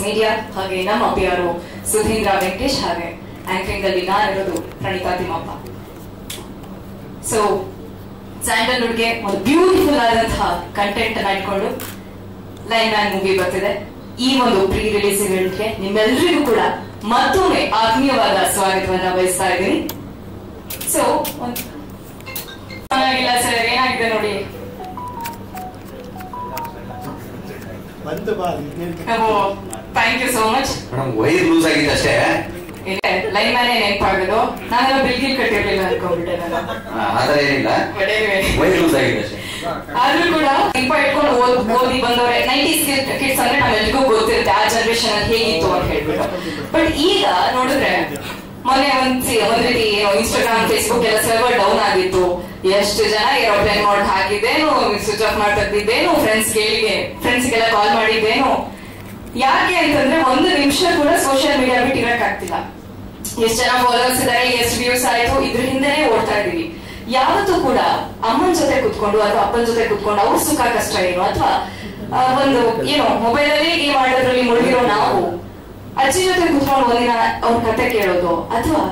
Media, ಹಾಗೆ ನಮ್ಮ ಅಭಿಯಾರು ಸುಧೀಂದ್ರ ವೆಂಕಟೇಶ್, ಹಾಗೆ ಆಂಕರಿಂಗ್ ಅಲ್ಲಿ ನಾನಿರೋದು ಪ್ರಣೀತಾ ತಿಮ್ಮಪ್ಪ. ಸೊ ಸ್ಯಾಂಡಲ್ವುಡ್ಗೆ ಒಂದು ಬ್ಯೂಟಿಫುಲ್ ಆದಂತಹ ಕಂಟೆಂಟ್ ಅನ್ನ ಇಟ್ಕೊಂಡು ಲೈನ್ ಮ್ಯಾನ್ ಮೂವಿ ಬರ್ತಿದೆ. ಈ ಒಂದು ಪ್ರೀ ರಿಲೀಸ್ ಇವೆಂಟ್ಗೆ ನಿಮ್ಮೆಲ್ಲರಿಗೂ ಕೂಡ ಮತ್ತೊಮ್ಮೆ ಆತ್ಮೀಯವಾದ ಸ್ವಾಗತವನ್ನ ಬಯಸ್ತಾ ಇದ್ದೀನಿ. ಸೊ ಚೆನ್ನಾಗಿಲ್ಲ ಸರ್, ಏನಾಗಿದೆ ನೋಡಿ. Thank you so much. Wire loose ಆಗಿದೆ ಅಷ್ಟೇ, ಲೈನ್ ಮ್ಯಾನೇ ನೆನಪಾಗೋದು. ನಾನೆಲ್ಲ ಬಿಲ್ಗಿಲ್ ಕಟ್ಟಿರ್ಲಿಲ್ಲ ಅನ್ಕೊಂಡ್ಬಿಟ್ಟೆ ನಾನು. ಆತರ ಏನಿಲ್ಲ, ವೈರ್ ಲೂಸ್ ಆಗಿದೆ ಅಷ್ಟೇ. ಆದ್ರೂ ಕೂಡ ದೀಪ ಇಟ್ಕೊಂಡು ಓದಿ ಬಂದವ್ರೆ 90s ಕಿಡ್ಸ್ ಅಂದ್ರೆ ನಾವೆಲ್ರಿಗೂ ಗೊತ್ತಿರುತ್ತೆ ಆ ಜನರೇಷನ್ ಅಲ್ಲಿ ಹೇಗಿತ್ತು ಅಂತ ಹೇಳ್ಬಿಟ್ಟು. ಬಟ್ ಈಗ ನೋಡಿದ್ರೆ ಮೊನ್ನೆ ಒಂದ್ ರೀತಿ ಇನ್ಸ್ಟಾಗ್ರಾಮ್ ಫೇಸ್ಬುಕ್ ಎಲ್ಲ ಸರ್ವರ್ ಡೌನ್ ಆಗಿತ್ತು. ಎಷ್ಟು ಜನ ಏರೋಪ್ಲೇನ್ ಮೋಡ್ ಹಾಕಿದ್ದೇನು, ಸ್ವಿಚ್ ಆಫ್ ಮಾಡ್ತಿದ್ದೇನು, ಫ್ರೆಂಡ್ಸ್ಗೆಲ್ಲ ಕಾಲ್ ಮಾಡಿದ್ದೇನು. ಯಾಕೆ ಅಂತಂದ್ರೆ ಒಂದು ನಿಮಿಷ ಕೂಡ ಸೋಷಿಯಲ್ ಮೀಡಿಯಾ ಬಿಟ್ಟು ಇರಕ್ ಆಗ್ತಿಲ್ಲ. ಎಷ್ಟು ಜನ ಫಾಲೋವರ್ಸ್ ಇದಾರೆ, ಎಷ್ಟು ವ್ಯೂಸ್ ಆಯ್ತು, ಇದ್ರ ಹಿಂದೆನೆ ಓಡ್ತಾ ಇದೀವಿ. ಯಾವತ್ತೂ ಕೂಡ ಅಮ್ಮನ ಜೊತೆ ಕುತ್ಕೊಂಡು ಅಥವಾ ಅಪ್ಪನ ಜೊತೆ ಕುತ್ಕೊಂಡು ಅವ್ರ ಸುಖ ಕಷ್ಟ ಏನು, ಅಥವಾ ಒಂದು ಏನೋ ಮೊಬೈಲ್ ಅಲ್ಲಿ ಗೇಮ್ ಆಡೋದ್ರಲ್ಲಿ ಮುಳುಗಿರೋ ನಾವು ಅಜ್ಜಿ ಜೊತೆ ಕುತ್ಕೊಂಡು ಒಂದಿನ ಅವ್ರ ಕತೆ ಕೇಳೋದು, ಅಥವಾ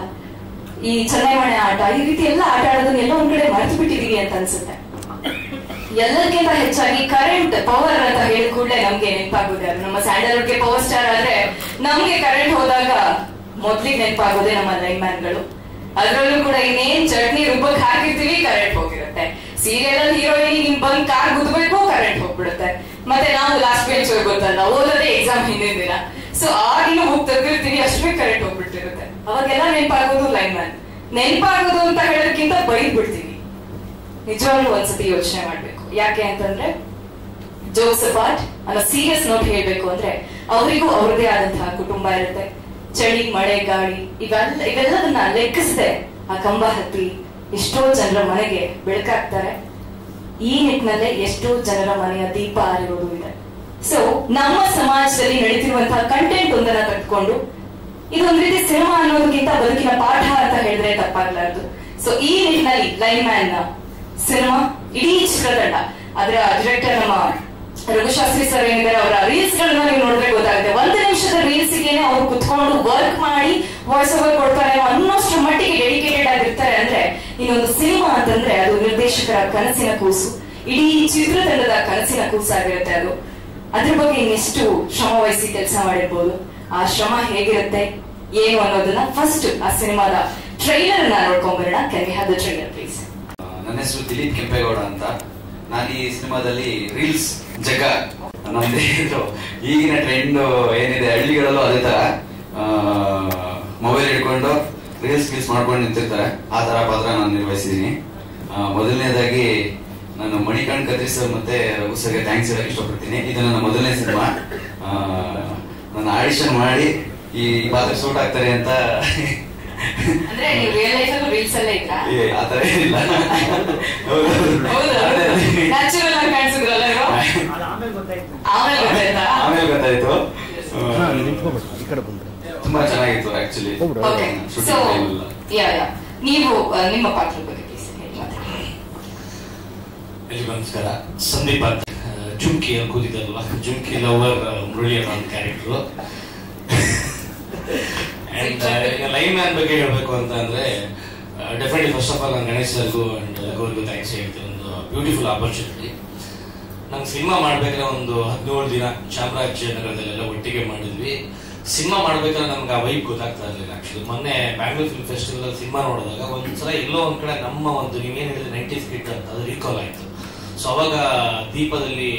ಈ ಚೆನ್ನೈಮಣೆ ಆಟ, ಈ ರೀತಿ ಎಲ್ಲ ಆಟ ಆಡೋದನ್ನ ಎಲ್ಲ ಒಂದ್ ಕಡೆ ಮರೆತು ಬಿಟ್ಟಿದೀವಿ ಅಂತ ಅನ್ಸುತ್ತೆ. ಎಲ್ಲರಿಗಿಂತ ಹೆಚ್ಚಾಗಿ ಕರೆಂಟ್ ಪವರ್ ಅಂತ ಹೇಳಿದ ಕೂಡಲೇ ನಮ್ಗೆ ನೆನಪಾಗುತ್ತೆ. ನಮ್ಮ ಸ್ಯಾಂಡಲ್ವುಡ್ಗೆ ಪವರ್ ಸ್ಟಾರ್ ಆದ್ರೆ ನಮ್ಗೆ ಕರೆಂಟ್ ಹೋದಾಗ ಮೊದ್ಲಿಗೆ ನೆನಪಾಗೋದೇ ನಮ್ಮ ಲೈನ್ ಮ್ಯಾನ್ಗಳು. ಅದ್ರಲ್ಲೂ ಕೂಡ ಇನ್ನೇನ್ ಚಟ್ನಿ ರುಬ್ಬಕ್ ಹಾಕಿರ್ತೀವಿ, ಕರೆಂಟ್ ಹೋಗಿರುತ್ತೆ. ಸೀರಿಯಲ್ ಅಲ್ಲಿ ಹೀರೋಯಿನ್ ಬಂದ್ ಕಾರ್ ಗುದ್ಬೇಕು, ಕರೆಂಟ್ ಹೋಗ್ಬಿಡುತ್ತೆ. ಮತ್ತೆ ನಾವು ಲಾಸ್ಟ್ ಬೆಂಚ್ ಗೊತ್ತಲ್ಲ, ಓದೋದೇ ಎಕ್ಸಾಮ್ ಹಿಂದಿನ ದಿನ. ಸೊ ಆಗಿನ ಬುಕ್ ತೆಗೆದಿರ್ತೀವಿ, ಅಷ್ಟೇ ಕರೆಂಟ್ ಹೋಗ್ಬಿಟ್ಟಿರುತ್ತೆ. ಅವಾಗೆಲ್ಲ ನೆನಪಾಗೋದು ಲೈನ್ ಮ್ಯಾನ್. ನೆನಪಾಗೋದು ಅಂತ ಹೇಳೋದಕ್ಕಿಂತ ಬೈದ್ ಬಿಡ್ತೀವಿ. ನಿಜವಾಗ್ಲೂ ಒಂದ್ಸತಿ ಯೋಚನೆ ಮಾಡ್ಬೇಕು. ಯಾಕೆ ಅಂತಂದ್ರೆ ಜೋಕ್ಸ್ ಅಪಾರ್ಟ್ ಅನ್ನೋ ಸೀರಿಯಸ್ ನೋಟ್ ಹೇಳ್ಬೇಕು ಅಂದ್ರೆ ಅವರಿಗೂ ಅವ್ರದೇ ಆದಂತಹ ಕುಟುಂಬ ಇರುತ್ತೆ. ಚಳಿ, ಮಳೆ, ಗಾಳಿ ಇವೆಲ್ಲದನ್ನ ಲೆಕ್ಕಿಸದೆ ಆ ಕಂಬ ಹತ್ತಿ ಎಷ್ಟೋ ಜನರ ಮನೆಗೆ ಬೆಳಕಾಗ್ತಾರೆ. ಈ ನಿಟ್ಟಿನಲ್ಲೇ ಎಷ್ಟೋ ಜನರ ಮನೆಯ ದೀಪ ಆರಿರೋದು ಇದೆ. ಸೊ ನಮ್ಮ ಸಮಾಜದಲ್ಲಿ ನಡೀತಿರುವಂತಹ ಕಂಟೆಂಟ್ ಒಂದನ್ನ ತೆಗೆದುಕೊಂಡು ಇದೊಂದ್ ರೀತಿ ಸಿನಿಮಾ ಅನ್ನೋದಕ್ಕಿಂತ ಬದುಕಿನ ಪಾಠ ಅಂತ ಹೇಳಿದ್ರೆ ತಪ್ಪಾಗ್ಲಾರ್ದು. ಸೊ ಈ ನಿಟ್ಟಿನಲ್ಲಿ ಲೈನ್ ಮ್ಯಾನ್ ಸಿನಿಮಾ ಇಡೀ ಚಿತ್ರತಂಡ, ಅದರ ಡೈರೆಕ್ಟರ್ ನಮ್ಮ ರಘುಶಾಸ್ತ್ರಿ ಸರ್ ಏನಿದ್ದಾರೆ, ಅವರ ರೀಲ್ಸ್ ಗಳನ್ನ ನೀವು ನೋಡಿದ್ರೆ ಗೊತ್ತಾಗುತ್ತೆ. 1 ನಿಮಿಷದ ರೀಲ್ಸ್ ಗೆ ಅವ್ರು ಕುತ್ಕೊಂಡು ವರ್ಕ್ ಮಾಡಿ ವಾಯ್ಸ್ ಓವರ್ ಕೊಡ್ತಾರೆ ಅನ್ನೋಷ್ಟು ಮಟ್ಟಿಗೆ ಡೆಡಿಕೇಟೆಡ್ ಆಗಿರ್ತಾರೆ. ಅಂದ್ರೆ ಇನ್ನೊಂದು ಸಿನಿಮಾ ಅಂತಂದ್ರೆ ಅದು ನಿರ್ದೇಶಕರ ಕನಸಿನ ಕೂಸು, ಇಡೀ ಚಿತ್ರತಂಡದ ಕನಸಿನ ಕೂಸಾಗಿರುತ್ತೆ ಅದು. ಅದ್ರ ಬಗ್ಗೆ ಇನ್ನೆಷ್ಟು ಶ್ರಮ ವಹಿಸಿ ಕೆಲಸ ಮಾಡಿರ್ಬೋದು. ಆ ಶ್ರಮ ಹೇಗಿರುತ್ತೆ ಏನು ಅನ್ನೋದನ್ನ ಫಸ್ಟ್ ಆ ಸಿನಿಮಾದ ಟ್ರೈಲರ್ ನೋಡ್ಕೊಂಡ್ ಬರೋಣ. Can we have the trailer please? ನನ್ನ ಹೆಸರು ದಿಲೀಪ್ ಕೆಂಪೇಗೌಡ ಅಂತ. ನಾನು ಈ ಸಿನಿಮಾದಲ್ಲಿ ರೀಲ್ಸ್ ಜಗ ನಮ್ದು ಈಗಿನ ಟ್ರೆಂಡ್ ಏನಿದೆ ಹಳ್ಳಿಗಳಲ್ಲೂ ಅದೇ ತರ ಮೊಬೈಲ್ ಹಿಡ್ಕೊಂಡು ರೀಲ್ಸ್ ಮಾಡ್ಕೊಂಡು ನಿಂತಿರ್ತಾರೆ, ಆ ತರ ಪಾತ್ರ ನಾನು ನಿರ್ವಹಿಸಿದ್ದೀನಿ. ಮೊದಲನೇದಾಗಿ ನಾನು ಮಣಿಕಂಠ್ ಕತ್ರಿ ಸರ್ ಮತ್ತೆ ರಘು ಸರ್ಗೆ ಥ್ಯಾಂಕ್ಸ್ ಹೇಳಕ್ ಇಷ್ಟಪಡ್ತೀನಿ. ಇದು ನನ್ನ ಮೊದಲನೇ ಸಿನಿಮಾ. ನಾನು ಆಡಿಷನ್ ಮಾಡಿ ಈ ಪಾತ್ರ ಸೂಟ್ ಆಗ್ತಾರೆ ಅಂತ. ಅಂದ್ರೆ ನೀವು ರಿಯಲ್ ಲೈಫ್ ಅಲ್ಲಿ ರೀಲ್ಸ್ ಅಲ್ಲೇ ಇದ್ರಾ? ಆತರ ಏನಿಲ್ಲ, ನ್ಯಾಚುರಲ್ ಆಗಿ ಕಾಣಿಸಿದ್ರಲ್ಲ. ಆಮೇಲೆ ಗೊತ್ತಾಯ್ತು. ತುಂಬಾ ಚೆನ್ನಾಗಿತ್ತು ಆಕ್ಚುಲಿ. ನೀವು ನಿಮ್ಮ ಪಾತ್ರ ಬಗ್ಗೆ ಎಲ್ಲಿ ನಮಸ್ಕಾರ. ಸಂದೀಪ್ ಅಂತ ಜುಮ್ಕಿ ಅಂತ ಕೂತಿದ್ದಲ್ವಾ, ಜುಮ್ಕಿ ಲವರ್ ಮುರಳಿ ಅನ್ನೋ ಒಂದು ಕ್ಯಾರೆಕ್ಟರ್. ಅಂಡ್ ಈಗ ಲೈನ್ ಮ್ಯಾನ್ ಬಗ್ಗೆ ಹೇಳ್ಬೇಕು ಅಂತ ಅಂದ್ರೆ ಡೆಫಿನೆಟ್ಲಿ ಫಸ್ಟ್ ಆಫ್ ಆಲ್ ನಾನು ಗಣೇಶ್ ಸರ್ಗೂ ಅಂಡ್ ರಘುವರ್ಗೂ ಥ್ಯಾಂಕ್ಸ್ ಹೇಳ್ತೀನಿ. ಒಂದು ಬ್ಯೂಟಿಫುಲ್ ಆಪರ್ಚುನಿಟಿ. ನಂಗೆ ಸಿನಿಮಾ ಮಾಡ್ಬೇಕಾದ್ರೆ ಒಂದು 17 ದಿನ ಚಾಮರಾಜನಗರದಲ್ಲೆಲ್ಲ ಒಟ್ಟಿಗೆ ಮಾಡಿದ್ವಿ. ಸಿನಿಮಾ ಮಾಡ್ಬೇಕಾದ್ರೆ ನಮ್ಗೆ ಆ ವೈಬ್ ಗೊತ್ತಾಗ್ತಾ ಇರಲಿಲ್ಲ. ಆಕ್ಚುಲಿ ಮೊನ್ನೆ ಬ್ಯಾಂಗ್ಳೂರ್ ಫಿಲ್ಮ್ ಫೆಸ್ಟಿವಲ್ ಅಲ್ಲಿ ಸಿನಿಮಾ ನೋಡಿದಾಗ ಒಂದ್ಸಲ ಎಲ್ಲೋ ಒಂದ್ ಕಡೆ ನಮ್ಮ ಒಂದು ನೀವೇನ್ ಹೇಳಿದ್ರೆ 90s ಕಿಡ್ ಅಂತ ಅದು ರೀಕಾಲ್ ಆಯ್ತು. ಸೊ ಅವಾಗ ದೀಪದಲ್ಲಿ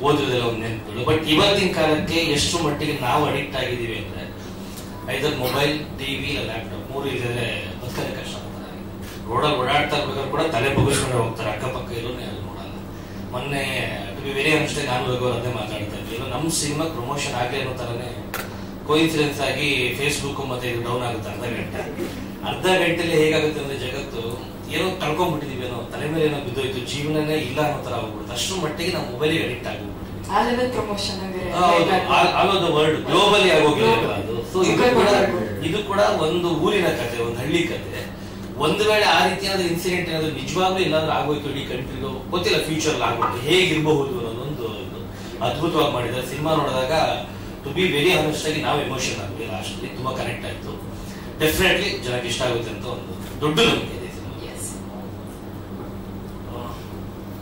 ಓದಿರೋದೆಲ್ಲ ಒಂದು ನೆನಪುಗಳು. ಬಟ್ ಇವತ್ತಿನ ಕಾಲಕ್ಕೆ ಎಷ್ಟು ಮಟ್ಟಿಗೆ ನಾವು ಅಡಿಕ್ಟ್ ಆಗಿದ್ದೀವಿ ಅಂದ್ರೆ ಐದರ್ ಮೊಬೈಲ್, ಟಿವಿ, ಲ್ಯಾಪ್ಟಾಪ್ 3 ಇಲ್ಲದ್ರೆ ಬದುಕದೆ ಕಷ್ಟ ಆಗ್ತಾರೆ. ರೋಡಲ್ಲಿ ಓಡಾಡ್ತಾ ಇರ್ಬೇಕಾದ್ರೆ ಕೂಡ ತಲೆ ಬಗ್ಗಿಸ್ಕೊಂಡೆ ಹೋಗ್ತಾರೆ, ಅಕ್ಕಪಕ್ಕ ಇರೋನು ಯಾರು ನೋಡಲ್ಲ. ಮೊನ್ನೆ ಟು ಬಿ ವೆರಿ ಅನ್ಸ್ಟೇ ನಾನು ರಘು ಅದೇ ಮಾತಾಡ್ತಾ ಇದ್ದೀವಿ. ನಮ್ಮ ಸಿನಿಮಾ ಪ್ರಮೋಷನ್ ಆಗಲಿ ಅನ್ನೋ ತರನೇ ಕೋಇನ್ಸಿಡೆನ್ಸ್ ಆಗಿ ಫೇಸ್ಬುಕ್ ಮತ್ತೆ ಇದು ಡೌನ್ ಆಗುತ್ತೆ ಅರ್ಧ ಗಂಟೆಲಿ ಹೇಗಾಗುತ್ತೆ ಅಂದ್ರೆ ಜಗತ್ತು ಏನೋ ಕಳ್ಕೊಂಡ್ಬಿಟ್ಟಿದೀವಿ, ಏನೋ ತಲೆ ಮೇಲೆ ಏನೋ ಬಿದ್ದೋಯ್ತು, ಜೀವನನೇ ಇಲ್ಲ ಅನ್ನೋ ತರ ಆಗ್ಬಿಡುತ್ತೆ. ಅಷ್ಟು ಮಟ್ಟಿಗೆ ನಾವು ಮೊಬೈಲಿಗೆ ಅಡಿಕ್ಟ್ ಆಗ್ಬಿಡ್ತೀವಿ. All over the world globally ಆಗೋಗಿಲ್ಲ ಅದು. ಸೊ ಇದು ಕೂಡ ಒಂದು ಊರಿನ ಕತೆ, ಒಂದು ಹಳ್ಳಿ ಕತೆ. ಒಂದು ವೇಳೆ ಆ ರೀತಿಯಾದ ಇನ್ಸಿಡೆಂಟ್ ಏನಾದ್ರು ನಿಜವಾಗ್ಲೂ ಇಲ್ಲಾಂದ್ರೆ ಆಗೋಯ್ತು ಇಡೀ ಕಂಟ್ರಿಗೂ ಗೊತ್ತಿಲ್ಲ, ಫ್ಯೂಚರ್ ಆಗೋಯ್ತು ಹೇಗಿರಬಹುದು ಅನ್ನೋದೊಂದು ಅದ್ಭುತವಾಗಿ ಮಾಡಿದ್ದಾರೆ. ಸಿನಿಮಾ ನೋಡಿದಾಗ ಟು ಬಿ ವೆರಿ ಆನೆಸ್ಟ್ ಆಗಿ ನಾವು ಎಮೋಷನ್ ಆಗಿ ಲಾಸ್ಟ್ ಅಲ್ಲಿ ತುಂಬಾ ಕನೆಕ್ಟ್ ಆಯ್ತು. ಡೆಫಿನೆಟ್ಲಿ ಜನಕ್ಕೆ ಇಷ್ಟ ಆಗುತ್ತೆ ಅಂತ ಒಂದು ದೊಡ್ಡ ನಂಬಿಕೆ ಇದೆ.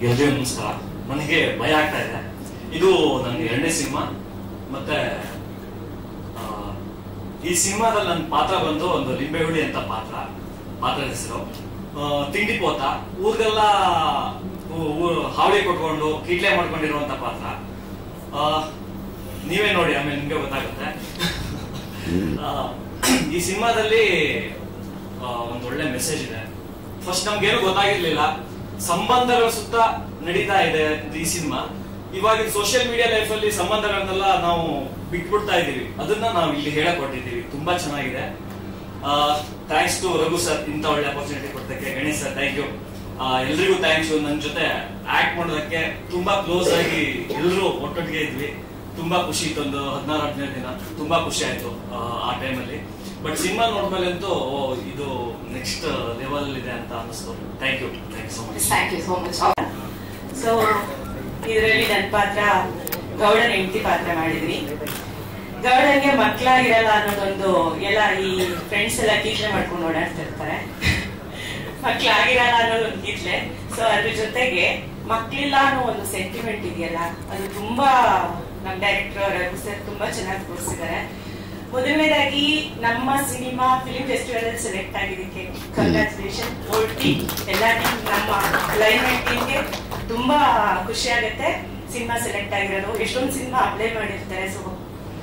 ಎಲ್ರಿಗೂ ನಮಸ್ಕಾರ. ನನಗೆ ಭಯ ಆಗ್ತಾ ಇದೆ. ಇದು ನನ್ನ 2ನೇ ಸಿನಿಮಾ. ಮತ್ತೆ ಈ ಸಿನಿಮಾದಲ್ಲಿ ನನ್ನ ಪಾತ್ರ ಬಂದು ಒಂದು ಲಿಂಬೆ ಹುಳಿ ಅಂತ ಪಾತ್ರದ ಹೆಸರು ತಿಂಡಿ ಪೋತ. ಊರಿಗೆಲ್ಲ ಹಾವಳಿ ಕೊಟ್ಕೊಂಡು ಕೀಟ್ಲೆ ಮಾಡ್ಕೊಂಡಿರುವಂತ ಪಾತ್ರ. ನೀವೇ ನೋಡಿ, ಆಮೇಲೆ ನಿಮ್ಗೆ ಗೊತ್ತಾಗುತ್ತೆ. ಈ ಸಿನಿಮಾದಲ್ಲಿ ಒಂದು ಒಳ್ಳೆ ಮೆಸೇಜ್ ಇದೆ. ಫಸ್ಟ್ ನಮ್ಗೇನು ಗೊತ್ತಾಗಿರ್ಲಿಲ್ಲ, ಸಂಬಂಧಗಳ ಸುತ್ತ ನಡೀತಾ ಇದೆ ಈ ಸಿನಿಮಾ. ಇವಾಗ ಸೋಷಿಯಲ್ ಮೀಡಿಯಾ ಲೈಫ್ ಅಲ್ಲಿ ಸಂಬಂಧಗಳನ್ನೆಲ್ಲ ನಾವು ಬಿಟ್ಬಿಡ್ತಾ ಇದೀವಿ, ಅದನ್ನ ನಾವು ಇಲ್ಲಿ ಹೇಳಕ್ ಹೊರಟಿದ್ದೀವಿ. ತುಂಬಾ ಚೆನ್ನಾಗಿದೆ. ಥ್ಯಾಂಕ್ಸ್ ಟು ರಘು ಸರ್, ಇಂತ ಒಳ್ಳೆ ಅಪರ್ಚುನಿಟಿ ಕೊಡ್ತಕ್ಕೆ. Ganesh sir thank you. ಎಲ್ರಿಗೂ ಥ್ಯಾಂಕ್ಸ್. ನನ್ನ ಜೊತೆ ಆಕ್ಟ್ ಮಾಡೋದಕ್ಕೆ ತುಂಬಾ ಕ್ಲೋಸ್ ಆಗಿ ಎಲ್ಲರೂ ಒಟ್ಟೊಟ್ಟಿಗೆ ಇದ್ವಿ. ತುಂಬಾ ಖುಷಿ ಇತ್ತು. ಒಂದು 16-17 ದಿನ ತುಂಬಾ ಖುಷಿ ಆಯ್ತು ಆ ಟೈಮಲ್ಲಿ. ಬಟ್ ಸಿನಿಮಾ ನೋಡ್ಮೇಲೆ ಅಂತೂ ಇದು ನೆಕ್ಸ್ಟ್ ಲೆವೆಲ್ ಇದೆ ಅಂತ ಅನಿಸ್ತು. Thank you so much. Thank you so much. So ಇದರಲ್ಲಿ ನನ್ನ ಪಾತ್ರ ಗೌಡನ ಹೆಂಡತಿ ಪಾತ್ರ ಮಾಡಿದ್ವಿ. ಗೌಡನ್ಗೆ ಮಕ್ಕಳಾಗಿರಲ್ಲ ಅನ್ನೋದೊಂದು ಎಲ್ಲ ಈ ಫ್ರೆಂಡ್ಸ್ ಎಲ್ಲ ಕೀಟ್ಲೆ ಮಾಡ್ಕೊಂಡು ಓಡಾಡ್ತಿರ್ತಾರೆ. ಮಕ್ಕಳಾಗಿರಲ್ಲ ಅನ್ನೋದೊಂದು ಕೀಟ್ಲೆ. ಸೊ ಅದ್ರ ಜೊತೆಗೆ ಮಕ್ಕಳಿಲ್ಲ ಅನ್ನೋ ಒಂದು ಸೆಂಟಿಮೆಂಟ್ ಇದೆಯಲ್ಲ, ಅದು ತುಂಬಾ ನಮ್ಮ ಡೈರೆಕ್ಟರ್ ರಘು ಸರ್ ತುಂಬಾ ಚೆನ್ನಾಗಿ ತೋರಿಸಿದ್ದಾರೆ. ಮೊದಲನೇದಾಗಿ ನಮ್ಮ ಸಿನಿಮಾ ಫಿಲ್ಮ್ ಫೆಸ್ಟಿವಲ್ ಅಲ್ಲಿ ಸೆಲೆಕ್ಟ್ ಆಗಿದ್ದಕ್ಕೆ ಕಂಗ್ರಾಚುಲೇಷನ್ ಓಲ್ಡ್ ಟೀಮ್, ಎಲ್ಲ ಟೀಮ್, ನಮ್ಮ ಲೈನ್ಮೆಂಟ್ ಟೀಮ್ಗೆ ತುಂಬಾ ಖುಷಿ ಆಗುತ್ತೆ ಸಿನಿಮಾ ಸೆಲೆಕ್ಟ್ ಆಗಿರೋದು. ಎಷ್ಟೊಂದು ಸಿನಿಮಾ ಅಪ್ಲೈ ಮಾಡಿರ್ತಾರೆ, ಸೊ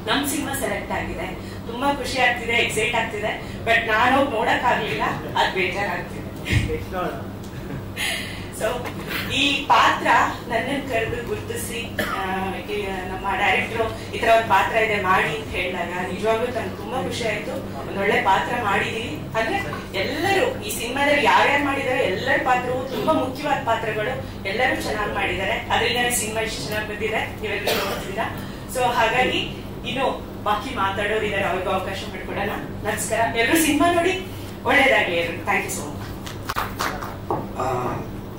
ನಮ್ ಸಿನಿಮಾ ಸೆಲೆಕ್ಟ್ ಆಗಿದೆ. ತುಂಬಾ ಖುಷಿ ಆಗ್ತಿದೆ, ಎಕ್ಸೈಟ್ ಆಗ್ತಿದೆ. ಬಟ್ ನಾನು ನೋಡಕ್ ಆಗ್ಲಿಲ್ಲ, ಅದ್ ಬೇಜಾರಾಗ್ತಿದೆ. ಸೊ ಈ ಪಾತ್ರ ನನ್ನನ್ನು ಕರೆದು ಗುರುತಿಸಿ ನಮ್ಮ ಡೈರೆಕ್ಟರ್ ಈ ತರ ಒಂದು ಪಾತ್ರ ಇದೆ ಮಾಡಿ ಅಂತ ಹೇಳಿದಾಗ ನಿಜವಾಗ್ಲೂ ನಂಗೆ ತುಂಬಾ ಖುಷಿ ಆಯ್ತು. ಒಂದೊಳ್ಳೆ ಪಾತ್ರ ಮಾಡಿದೀವಿ. ಅಂದ್ರೆ ಎಲ್ಲರೂ ಈ ಸಿನಿಮಾದಲ್ಲಿ ಯಾರ್ಯಾರು ಮಾಡಿದಾರೆ ಎಲ್ಲರ ಪಾತ್ರವು ತುಂಬಾ ಮುಖ್ಯವಾದ ಪಾತ್ರಗಳು, ಎಲ್ಲರೂ ಚೆನ್ನಾಗಿ ಮಾಡಿದ್ದಾರೆ. ಅದರಿಂದಾನೇ ಸಿನಿಮಾ ಇಷ್ಟು ಚೆನ್ನಾಗಿ ಬಂದಿದೆ, ನೀವೆಲ್ಲರೂ ನೋಡ್ತಿದ್ದೀರಾ. ಸೊ ಹಾಗಾಗಿ ಇನ್ನು ಬಾಕಿ ಮಾತಾಡೋರಿದ್ದಾರೆ, ಅವ್ರಿಗೂ ಅವಕಾಶ ಮಾಡಿಕೊಡೋಣ. ನಮಸ್ಕಾರ, ಎಲ್ಲರೂ ಸಿನಿಮಾ ನೋಡಿ, ಒಳ್ಳೇದಾಗ್ಲಿ ಎಲ್ರು. Thank you so much.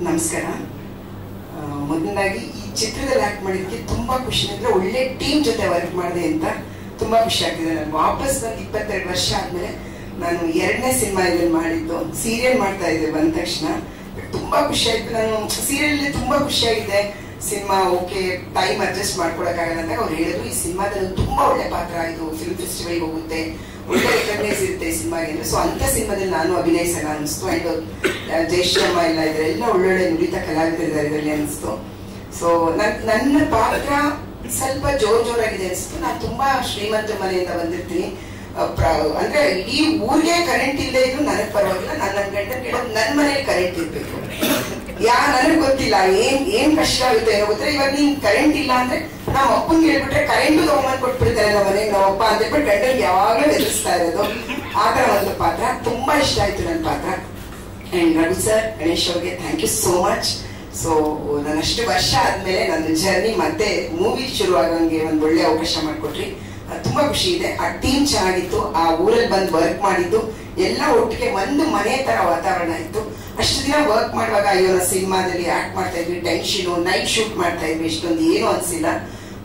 ನಮಸ್ಕಾರ. ಮೊದಲನೇದಾಗಿ ಈ ಚಿತ್ರದಲ್ಲಿ ಆಕ್ಟ್ ಮಾಡಿದ್ದಕ್ಕೆ ತುಂಬಾ ಖುಷಿ. ಅಂದ್ರೆ ಒಳ್ಳೆ ಟೀಮ್ ಜೊತೆ ವರ್ಕ್ ಮಾಡಿದೆ ಅಂತ ತುಂಬಾ ಖುಷಿ ಆಗ್ತಿದೆ. ನಾನು ವಾಪಸ್ ಬಂದು 22 ವರ್ಷ ಆದ್ಮೇಲೆ ನಾನು 2ನೇ ಸಿನಿಮಾ ಇದನ್ನು ಮಾಡಿದ್ದು. ಸೀರಿಯಲ್ ಮಾಡ್ತಾ ಇದ್ದೆ ಬಂದ ತಕ್ಷಣ ತುಂಬಾ ಖುಷಿ ಆಯ್ತು. ನಾನು ಸೀರಿಯಲ್ ತುಂಬಾ ಖುಷಿಯಾಗಿದೆ. ಸಿನಿಮಾ ಓಕೆ, ಟೈಮ್ ಅಡ್ಜಸ್ಟ್ ಮಾಡ್ಕೊಳಕ್ಕಾಗಲ್ಲ ಅಂತ ಅವ್ರು ಹೇಳಿದ್ರು. ಈ ಸಿನಿಮಾದಲ್ಲಿ ತುಂಬಾ ಒಳ್ಳೆ ಪಾತ್ರ, ಇದು ಫಿಲ್ಮ್ ಫೆಸ್ಟಿವಲ್ ಹೋಗುತ್ತೆ, ಒಳ್ಳೆ ರೆಕಗ್ನೈಸ್ ಇರುತ್ತೆ ಈ ಸಿನಿಮಾಗೆ. ಸೊ ಅಂತ ಸಿನಿಮಾದಲ್ಲಿ ನಾನು ಅಭಿನಯಿಸೋಣ ಅನಿಸ್ತು. ಅಂಡ್ ಜಯಶ್ರೀಮ್ಮ ಎಲ್ಲ ಇದ್ರೆ ಎಲ್ಲ ಒಳ್ಳೊಳ್ಳೆ ನುರಿತ ಕಲಾವಿದರಿದ್ದಾರೆ ಇದರಲ್ಲಿ ಅನಿಸ್ತು. ಸೊ ನನ್ನ ಪಾತ್ರ ಸ್ವಲ್ಪ ಜೋರಾಗಿದೆ ಅನಿಸ್ತು. ನಾನು ತುಂಬಾ ಶ್ರೀಮಂತ ಮನೆಯಿಂದ ಬಂದಿರ್ತೀನಿ. ಅಂದ್ರೆ ಇಡೀ ಊರಿಗೆ ಕರೆಂಟ್ ಇಲ್ಲದೆ ಇದ್ರು ನನಗ್ ಪರವಾಗಿಲ್ಲ. ನಾನು ನನ್ನ ಗಂಟೆ ಕೇಳೋದು ನನ್ನ ಮನೇಲಿ ಕರೆಂಟ್ ಇರ್ಬೇಕು. ನನಗ್ ಗೊತ್ತಿಲ್ಲ ಏನ್ ಕಷ್ಟ ಆಗುತ್ತೆ ಏನೋ ಗೊತ್ತಿಲ್ಲ. ಇವಾಗ ನೀನ್ ಕರೆಂಟ್ ಇಲ್ಲ ಅಂದ್ರೆ ನಾವ್ ಅಪ್ಪಂಗೆ ಹೇಳ್ಬಿಟ್ರೆ ಕರೆಂಟು ತಗೊಂಬಂದ್ ಕೊಟ್ಬಿಡ್ತಾರೆ ನಮ್ಮ ಮನೆಗೆ ನಾವಪ್ಪ ಅಂತ ಹೇಳ್ಬಿಟ್ಟು ಗಂಡನ್ಗೆ ಯಾವಾಗ್ಲೂ ಎದುರಿಸ್ತಾ ಇರೋದು. ಆತರ ಒಂದು ಪಾತ್ರ ತುಂಬಾ ಇಷ್ಟ ಆಯ್ತು ನನ್ನ ಪಾತ್ರ. ಅಂಡ್ ರಘು ಸರ್, ಗಣೇಶ್ ಅವ್ರಿಗೆ thank you so much. So ನಾನಷ್ಟು ವರ್ಷ ಆದ್ಮೇಲೆ ನನ್ನ ಜರ್ನಿ ಮತ್ತೆ ಮೂವಿ ಶುರು ಆಗಂಗೆ ಒಂದ್ ಒಳ್ಳೆ ಅವಕಾಶ ಮಾಡ್ಕೊಟ್ರಿ. ತುಂಬಾ ಖುಷಿ ಇದೆ. ಆ ಟೀಮ್ ಚೆನ್ನಾಗಿತ್ತು, ಆ ಊರಲ್ಲಿ ಬಂದು ವರ್ಕ್ ಮಾಡಿದ್ದು ಎಲ್ಲ ಒಟ್ಟಿಗೆ ಒಂದು ಮನೆ ತರ ವಾತಾವರಣ ಇತ್ತು. ಅಷ್ಟು ದಿನ ವರ್ಕ್ ಮಾಡುವಾಗ ಅಯ್ಯೋ ಸಿನಿಮಾದಲ್ಲಿ ಆಕ್ಟ್ ಮಾಡ್ತಾ ಇದ್ವಿ, ಟೆನ್ಷನ್, ನೈಟ್ ಶೂಟ್ ಮಾಡ್ತಾ ಇದ್ವಿ, ಇಷ್ಟೊಂದು ಏನು ಅನ್ಸಿಲ್ಲ.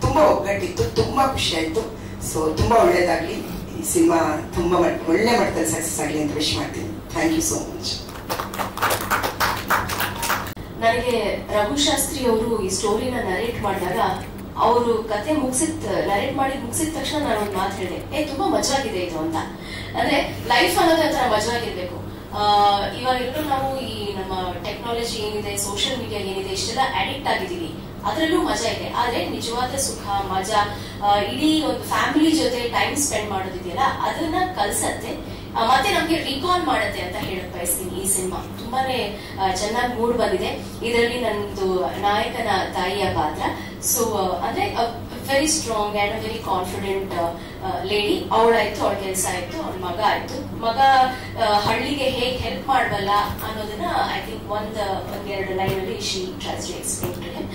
ತುಂಬಾ ಒಗ್ಗಟ್ಟಿತ್ತು, ತುಂಬಾ ಖುಷಿ ಆಯ್ತು. ಸೊ ತುಂಬಾ ಒಳ್ಳೇದಾಗ್ಲಿ, ಈ ಸಿನಿಮಾ ತುಂಬಾ ಒಳ್ಳೆ ಮಟ್ಟದಲ್ಲಿ ಸಕ್ಸಸ್ ಆಗ್ಲಿ ಅಂತ ವಿಶ್ ಮಾಡ್ತೀನಿ. Thank you so much. ನನಗೆ ರಘುಶಾಸ್ತ್ರಿ ಅವರು ಈ ಸ್ಟೋರಿನ ನರೇಟ್ ಮಾಡಿದಾಗ ಅವರು ಕತೆ ನರೇಟ್ ಮಾಡಿ ಮುಗಿಸಿದ ತಕ್ಷಣ ನಾನು ಒಂದು ಮಾತು ಹೇಳಿದೆ, ತುಂಬಾ ಮಜಾಗಿದೆ ಇದು ಅಂತ. ಅಂದ್ರೆ ಲೈಫ್ ಅನ್ನೋದೇ ಒಂಥರ ಮಜವಾಗಿರ್ಬೇಕು. ಇವಾಗ ಎಲ್ಲರೂ ನಾವು ಈ ನಮ್ಮ ಟೆಕ್ನಾಲಜಿ ಏನಿದೆ, ಸೋಷಿಯಲ್ ಮೀಡಿಯಾ ಏನಿದೆ, ಇಷ್ಟೆಲ್ಲ ಅಡಿಕ್ಟ್ ಆಗಿದ್ದೀವಿ. ಅದರಲ್ಲೂ ಮಜಾ ಇದೆ. ಆದ್ರೆ ನಿಜವಾದ ಸುಖ, ಮಜಾ, ಇಡೀ ಒಂದು ಫ್ಯಾಮಿಲಿ ಜೊತೆ ಟೈಮ್ ಸ್ಪೆಂಡ್ ಮಾಡೋದಿದೆಯಲ್ಲ, ಅದನ್ನ ಕಲ್ಸತ್ತೆ, ಮತ್ತೆ ನಮ್ಗೆ ರಿಕಾಲ್ ಮಾಡುತ್ತೆ ಅಂತ ಹೇಳಕ್ ಬಯಸ್ತೀನಿ. ಈ ಸಿನಿಮಾ ತುಂಬಾನೇ ಚೆನ್ನಾಗಿ ಮೂಡ್ ಬಂದಿದೆ. ಇದರಲ್ಲಿ ನಂದು ನಾಯಕನ ತಾಯಿಯ ಪಾತ್ರ. ಸೊ ಅಂದ್ರೆ very strong and a very confident lady. ಅವಳಾಯ್ತು, ಅವಳ ಕೆಲಸ ಆಯ್ತು, ಅವಳ ಮಗ ಆಯ್ತು. ಮಗ ಹಳ್ಳಿಗೆ ಹೇಗೆ ಹೆಲ್ಪ್ ಮಾಡಬಲ್ಲ ಅನ್ನೋದನ್ನ ಐ ಥಿಂಕ್ ಒಂದೆರಡು ಲೈನ್ ಅಲ್ಲಿ she tries to explain to him.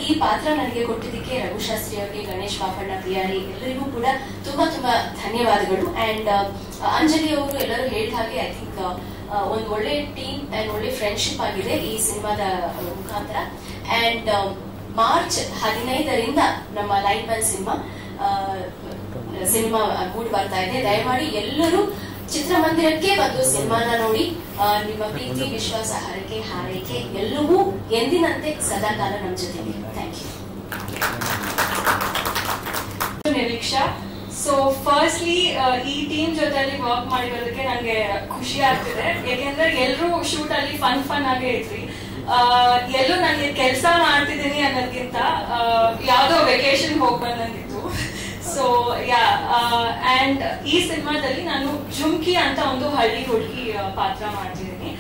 ಈ ಪಾತ್ರ ನನಗೆ ಕೊಟ್ಟಿದ್ದಕ್ಕೆ ರಘುಶಾಸ್ತ್ರಿ ಅವರಿಗೆ, ಗಣೇಶ್ ಬಾಪಣ್ಣ, ಪ್ರಿಯಾರಿ ಎಲ್ಲರಿಗೂ ಕೂಡ ತುಂಬಾ ತುಂಬಾ ಧನ್ಯವಾದಗಳು. ಅಂಡ್ ಅಂಜಲಿ ಅವರು ಎಲ್ಲರೂ ಹೇಳಿದ ಹಾಗೆ ಐ ಥಿಂಕ್ ಒಂದು ಒಳ್ಳೆ ಟೀಮ್ ಅಂಡ್ ಒಳ್ಳೆ ಫ್ರೆಂಡ್ಶಿಪ್ ಆಗಿದೆ ಈ ಸಿನಿಮಾದ ಮುಖಾಂತರ. ಅಂಡ್ ಮಾರ್ಚ್ 15ರಿಂದ ನಮ್ಮ ಲೈನ್ 1 ಸಿನಿಮಾ ಸಿನಿಮಾ ಮೂಡ್ ಬರ್ತಾ ಇದೆ. ದಯಮಾಡಿ ಎಲ್ಲರೂ ಚಿತ್ರಮಂದಿರಕ್ಕೆ ಬಂದು ಸಿನಿಮಾನ ನೋಡಿ. ನಿಮ್ಮ ಪ್ರೀತಿ, ವಿಶ್ವಾಸ, ಹರಕೆ, ಹಾರೈಕೆ ಎಲ್ಲವೂ ಎಂದಿನಂತೆ ಸದಾಕಾಲ ನಮ್ಮ ಜೊತೆಗೆ. Thank you. Nireeksha. So firstly ಈ ಟೀಮ್ ಜೊತೆಲಿ ವರ್ಕ್ ಮಾಡಿರೋದಕ್ಕೆ ನಂಗೆ ಖುಷಿ ಆಗ್ತಿದೆ. ಯಾಕೆಂದ್ರೆ ಎಲ್ಲರೂ ಶೂಟ್ ಅಲ್ಲಿ ಫನ್ ಆಗೇ ಇದ್ರಿ. ಎಲ್ಲೂ ನನಗೆ ಕೆಲಸ ಮಾಡ್ತಿದ್ದೀನಿ ಅನ್ನೋದಕ್ಕಿಂತ ಯಾವ್ದೋ ವೆಕೇಶನ್ ಹೋಗಿ ಬಂದಂಗಿತ್ತು. ಸೊ ಯಾ ಅಂಡ್ ಈ ಸಿನಿಮಾದಲ್ಲಿ ನಾನು ಜುಮ್ಕಿ ಅಂತ ಒಂದು ಹಳ್ಳಿ ಹುಡುಗಿ ಪಾತ್ರ ಮಾಡ್ತಿದ್ದೀನಿ.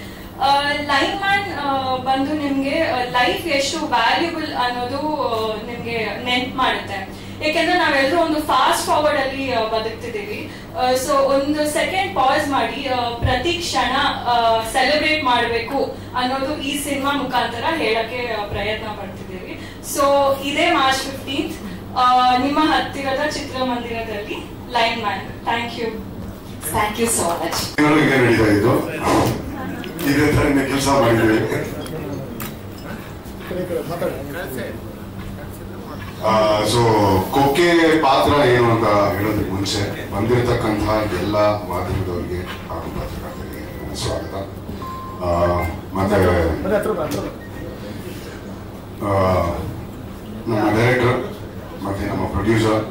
ಲೈನ್ ಮ್ಯಾನ್ ಬಂದು ನಿಮ್ಗೆ ಲೈಫ್ ಎಷ್ಟು ವ್ಯಾಲ್ಯೂಬಲ್ ಅನ್ನೋದು ನಿಮ್ಗೆ ನೆನ್ಪು ಮಾಡುತ್ತೆ. ಯಾಕೆಂದ್ರೆ ನಾವೆಲ್ಲರೂ ಒಂದು ಫಾಸ್ಟ್ ಫಾರ್ವರ್ಡ್ ಅಲ್ಲಿ ಬದುಕ್ತಿದ್ದೀವಿ. ಸೊ ಒಂದು ಸೆಕೆಂಡ್ ಪಾಸ್ ಮಾಡಿ ಪ್ರತಿ ಕ್ಷಣ ಸೆಲೆಬ್ರೇಟ್ ಮಾಡಬೇಕು ಅನ್ನೋದು ಈ ಸಿನಿಮಾ ಮುಖಾಂತರ ಹೇಳಕ್ಕೆ ಪ್ರಯತ್ನ ಪಡ್ತಿದ್ದೀವಿ. ಸೊ ಇದೇ ಮಾರ್ಚ್ 15th ನಿಮ್ಮ ಹತ್ತಿರದ ಚಿತ್ರಮಂದಿರದಲ್ಲಿ line man. Thank you. Thank you so much. ನಡೀತಾ ಇದ್ದು ಇದೇ ತರ ಕೆಲಸ ಮಾಡಿದ್ದೀವಿ. ಸೊ ಕೊಕ್ಕೆ ಪಾತ್ರ ಏನು ಅಂತ ಹೇಳೋದಕ್ಕೆ ಮುಂಚೆ ಬಂದಿರತಕ್ಕಂತಹ ಎಲ್ಲ ಮಾಧ್ಯಮದವರಿಗೆ ಹಾಗೂ ಪತ್ರಕರ್ತರಿಗೆ ಸ್ವಾಗತ. ಮತ್ತೆ ನಮ್ಮ ಡೈರೆಕ್ಟರ್ ಮತ್ತೆ ನಮ್ಮ ಪ್ರೊಡ್ಯೂಸರ್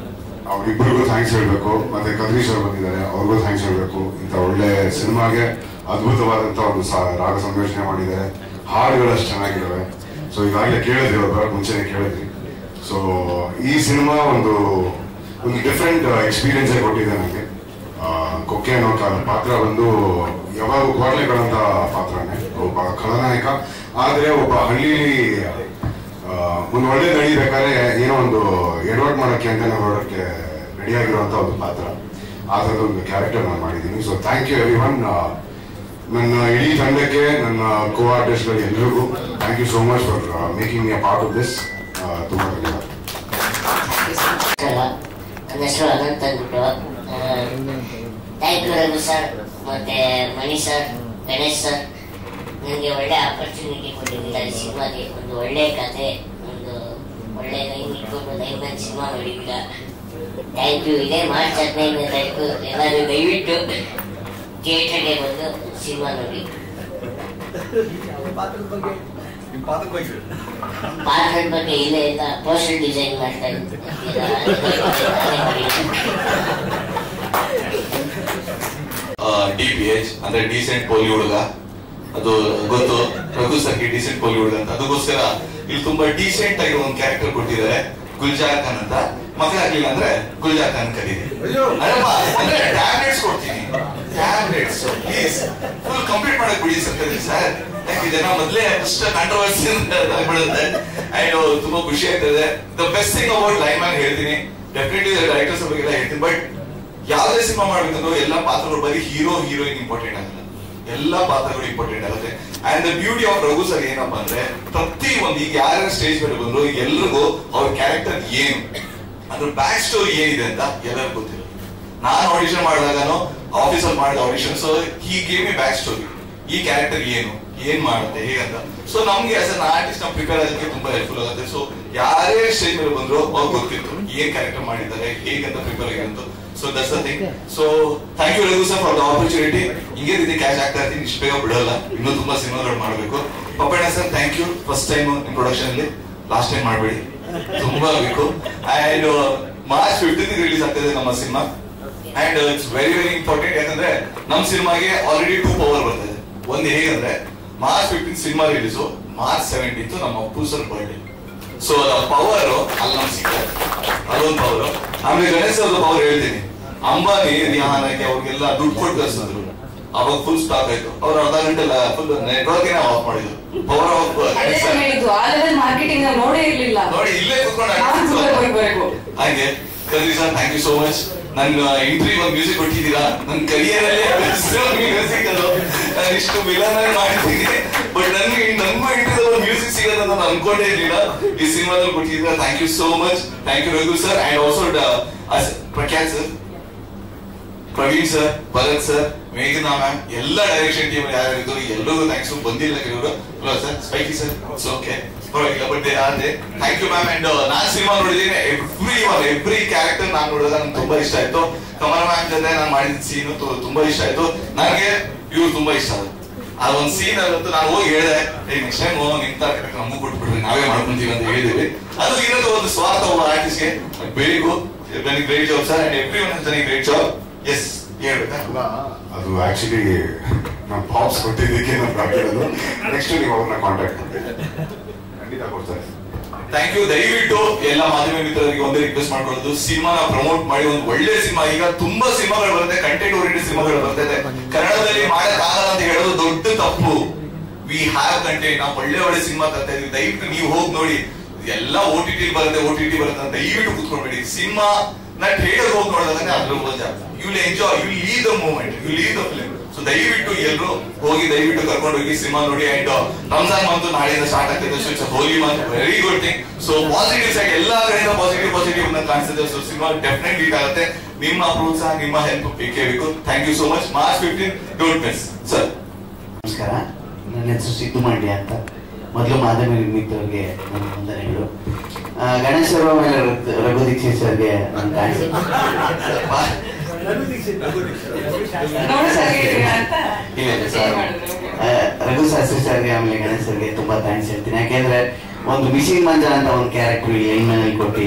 ಅವರಿಬ್ಬರಿಗೂ ಥ್ಯಾಂಕ್ಸ್ ಹೇಳಬೇಕು. ಮತ್ತೆ ಕದ್ರಿ ಸರ್ ಬಂದಿದ್ದಾರೆ, ಅವ್ರಿಗೂ ಥ್ಯಾಂಕ್ಸ್ ಹೇಳಬೇಕು. ಇಂಥ ಒಳ್ಳೆ ಸಿನಿಮಾಗೆ ಅದ್ಭುತವಾದಂಥ ಒಂದು ರಾಗ ಸಂಯೋಜನೆ ಮಾಡಿದ್ದಾರೆ. ಹಾಡುಗಳು ಚೆನ್ನಾಗಿದ್ದಾವೆ. ಸೊ ಈಗಾಗಲೇ ಕೇಳಿದ್ರಿ, ಅವ್ರ ಮುಂಚೆನೆ ಕೇಳಿದ್ರಿ. ಸೊ ಈ ಸಿನಿಮಾ ಒಂದು ಡಿಫ್ರೆಂಟ್ ಎಕ್ಸ್ಪೀರಿಯನ್ಸ್ ಕೊಟ್ಟಿದೆ ನನಗೆ. ಕೊಕ್ಕೆ ಅನ್ನೋ ಪಾತ್ರ ಬಂದು ಯಾವಾಗ ಕೋರ್ಲೆಗಳಂತ ಪಾತ್ರನೇ, ಒಬ್ಬ ಖಳನಾಯಕ ಆದ್ರೆ ಒಬ್ಬ ಹಳ್ಳಿಲಿ ಒಂದು ಒಳ್ಳೆ ನಡಿಬೇಕಾದ್ರೆ ಏನೋ ಒಂದು ಎಡವಟ್ ಮಾಡೋಕ್ಕೆ ಅಂತ ನೋಡೋಕ್ಕೆ ರೆಡಿಯಾಗಿರುವಂತ ಒಂದು ಪಾತ್ರ. ಆ ಥರದ ಒಂದು ಕ್ಯಾರೆಕ್ಟರ್ ನಾನು ಮಾಡಿದ್ದೀನಿ. So thank you everyone. ನನ್ನ ಇಡೀ ತಂಡಕ್ಕೆ, ನನ್ನ ಕೋ ಆರ್ಟಿಸ್ಟ್ಗಳಿಗೆ ಎಲ್ರಿಗೂ thank you so much for making me a part of this. ತುಂಬ ಧನ್ಯವಾದ. ನನ್ನ ಹೆಸರು ಅನಂತ್ ಅಂದ್ಬಿಟ್ಟು. ಥ್ಯಾಂಕ್ ಯು ರಘು ಸರ್, ಮತ್ತೆ ಮಣಿ ಸರ್, ಗಣೇಶ್ ಸರ್, ನನಗೆ ಒಳ್ಳೆ ಆಪರ್ಚುನಿಟಿ ಕೊಟ್ಟಿದ್ದೀರಾ. ಈ ಸಿನಿಮಾಗೆ ಒಂದು ಒಳ್ಳೆ ಕತೆ, ಒಂದು ಒಳ್ಳೆ ಲೈನ್ ಇಟ್ಕೊಂಡು ಲೈನ್ ಮ್ಯಾನ್ ಸಿನಿಮಾ ಮಾಡಿದ್ದೀರಾ. Thank you. ಇದೇ ಮಾರ್ಚ್ 15ನೇ ತಾರೀಕು ಎಲ್ಲರೂ ದಯವಿಟ್ಟು ಥಿಯೇಟರ್ಗೆ ಬಂದು ಸಿನಿಮಾ ನೋಡಿ. ಪಾತ್ರದ ಬಗ್ಗೆ ಇಲ್ಲೇ ಇಲ್ಲ, ಪೋಸ್ಟರ್ ಡಿಸೈನ್ ಮಾಡ್ತಾ ಇದ್ದೀರಾ. DPH ಅಂದ್ರೆ ಡೀಸೆಂಟ್ ಪೋಲಿ ಹುಡುಗ, ಅದು ಗೊತ್ತು ರಘು ಸರ್ಗೆ ಡೀಸೆಂಟ್ ಪೋಲಿ ಹುಡುಗ ಅಂತ. ಅದಕ್ಕೋಸ್ಕರ ಇಲ್ಲಿ ತುಂಬಾ ಡೀಸೆಂಟ್ ಆಗಿ ಒಂದು ಕ್ಯಾರೆಕ್ಟರ್ ಕೊಟ್ಟಿದ್ದಾರೆ, ಗುಲ್ಜಾರ್ ಖಾನ್ ಅಂತ. ಮಕ್ಕಳಾಗ್ಲಿಲ್ಲ ಅಂದ್ರೆ ಗುಲ್ಜಾರ್ ಖಾನ್ ಕರೀರಿ. ಅಂದ್ರೆ ಟ್ಯಾಬ್ಲೆಟ್ಸ್ ಕೊಡ್ತೀನಿ, ಟ್ಯಾಬ್ಲೆಟ್ಸ್ ಪ್ಲೀಸ್ ಫುಲ್ ಕಂಪ್ಲೀಟ್ ಮಾಡಕ್ ಬಿಡಿ ಸರ್. ಇದನ್ನ ಮೊದಲೇ ಅಷ್ಟು ಕಾಂಟ್ರವರ್ಸಿ ಆಗ್ಬಿಡುತ್ತೆ. ಅಂಡ್ ತುಂಬಾ ಖುಷಿ ಆಗ್ತದೆ. The best thing about line man ಹೇಳ್ತೀನಿ, ಡೆಫಿನೆಟ್ಲಿ ಡೈರೆಕ್ಟರ್ಸ್ ಬಗ್ಗೆ ಎಲ್ಲ ಹೇಳ್ತೀನಿ. ಬಟ್ ಯಾವ್ದೇ ಸಿನಿಮಾ ಮಾಡ್ಬೇಕಂದ್ರೆ ಎಲ್ಲ ಪಾತ್ರಗಳು ಬರೀ ಹೀರೋ ಹೀರೋಯಿನ್ ಇಂಪಾರ್ಟೆಂಟ್ ಆಗಲ್ಲ, ಎಲ್ಲ ಪಾತ್ರಗಳು ಇಂಪಾರ್ಟೆಂಟ್ ಆಗುತ್ತೆ. And the beauty of Raghu sir ಏನಪ್ಪಾ ಅಂದ್ರೆ ಪ್ರತಿ ಒಂದು ಈಗ ಯಾರ್ಯಾರ ಸ್ಟೇಜ್ ಮೇಲೆ ಬಂದ್ರು ಎಲ್ರಿಗೂ ಅವ್ರ ಕ್ಯಾರೆಕ್ಟರ್ ಏನು, ಅದ್ರ ಬ್ಯಾಕ್ ಸ್ಟೋರಿ ಏನಿದೆ ಅಂತ ಎಲ್ಲರಿಗೂ ಗೊತ್ತಿಲ್ಲ. ನಾನು ಆಡಿಷನ್ ಮಾಡಿದಾಗನು ಆಫೀಸಲ್ಲಿ ಮಾಡಿದ audition, so he gave me back story, ಈ ಕ್ಯಾರೆಕ್ಟರ್ ಏನು, ಏನ್ ಮಾಡುತ್ತೆ, ಹೇಗಂತ. ಸೊ ನಮ್ಗೆ ಆಸ್ ಅನ್ ಆರ್ಟಿಸ್ಟ್ ನಾವು ಪ್ರಿಪೇರ್ ಆಗೋದಕ್ಕೆ ತುಂಬಾ ಹೆಲ್ಪ್ಫುಲ್ ಆಗುತ್ತೆ. ಸೊ ಯಾರೇ ಸ್ಟೇಜ್ ಮೇಲೆ ಬಂದ್ರು ಅವ್ರಿಗೆ ಗೊತ್ತಿತ್ತು ಏನ್ ಕ್ಯಾರೆಕ್ಟರ್ ಮಾಡಿದ್ದಾರೆ, ಹೇಗಂತ ಪ್ರಿಪೇರ್ ಆಗಿರಂತ. So that's the thing. So thank you Raghu sir for the opportunity. ಹಿಂಗೆ ರೀತಿ ಕ್ಯಾಶ್ ಆಗ್ತಾ ಇರ್ತೀನಿ, ಇಷ್ಟು ಬೇಗ ಬಿಡಲ್ಲ, ಇನ್ನೂ ತುಂಬಾ ಸಿನಿಮಾಗಳು ಮಾಡ್ಬೇಕು. Pappanna sir thank you, first time ನಿಮ್ ಪ್ರೊಡಕ್ಷನ್ ಅಲ್ಲಿ, ಲಾಸ್ಟ್ ಟೈಮ್ ಮಾಡ್ಬೇಡಿ, ತುಂಬಾ ಬೇಕು. ಅಂಡ್ ಮಾರ್ಚ್ 15 ರಿಲೀಸ್ ಆಗ್ತದೆ ನಮ್ಮ cinema. And it's very very important. ಯಾಕಂದ್ರೆ ನಮ್ ಸಿನಿಮಾಗೆ ಆಲ್ರೆಡಿ 2 ಪವರ್ ಬರ್ತದೆ. ಒಂದು ಹೇಗಂದ್ರೆ ಮಾರ್ಚ್ 15 ಸಿನಿಮಾ ರಿಲೀಸು, ಮಾರ್ಚ್ 17 ನಮ್ಮ Appu sir birthday. So power ಅಲ್ಲಿ ನಮ್ಗೆ ಸಿಗ್ತದೆ, ಅದೊಂದು ಪವರ್. ಆಮೇಲೆ ಗಣೇಶ್ ಅವ್ರ ಪವರ್ ಹೇಳ್ತೀನಿ. ಅಂಬಾನಿ ರಿಹಾನಕ್ಕೆ ಅವ್ರಿಗೆಲ್ಲ ದುಡ್ಡು ಕೊಟ್ಟು ಕಳ್ಸಿದ್ರು, ಅವಾಗ ಫುಲ್ ಸ್ಟಾಕ್ ಆಯ್ತು. ಅವ್ರು ಅರ್ಧ ಗಂಟೆ ಫುಲ್ ನೆಟ್ವರ್ಕ್ ಆಫ್ ಮಾಡಿದ್ರು. ಪವರ್ ಆಫ್ ಮಾರ್ಕೆಟಿಂಗ್ ನೋಡೇ ಇರ್ಲಿಲ್ಲ, ನೋಡಿ ಇಲ್ಲೇ ಕುತ್ಕೊಂಡು ಹಾಗೆ. Kadri sir thank you so much. ನನ್ನ ಇಂಟ್ರಿ ಒಂದು ಮ್ಯೂಸಿಕ್ ಕೊಟ್ಟಿದ್ದೀರಾ, ನನ್ನ ಕರಿಯರ್ ಅಲ್ಲೇ ಮ್ಯೂಸಿಕ್ ಅದು. ನಾನು ಇಷ್ಟು ವಿಲನ್ ಮಾಡ್ತೀನಿ, ಬಟ್ ನನ್ಗೂ ಇಂಟ್ರಿ ಒಂದು ಮ್ಯೂಸಿಕ್ ಸಿಗೋದಂತ ನಾನು ಅನ್ಕೊಂಡೇ ಇರ್ಲಿಲ್ಲ. ಈ ಸಿನಿಮಾದಲ್ಲಿ ಕೊಟ್ಟಿದ್ದೀರಾ, thank you so much. Thank you Raghu sir. And also Prakhyat sir, Praveen sir, Bharat sir, ಮೇಘನಾ ಮ್ಯಾಮ್, ಎಲ್ಲ ಡೈರೆಕ್ಷನ್ ಟೀಮ್ ಯಾರಿದ್ರು ಎಲ್ಲರಿಗೂ ಥ್ಯಾಂಕ್ಸ್. ಬಂದಿಲ್ಲ ಕೆಲವರು ಸರ್, ಸ್ಪೈಕಿ ಸರ್, ಓಕೆ ಪರವಾಗಿಲ್ಲ, ಬಟ್ ಆದ್ರೆ ಥ್ಯಾಂಕ್ ಯು ಮ್ಯಾಮ್. ಅಂಡ್ ನಾನ್ ಸಿನಿಮಾ ನೋಡಿದ್ದೀನಿ, ಎವ್ರಿ ಕ್ಯಾರೆಕ್ಟರ್ ನಾನು ನೋಡಿದಾಗ ನಂಗೆ ತುಂಬಾ ಇಷ್ಟ ಆಯ್ತು. ಕಮಲ್ ಮ್ಯಾಮ್ ಜೊತೆ ನಾನು ಮಾಡಿದ ಸೀನು ತುಂಬಾ ಇಷ್ಟ ಆಯ್ತು ನನಗೆ. ಇವ್ರು ತುಂಬಾ ಇಷ್ಟ ಆದ್ರು. ಆ ಒಂದ್ ಸೀನ್ ಆಗತ್ತು ನಾನು ಹೋಗಿ ಹೇಳಿದೆ, ನೆಕ್ಸ್ಟ್ ಟೈಮ್ ನಿಮ್ ತರ ನಮಗೂ ಕೊಟ್ಬಿಡ್ರಿ, ನಾವೇ ಮಾಡ್ಕೊಂತೀವಿ ಅಂತ ಹೇಳಿದ್ವಿ. ಅದು ಇರೋದು ಒಂದು ಸ್ವಾರ್ಥ ಒಬ್ಬ ಆರ್ಟಿಸ್ಟ್ಗೆ. Very good, great job sir, and every one has great job. Yes, ಹೇಳ್ಬೇಕಾ? ಅದು ಆಕ್ಚುಲಿ ನಮ್ಮ ಪಾಪ್ಸ್ ಕೊಟ್ಟಿದ್ದಕ್ಕೆ ನಾವು ಹಾಕಿರೋದು. ನೆಕ್ಸ್ಟ್ ನೀವು ಅವ್ರನ್ನ ಕಾಂಟ್ಯಾಕ್ಟ್ ಮಾಡಿ, ಖಂಡಿತ ಕೊಡ್ತಾರೆ. Thank you. ದಯವಿಟ್ಟು ಎಲ್ಲ ಮಾಧ್ಯಮ ಮಿತ್ರರಿಗೆ ಒಂದೇ ರಿಕ್ವೆಸ್ಟ್ ಮಾಡ್ಕೊಳ್ಳೋದು, ಸಿನಿಮಾನ ಪ್ರಮೋಟ್ ಮಾಡಿ ಒಂದು ಒಳ್ಳೆ ಸಿನಿಮಾ. ಈಗ ತುಂಬಾ ಸಿನಿಮಾಗಳು ಬರುತ್ತೆ, ಕಂಟೆಂಟ್ ಓರಿಯೆಂಟೆಡ್ ಸಿನಿಮಾಗಳು ಬರ್ತದೆ. ಕನ್ನಡದಲ್ಲಿ ಮಾಡಕ್ಕಾಗಲ್ಲ ಅಂತ ಹೇಳೋದು ದೊಡ್ಡ ತಪ್ಪು. ವಿ ಹ್ಯಾವ್ ಕಂಟೆಂಟ್, ನಾವು ಒಳ್ಳೆ ಸಿನಿಮಾ ತರ್ತಾ ಇದೀವಿ. ದಯವಿಟ್ಟು ನೀವು ಹೋಗಿ ನೋಡಿ. ಎಲ್ಲ OTT ಬರುತ್ತೆ ಅಂತ ದಯವಿಟ್ಟು ಕೂತ್ಕೊಳ್ಬೇಡಿ. ಸಿನಿಮಾ ಥಿಯೇಟರ್ ಹೋಗಿ ನೋಡೋದಂದ್ರೆ ಅದ್ರ ಮಜಾ. You will enjoy, you will leave the moment, you leave the film. So ದಯವಿಟ್ಟು ಎಲ್ಲರೂ ಹೋಗಿ ದಯವಿಟ್ಟು ಕರ್ಕೊಂಡು ಹೋಗಿ ಸಿನಿಮಾ ನೋಡಿ. ಅಂಡ್ ರಂಜಾನ್ ಮಂತ್ ನಾಳೆಯಿಂದ ಸ್ಟಾರ್ಟ್ ಆಗ್ತದೆ. So it's holy month, very good thing. So positive side ಎಲ್ಲಾ ಕಡೆಯಿಂದ ಪಾಸಿಟಿವ್ ಕಾಣಿಸುತ್ತೆ. ಸೊ ಸಿನಿಮಾ ಡೆಫಿನೆಟ್ಲಿ ಹಿಟ್ ಆಗುತ್ತೆ. ನಿಮ್ಮ ಪ್ರೋತ್ಸಾಹ, ನಿಮ್ಮ ಹೆಲ್ಪ್ ಬೇಕೇ ಬೇಕು. Thank you so much. March 15 don't miss sir. ನಮಸ್ಕಾರ, ನನ್ನ ಹೆಸರು ಸಿದ್ದು ಮಂಡ್ಯ ಅಂತ. ಮೊದಲು ಮಾಧ್ಯಮ ಮಿತ್ರರಿಗೆ ನನ್ನ ವಂದನೆಗಳು. ಗಣೇಶ್ ಅವರು ಆಮೇಲೆ ರಘು ದೀಕ್ಷಿತ್ ಸರ್ಗೆ ನನ್ನ ರಘು ಶಾಸ್ತ್ರಿ ಸರ್ಗೆ ಆಮೇಲೆ ಗಣೇಶ್ ಸರ್ಗೆ ತುಂಬಾ ಥ್ಯಾಂಕ್ಸ್ ಹೇಳ್ತೀನಿ. ಯಾಕೆಂದ್ರೆ ಒಂದು ಮಿಷಿನ್ ಮಂಜ ಅಂತ ಒಂದು ಕ್ಯಾರೆಕ್ಟರ್ ಲೈನ್ ನಲ್ಲಿ ಕೊಟ್ಟು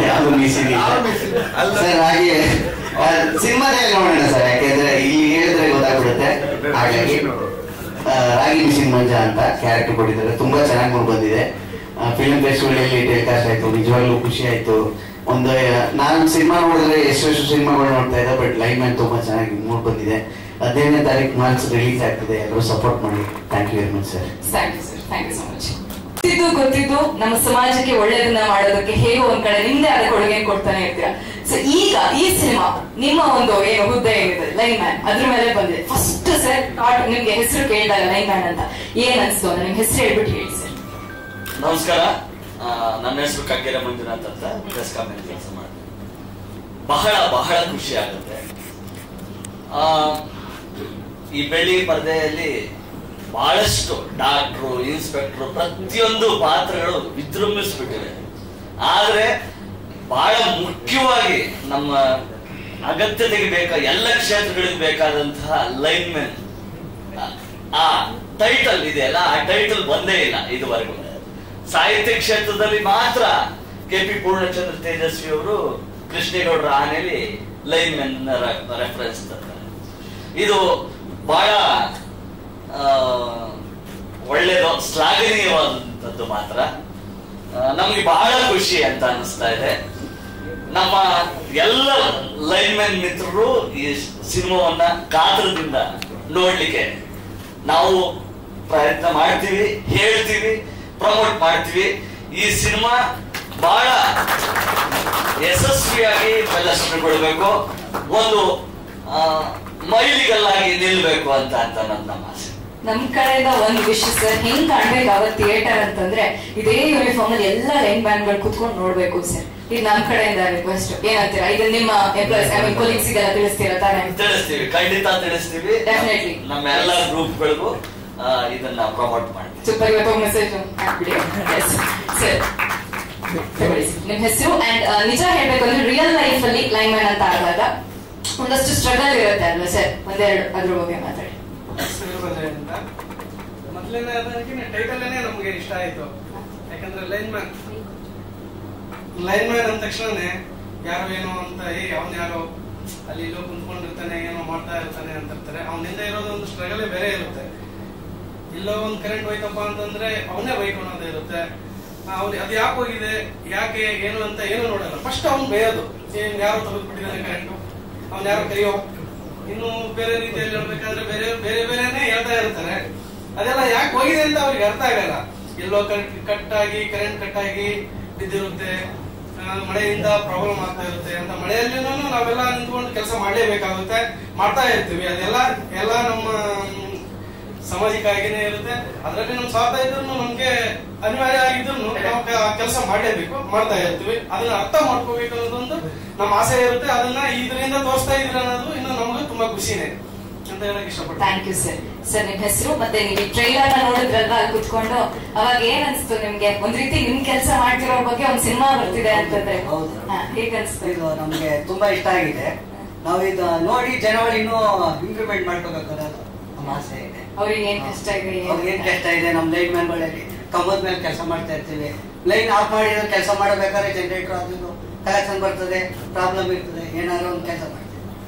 ಯಾವ್ದು ಮಿಷಿನ್ ಸರ್. ಹಾಗೆ ಸಿನಿಮಾದಲ್ಲಿ ನೋಡೋಣ ಸರ್, ಯಾಕೆಂದ್ರೆ ಇಲ್ಲಿ ಹೇಳಿದ್ರೆ ಗೊತ್ತಾಗ್ಬಿಡುತ್ತೆ. ಹಾಗಾಗಿ ರಾಗಿ ಮಿಷಿನ್ ಮಂಜ ಅಂತ ಕ್ಯಾರೆಕ್ಟರ್ ಕೊಟ್ಟಿದ್ದಾರೆ, ತುಂಬಾ ಚೆನ್ನಾಗಿ ಮೂಡ್ ಬಂದಿದೆ. ಫಿಲ್ಮ್ ಫೆಸ್ಟಿವಲ್ ಅಲ್ಲಿ ಟೆಲಿಕಾಸ್ಟ್ ಆಯ್ತು, ನಿಜವಾಗ್ಲೂ ಖುಷಿ ಆಯ್ತು. ಒಂದು ನಾನು ಸಿನಿಮಾ ನೋಡಿದ್ರೆ ಎಷ್ಟು ಸಿನಿಮಾಗಳು ನೋಡ್ತಾ ಇದ್ದೆ, ಬಟ್ ಲೈವ್ ಮ್ಯಾನ್ ತುಂಬಾ ಚೆನ್ನಾಗಿ ಮೂಡ್ ಬಂದಿದೆ. 15ನೇ ತಾರೀಕು ಮಾರ್ಚ್ ರಿಲೀಸ್ ಆಗ್ತದೆ, ಎಲ್ಲರೂ ಸಪೋರ್ಟ್ ಮಾಡಿ. Thank you very much sir. Thank you sir, thank you so much. ಗೊತ್ತಿದ್ದು ನಮ್ಮ ಸಮಾಜಕ್ಕೆ ಒಳ್ಳೆಯದನ್ನ ಮಾಡೋದಕ್ಕೆ ಹೇಗೋ ಒಂದ್ ಕಡೆ ನಿಮ್ದೇ ಆದ ಕೊಡುಗೆ ಕೊಡ್ತಾನೆ ಇರ್ತೀರಾ. ಸೊ ಈಗ ಈ ಸಿನಿಮಾ ನಿಮ್ಮ ಒಂದು ಏನು ಹುದ್ದೆ ಏನಿದೆ ಲೈನ್ ಮ್ಯಾನ್, ಅದ್ರ ಮೇಲೆ ಬಂದಿದೆ. ಫಸ್ಟ್ ಸರ್ ನಿಮ್ಗೆ ಹೆಸರು ಕೇಳಿದಾಗ ಲೈನ್ ಮ್ಯಾನ್ ಅಂತ ಏನ್ ಅನ್ಸ್ತು? ನಿಮ್ ಹೆಸರು ಹೇಳ್ಬಿಟ್ಟು ಹೇಳಿ ಸರ್. ನಮಸ್ಕಾರ, ನನ್ನ ಹೆಸರು ಕಗ್ಗೆರೆ ಮಂಜುನಾಥ್ ಅಂತ, ಪ್ರೆಸ್ ಕಾಮೆಂಟ್ ಕೆಲಸ ಮಾಡ್ತೀನಿ. ಬಹಳ ಖುಷಿ ಆಗುತ್ತೆ. ಈ ಬೆಳ್ಳಿ ಪರದೆಯಲ್ಲಿ ಬಹಳಷ್ಟು ಡಾಕ್ಟ್ರು, ಇನ್ಸ್ಪೆಕ್ಟ್ರು, ಪ್ರತಿಯೊಂದು ಪಾತ್ರಗಳು ವಿಜೃಂಭಿಸ್ಬಿಟ್ಟಿವೆ. ಆದ್ರೆ ಬಹಳ ಮುಖ್ಯವಾಗಿ ನಮ್ಮ ಅಗತ್ಯತೆಗೆ ಎಲ್ಲ ಕ್ಷೇತ್ರಗಳಿಗೆ ಬೇಕಾದಂತಹ ಲೈನ್ ಮ್ಯಾನ್ ಆ ಟೈಟಲ್ ಇದೆಯಲ್ಲ, ಆ ಟೈಟಲ್ ಬಂದೇ ಇಲ್ಲ ಇದುವರೆಗೂ. ಸಾಹಿತ್ಯ ಕ್ಷೇತ್ರದಲ್ಲಿ ಮಾತ್ರ KP ಪೂರ್ಣಚಂದ್ರ ತೇಜಸ್ವಿ ಅವರು ಕೃಷ್ಣೇಗೌಡರ ಆನೆಯಲ್ಲಿ ಲೈನ್ ಮ್ಯಾನ್ ರೆಫರೆನ್ಸ್ ತಂತಾರೆ. ಇದು ಬಹಳ ಒಳ್ಳೆಯದು, ಶ್ಲಾಘನೀಯವಾದಂಥದ್ದು. ಮಾತ್ರ ನಮ್ಗೆ ಬಹಳ ಖುಷಿ ಅಂತ ಅನಿಸ್ತಾ ಇದೆ. ನಮ್ಮ ಎಲ್ಲ ಲೈನ್ ಮ್ಯಾನ್ ಮಿತ್ರರು ಈ ಸಿನಿಮಾವನ್ನ ಕಾತರದಿಂದ ನೋಡ್ಲಿಕ್ಕೆ ನಾವು ಪ್ರಯತ್ನ ಮಾಡ್ತೀವಿ, ಹೇಳ್ತೀವಿ, ಪ್ರಮೋಟ್ ಮಾಡ್ತೀವಿ. ಈ ಸಿನಿಮಾ ಬಹಳ ಯಶಸ್ವಿಯಾಗಿ ಪ್ರದರ್ಶನಗೊಳ್ಬೇಕು, ಒಂದು ಮೈಲಿಗಲ್ಲಾಗಿ ನಿಲ್ಬೇಕು ಅಂತ ನಮ್ಮ ಆಸೆ. ನಮ್ ಕಡೆಯಿಂದ ಒಂದು ವಿಷಯ ಸರ್, ಹೆಂಗ್ ಕಾಣ್ಬೇಕಾಗ ಥಿಯೇಟರ್ ಅಂತಂದ್ರೆ ಇದೇ ಯೂನಿಫಾರ್ಮ್ ಅಲ್ಲಿ ಎಲ್ಲ ಲೈನ್ ಮ್ಯಾನ್ ಗಳು ಕುತ್ಕೊಂಡು ನೋಡ್ಬೇಕು ಸರ್. ಇದು ನಮ್ ಕಡೆಯಿಂದ ರಿಕ್ವೆಸ್ಟ್. ಏನಂತೀರಾ? ಇದು ನಿಮ್ಮ ಎಂಪ್ಲಾಯ್ಸ್ ಕೊಲೀಗ್ಸ್ ಗೆಲ್ಲ ತಿಳಿಸ್ತೀರಾ ತಾನೇ? ತಿಳಿಸ್ತೀವಿ, ಖಂಡಿತ ತಿಳಿಸ್ತೀವಿ. ಡೆಫಿನೆಟ್ಲಿ ನಮ್ಮ ಎಲ್ಲ ಗ್ರೂಪ್ಗಳಿಗೂ ಇದನ್ನ ಪ್ರಮೋಟ್ ಮಾಡ್ತೀವಿ. ಸೂಪರ್. ಇವತ್ತು ಮೆಸೇಜ್ ಹಾಕ್ಬಿಡಿ ಸರ್. ನಿಮ್ ಹೆಸರು ಅಂಡ್ ನಿಜ ಹೇಳ್ಬೇಕಂದ್ರೆ ರಿಯಲ್ ಲೈಫ್ ಅಲ್ಲಿ ಲೈನ್ ಮ್ಯಾನ್ ಅಂತ ಆದಾಗ ಒಂದಷ್ಟು ಸ್ಟ್ರಗಲ್ ಇರುತ್ತೆ ಅಲ್ವಾ ಸರ್? ಒಂದೆರಡು ಅದ್ರ ಬಗ್ಗೆ ಮಾತಾಡಿ. ಮೊದಲನೇದಾಗಿ ಟೈಟಲ್ ನಮ್ಗೆ ಇಷ್ಟ ಆಯ್ತು. ಯಾಕಂದ್ರೆ ಲೈನ್ ಮ್ಯಾನ್ ಅಂದ ತಕ್ಷಣನೇ ಯಾರು ಏನೋ ಅಂತ ಅವನ್ ಯಾರೋ ಅಲ್ಲಿ ಇಲ್ಲೋ ಕುಂತ್ಕೊಂಡಿರ್ತಾನೆ, ಏನೋ ಮಾಡ್ತಾ ಇರ್ತಾನೆ ಅಂತ ಇರ್ತಾರೆ. ಅವನಿಂದ ಇರೋದು ಒಂದು ಸ್ಟ್ರಗಲ್ ಬೇರೆ ಇರುತ್ತೆ. ಇಲ್ಲೋ ಒಂದ್ ಕರೆಂಟ್ ಹೋಯ್ತಪ್ಪ ಅಂತಂದ್ರೆ ಅವನೇ ಬೈಕೊಳೋದೇ ಇರುತ್ತೆ. ಅವ್ನು ಅದು ಯಾಕೆ ಹೋಗಿದೆ, ಯಾಕೆ, ಏನು ಅಂತ ಏನು ನೋಡಲ್ಲ. ಫಸ್ಟ್ ಅವ್ನು ಬೇಯೋದು, ಯಾರೋ ತೆಗೆದ್ಬಿಟ್ಟಿದ್ದಾನೆ ಕರೆಂಟು, ಅವ್ನು ಯಾರೋ ಕೈಯೋ, ಇನ್ನು ಬೇರೆ ರೀತಿಯಲ್ಲಿ ಹೇಳ್ಬೇಕಾದ್ರೆ ಬೇರೆನೆ ಹೇಳ್ತಾ ಇರ್ತಾರೆ. ಅದೆಲ್ಲ ಯಾಕೆ ಹೋಗಿದೆ ಅಂತ ಅವ್ರಿಗೆ ಅರ್ಥ ಆಗಲ್ಲ. ಎಲ್ಲೋ ಕರೆಂಟ್ ಕಟ್ ಆಗಿ ಬಿದ್ದಿರುತ್ತೆ, ಮಳೆಯಿಂದ ಪ್ರಾಬ್ಲಮ್ ಆಗ್ತಾ ಇರುತ್ತೆ ಅಂತ. ಮಳೆಯಲ್ಲಿ ನಾವೆಲ್ಲ ನಿಂತ್ಕೊಂಡು ಕೆಲಸ ಮಾಡಲೇಬೇಕಾಗುತ್ತೆ, ಮಾಡ್ತಾ ಇರ್ತೀವಿ. ಅದೆಲ್ಲ ನಮ್ಮ ಸಾಮಾಜಿಕವಾಗಿನೇ ಇರುತ್ತೆ. ಅದರಲ್ಲಿ ನಮ್ ಸ್ವಾರ್ಥ ಇದ್ರು ನಮ್ಗೆ ಅನಿವಾರ್ಯ ಆಗಿದ್ರು ನಾವು ಕೆಲಸ ಮಾಡಲೇಬೇಕು, ಮಾಡ್ತಾ ಇರ್ತೀವಿ. ಅದನ್ನ ಅರ್ಥ ಮಾಡ್ಕೋಬೇಕು ಅನ್ನೋದೊಂದು ನಮ್ಮ ಆಸೆ ಇರುತ್ತೆ, ಅದನ್ನ ಇದರಿಂದ ತೋರಿಸ್ತಾ ಇದ್ರೆ ಅನ್ನೋದು ಇನ್ನು ನಮಗೂ ತುಂಬಾ ಖುಷಿನೇ ಅಂತ ಹೇಳಕ್ ಇಷ್ಟಪಡ್ತೀನಿ. Thank you sir. ಸರ್ ನಿಮ್ ಹೆಸರು ಮತ್ತೆ ನೀವು ಈ ಟ್ರೈಲರ್ ನೋಡಿದ್ರಲ್ವ ಅಲ್ಲಿ ಕುತ್ಕೊಂಡು, ಅವಾಗ ಏನ್ ಅನ್ಸ್ತು ನಿಮ್ಗೆ? ಒಂದ್ ರೀತಿ ನಿಮ್ ಕೆಲಸ ಮಾಡ್ತಿರೋ ಬಗ್ಗೆ ಒಂದ್ ಸಿನಿಮಾ ಬರ್ತಿದೆ ಅಂತಂದ್ರೆ ಹೇಗ್ ಅನ್ಸ್ತು? ಇದು ನಮ್ಗೆ ತುಂಬಾ ಇಷ್ಟ ಆಗಿದೆ. ನಾವು ಇದು ನೋಡಿ ಜನವರಿ ಇನ್ನೂ ಇಂಪ್ರೂವ್ಮೆಂಟ್ ಮಾಡ್ಕೋಬೇಕು ಅನ್ನೋದು ನಮ್ಮ ಆಸೆ ಇದೆ. ಅವ್ರಿಗೆ ಏನ್ ಕಷ್ಟ ಇದೆ? ಅವ್ರಿಗೆ ಏನ್ ಕಷ್ಟ ಇದೆ? ನಮ್ ಲೈನ್ ಮ್ಯಾನ್ಗಳಲ್ಲಿ ಕಂಬದ ಮೇಲೆ ಕೆಲಸ ಮಾಡ್ತಾ ಇರ್ತೀವಿ. ಲೈನ್ ಆಫ್ ಮಾಡಿದ್ರೆ ಕೆಲಸ ಮಾಡಬೇಕಾದ್ರೆ ಜನರೇಟರ್ ಅದು ಕಲೆಕ್ಷನ್ ಬರ್ತದೆ, ಪ್ರಾಬ್ಲಮ್ ಇರ್ತದೆ, ಏನಾದ್ರು ಒಂದು ಕೆಲಸ ಮಾಡ್ತೀವಿ.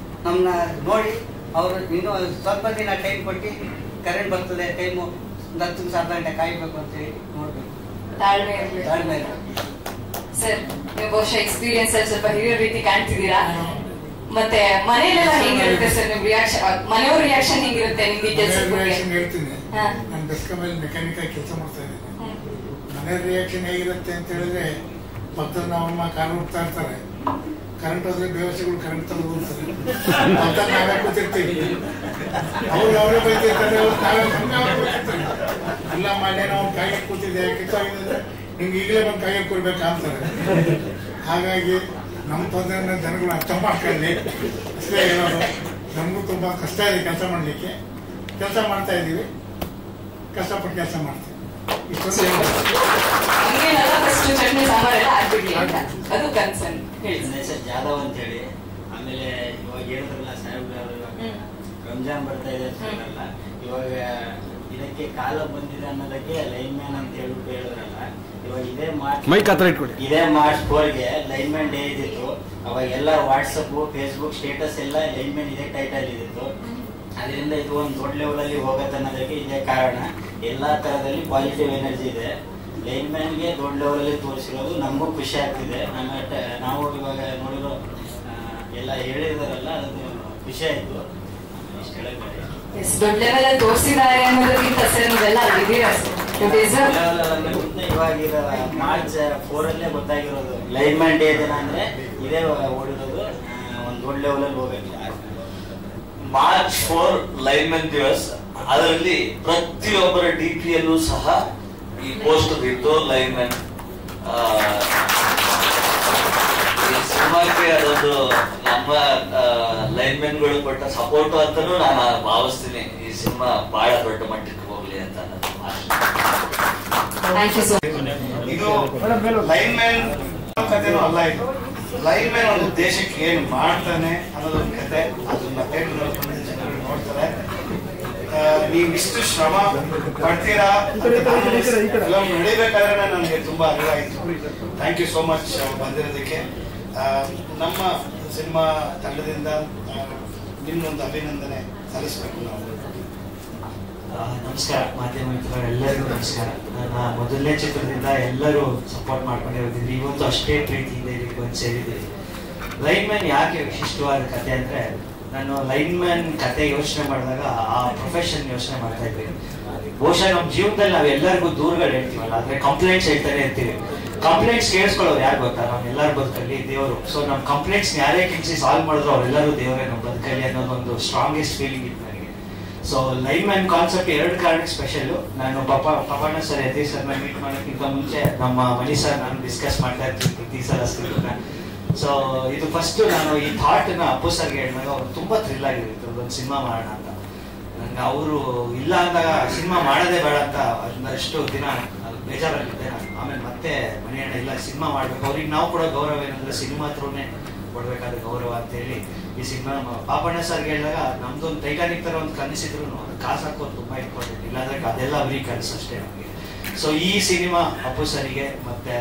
ನಮ್ನ ನೋಡಿ ಅವರು ಇನ್ನೂ ಸ್ವಲ್ಪ ದಿನ ಟೈಮ್ ಕೊಟ್ಟು ಕರೆಂಟ್ ಬರ್ತದೆ, ಟೈಮು 10 ನಿಮಿಷ ಅರ್ಧ ಗಂಟೆ ಕಾಯ್ಬೇಕು ಅಂತೇಳಿ ನೋಡ್ಬೇಕು. ತಾಳ್ಮೆ. ಸರ್ ನೀವು ಬಹುಶಃ ಎಕ್ಸ್ಪೀರಿಯನ್ಸ್ ಅಲ್ಲಿ ಸ್ವಲ್ಪ ಹಿರಿಯೋ ರೀತಿ ಕಾಣ್ತಿದ್ದೀರಾ. ಮತ್ತೆ ಮನೆಯಲ್ಲೆಲ್ಲ ಹೆಂಗಿರುತ್ತೆ ಸರ್ ನಿಮ್ ರಿಯಾಕ್ಷನ್? ಮನೆಯವ್ರ ರಿಯಾಕ್ಷನ್ ಹೆಂಗಿರುತ್ತೆ ನಿಮ್ಗೆ ಕೆಲಸ? ಹೇಳ್ತೀನಿ, ನಾನು ಬೆಸ್ಕಾಮಲ್ಲಿ ಮೆಕ್ಯಾನಿಕ್ ಆಗಿ ಕೆಲಸ ಮಾಡ್ತಾ ಇದ್ದೀನಿ. ಮನೆ ರಿಯಾಕ್ಷನ್ ಹೇಗಿರುತ್ತೆ ಅಂತ ಹೇಳಿದ್ರೆ, ಪಕ್ಕದ ನಾವಮ್ಮ ಕಾರ್ ಹೋಗ್ತಾ ಇರ್ತಾರೆ, ಕರೆಂಟ್ ಹೋದ್ರೆ ಬೇವಸೆಗಳು ಕರೆಂಟ್ ತಂದು ಹೋಗ್ತಾರೆ, ನಾವೇ ಕೂತಿರ್ತೀವಿ, ಅವರೇ ಬೈತಿರ್ತಾರೆ, ಎಲ್ಲ ಮಾಡಿ ನಾವು ಕಾಯಿ ಕೂತಿದ್ದೆ ಕಿತ್ತಾಗಿದೆ ನಿಮ್ಗೆ ಈಗಲೇ ಬಂದು ಕಾಯಿ ಕೊಡ್ಬೇಕಾ ಅಂತಾರೆ. ಹಾಗಾಗಿ ನಮ್ಮ ತೊಂದರೆ ಜನಗಳು ಅರ್ಥ ಮಾಡ್ಕೊಳ್ಳಿ ಅಷ್ಟೇ ಹೇಳೋದು. ನಮಗೂ ತುಂಬಾ ಕಷ್ಟ ಇದೆ ಕೆಲಸ ಮಾಡ್ಲಿಕ್ಕೆ. ಕೆಲಸ ಮಾಡ್ತಾ ಇದೀವಿ, ಕಷ್ಟಪಟ್ಟು ಕೆಲಸ ಮಾಡ್ತೀವಿ. ಇಷ್ಟೊಂದು ಚಟ್ನಿ ಸಾಂಬಾರೆಲ್ಲ ಆಗ್ಬಿಡ್ಲಿ ಅಂತ ಅದು ಕನ್ಸರ್ನ್. ಹೆಸರು ಜಾಧವ್ ಅಂತ ಹೇಳಿ. ಆಮೇಲೆ ಇವಾಗ ಹೇಳಿದ್ರಲ್ಲ ಸಾಹೇಬ್ ರಂಜಾನ್ ಬರ್ತಾ ಇದೆ ಅಂತಾರಲ್ಲ, ಇವಾಗ ಇದಕ್ಕೆ ಕಾಲ ಬಂದಿದೆ ಅನ್ನೋದಕ್ಕೆ ಲೈನ್ ಮ್ಯಾನ್ ಅಂತ ಹೇಳ್ಬಿಟ್ಟು ಹೇಳಿದ್ರಲ್ಲ. ಇವಾಗ ಇದೇ ಮಾರ್ಚ್ 4ಗೆ ಲೈನ್ ಮ್ಯಾನ್ ಡೇ ಇದ್ದಿತ್ತು. ಅವಾಗ ಎಲ್ಲ ವಾಟ್ಸಪ್, ಫೇಸ್ಬುಕ್ ಸ್ಟೇಟಸ್ ಎಲ್ಲ ಲೈನ್ ಮ್ಯಾನ್ ಇದೇ ಟೈಟಲ್ ಇದ್ದಿತ್ತು. ಅದರಿಂದ ಇದು ಒಂದು ದೊಡ್ಡ ಲೆವೆಲ್ ಅಲ್ಲಿ ಹೋಗತ್ತೆ ಅನ್ನೋದಕ್ಕೆ ಇದೇ ಕಾರಣ. ಎಲ್ಲಾ ತರದಲ್ಲಿ ಪಾಸಿಟಿವ್ ಎನರ್ಜಿ ಇದೆ. ಲೈನ್ ಮ್ಯಾನ್ಗೆ ದೊಡ್ಡ ಲೆವೆಲ್ ಅಲ್ಲಿ ತೋರಿಸಿರೋದು ನಮಗೂ ಖುಷಿ ಆಗ್ತಿದೆ. ನಾವು ಇವಾಗ ನೋಡಿರೋ ಎಲ್ಲ ಹೇಳಿದಾರಲ್ಲ, ಅದು ಖುಷಿ ಆಯ್ತು. ಇಷ್ಟ ದೊಡ್ಡ ಲೆವೆಲ್ ಅಲ್ಲಿ ತೋರಿಸಿದ್ದಾರೆ ಅನ್ನೋದಕ್ಕಿಂತ ಸರ್ ನೀವೆಲ್ಲ ಇವಾಗ ಮಾರ್ಚ್ 4 ಗೊತ್ತಾಗಿರೋದು ಲೈನ್ ಮ್ಯಾನ್ ಡೇ ದಿನ ಅಂದ್ರೆ ಇದೇ ಓಡಿರೋದು ಒಂದು ದೊಡ್ಡ ಲೆವೆಲ್ ಅಲ್ಲಿ ಹೋಗಕ್ಕೆ. ಮಾರ್ಚ್ 4 ಲೈನ್ ಮ್ಯಾನ್ ದಿವಸ್. ಅದರಲ್ಲಿ ಪ್ರತಿಯೊಬ್ಬರ ಡಿಪಿಯಲ್ಲೂ ಸಹ ಈ ಪೋಸ್ಟರ್ ಇತ್ತು ಲೈನ್ ಮ್ಯಾನ್. ಸಿನಿಮಾಕ್ಕೆ ಅದೊಂದು ನಮ್ಮ ಲೈನ್ ಮ್ಯಾನ್ಗಳು ಕೊಟ್ಟ ಸಪೋರ್ಟ್ ಅಂತಾನೂ ನಾನು ಭಾವಿಸ್ತೀನಿ. ಈ ಸಿನಿಮಾ ಬಹಳ ದೊಡ್ಡ ಮಟ್ಟಕ್ಕೆ ಹೋಗ್ಲಿ ಅಂತ ಇದು ಲೈನ್ ಮ್ಯಾನ್ ಕಥೆನೂ ಅಲ್ಲ. ಇದು ಲೈನ್ ಮ್ಯಾನ್ ಒಂದು ದೇಶಕ್ಕೆ ಏನ್ ಮಾಡ್ತಾನೆ ಅನ್ನೋದೊಂದು ಕತೆ. ಅದನ್ನ ಜನರು ನೋಡ್ತಾರೆ. ನೀವಿಷ್ಟು ಶ್ರಮ ಪಡ್ತೀರಾ ನಡಿಬೇಕಾದ್ರೆ ನನಗೆ ತುಂಬಾ ಅರಿವಾಯಿತು. ಥ್ಯಾಂಕ್ ಯು ಸೋ ಮಚ್ ಬಂದಿರೋದಕ್ಕೆ. ನಮ್ಮ ಸಿನಿಮಾ ತಂಡದಿಂದ ನಿಮ್ಮೊಂದು ಅಭಿನಂದನೆ ಸಲ್ಲಿಸಬೇಕು ನಾವು. ನಮಸ್ಕಾರ ಮಾಧ್ಯಮ ಮಿತ್ರರೆಲ್ಲರಿಗೂ ನಮಸ್ಕಾರ. ನನ್ನ ಮೊದಲನೇ ಚಿತ್ರದಿಂದ ಎಲ್ಲರೂ ಸಪೋರ್ಟ್ ಮಾಡ್ಕೊಂಡಿರೋದ್ರಿಂದ ಇವತ್ತು ಅಷ್ಟೇ ಪ್ರೀತಿಯಿಂದ ಇದಕ್ಕೆ ಬಂದು ಸೇರಿದ್ದೀವಿ. ಲೈನ್ ಮ್ಯಾನ್ ಯಾಕೆ ವಿಶಿಷ್ಟವಾದ ಕತೆ ಅಂದ್ರೆ, ನಾನು ಲೈನ್ ಮ್ಯಾನ್ ಕತೆ ಯೋಚನೆ ಮಾಡಿದಾಗ ಆ ಪ್ರೊಫೆಷನ್ ಯೋಚನೆ ಮಾಡ್ತಾ ಇದ್ದೀನಿ. ಬಹುಶಃ ನಮ್ಮ ಜೀವನದಲ್ಲಿ ನಾವೆಲ್ಲರಿಗೂ ದೂರಗಳು ಹೇಳ್ತೀವಲ್ಲ, ಆದ್ರೆ ಕಂಪ್ಲೇಂಟ್ಸ್ ಹೇಳ್ತಾನೆ ಇರ್ತೀವಿ. ಕಂಪ್ಲೇಂಟ್ಸ್ ಕೇಳಿಸ್ಕೊಳ್ಳೋರು ಯಾರು ಗೊತ್ತಾ? ನಮ್ಮೆಲ್ಲರ ಬದುಕಲ್ಲಿ ದೇವರು. ಸೊ ನಮ್ಮ ಕಂಪ್ಲೇಂಟ್ಸ್ ಯಾರೇ ಕಿಂಚಿ ಸಾಲ್ವ್ ಮಾಡಿದ್ರು ಅವರೆಲ್ಲರೂ ದೇವರೇ ನಮ್ಮ ಬದುಕಲ್ಲಿ ಅನ್ನೋದೊಂದು ಸ್ಟ್ರಾಂಗೆಸ್ಟ್ ಫೀಲಿಂಗ್ ಇತ್ತು ನನಗೆ. ಸೊ ಲೈನ್ ಮ್ಯಾನ್ ಕಾನ್ಸೆಪ್ಟ್ 2 ಕಾರಣಕ್ಕೆ ಸ್ಪೆಷಲ್. ನಾನು ಪವಣ್ಣ ಸರ್ ಯತೀಶ್ ಸರ್ನ ಮೀಟ್ ಮಾಡೋಕ್ಕಿಂತ ಮುಂಚೆ ನಮ್ಮ ಮಣಿ ಸರ್ ನಾನು ಡಿಸ್ಕಸ್ ಮಾಡ್ತಾ ಇರ್ತೀನಿ ಪ್ರತಿ ಸಲ ಸ್ಕ್ರಿಪ್ಟ್ನ. ಸೊ ಇದು ಫಸ್ಟ್ ನಾನು ಈ ಥಾಟ್ನ ಅಪ್ಪು ಸರ್ಗೆ ಹೇಳಿದಾಗ ಅವ್ರು ತುಂಬಾ ಥ್ರಿಲ್ ಆಗಿರುತ್ತೆ ಒಂದು ಸಿನಿಮಾ ಮಾಡೋಣ ಅಂತ. ನಂಗೆ ಅವರು ಇಲ್ಲ ಅಂದಾಗ ಸಿನಿಮಾ ಮಾಡೋದೇ ಬೇಡ ಅಂತ ಅದಷ್ಟು ದಿನ ಬೇಜಾರಾಗಿದ್ದೆ ನಾನು. ಆಮೇಲೆ ಮತ್ತೆ ಮನೆಯಣ್ಣ ಇಲ್ಲ ಸಿನಿಮಾ ಮಾಡ್ಬೇಕು, ಅವ್ರಿಗೆ ನಾವು ಕೊಡೋ ಗೌರವ ಏನಂದ್ರೆ ಸಿನಿಮಾ ಹತ್ರನೇ ಕೊಡ್ಬೇಕಾದ ಗೌರವ ಅಂತ ಹೇಳಿ ಈ ಸಿನಿಮಾ ಪಾಪಣ್ಣ ಸರ್ಗೆ ಹೇಳಿದಾಗ ನಮ್ದೊಂದು ಟೈಟಾನಿಕ್ ತರ ಒಂದು ಕನಸಿದ್ರು ಅದು ಕಾಸು ಹಾಕೋದು ತುಂಬಾ ಇಂಪಾರ್ಟೆಂಟ್. ಇಲ್ಲಾಂದ್ರೆ ಅದೆಲ್ಲ ಬರೀ ಕನಸು ಅಷ್ಟೇ ನಮಗೆ. ಸೊ ಈ ಸಿನಿಮಾ ಅಪ್ಪು ಸರಿಗೆ ಮತ್ತೆ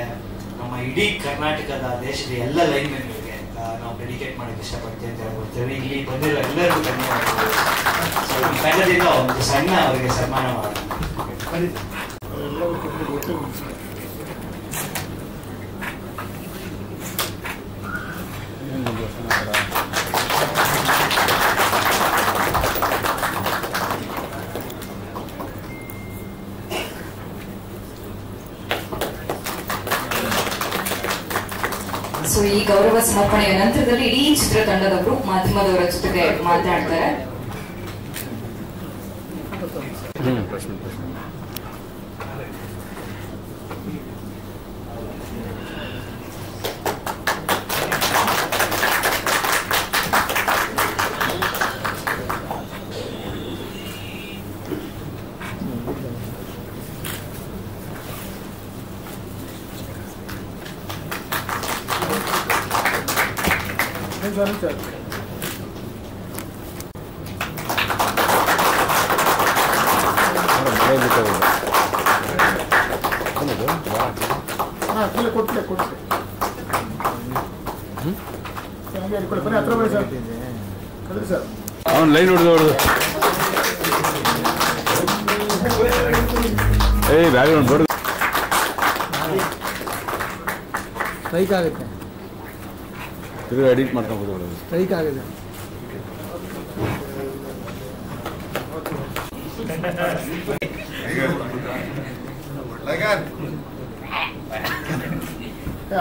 ನಮ್ಮ ಇಡೀ ಕರ್ನಾಟಕದ ದೇಶದ ಎಲ್ಲ ಲೈನ್ ಮ್ಯಾನ್ಗಳಿಗೆ ನಾವು ಡೆಡಿಕೇಟ್ ಮಾಡಕ್ಕೆ ಇಷ್ಟಪಡ್ತೀವಿ ಅಂತ ಹೇಳ್ಕೊಡ್ತೇವೆ. ಇಲ್ಲಿ ಬಂದಿರೋ ಎಲ್ಲರಿಗೂ ಧನ್ಯವಾದಗಳು. ಸೊ ಈ ತಂಡದಿಂದ ಒಂದು ಸಣ್ಣ ಅವರಿಗೆ ಸನ್ಮಾನ ಮಾಡೋಣ. ಸೊ ಈ ಗೌರವ ಸಮರ್ಪಣೆಯ ನಂತರದಲ್ಲಿ ಇಡೀ ಚಿತ್ರತಂಡದವರು ಮಾಧ್ಯಮದವರ ಜೊತೆಗೆ ಮಾತನಾಡ್ತಾರೆ. ಅವನು ಲೈನ್ ಹೊಡೆದು ಬ್ಯಾಕ್ಗ್ರೌಂಡ್ ಬರೋದು ಸ್ಟ್ರೈಕ್ ಆಗುತ್ತೆ, ತಿರುಗಿ ಎಡಿಟ್ ಮಾಡ್ಕೊಂಡು ಸ್ಟ್ರೈಕ್ ಆಗಿದೆ.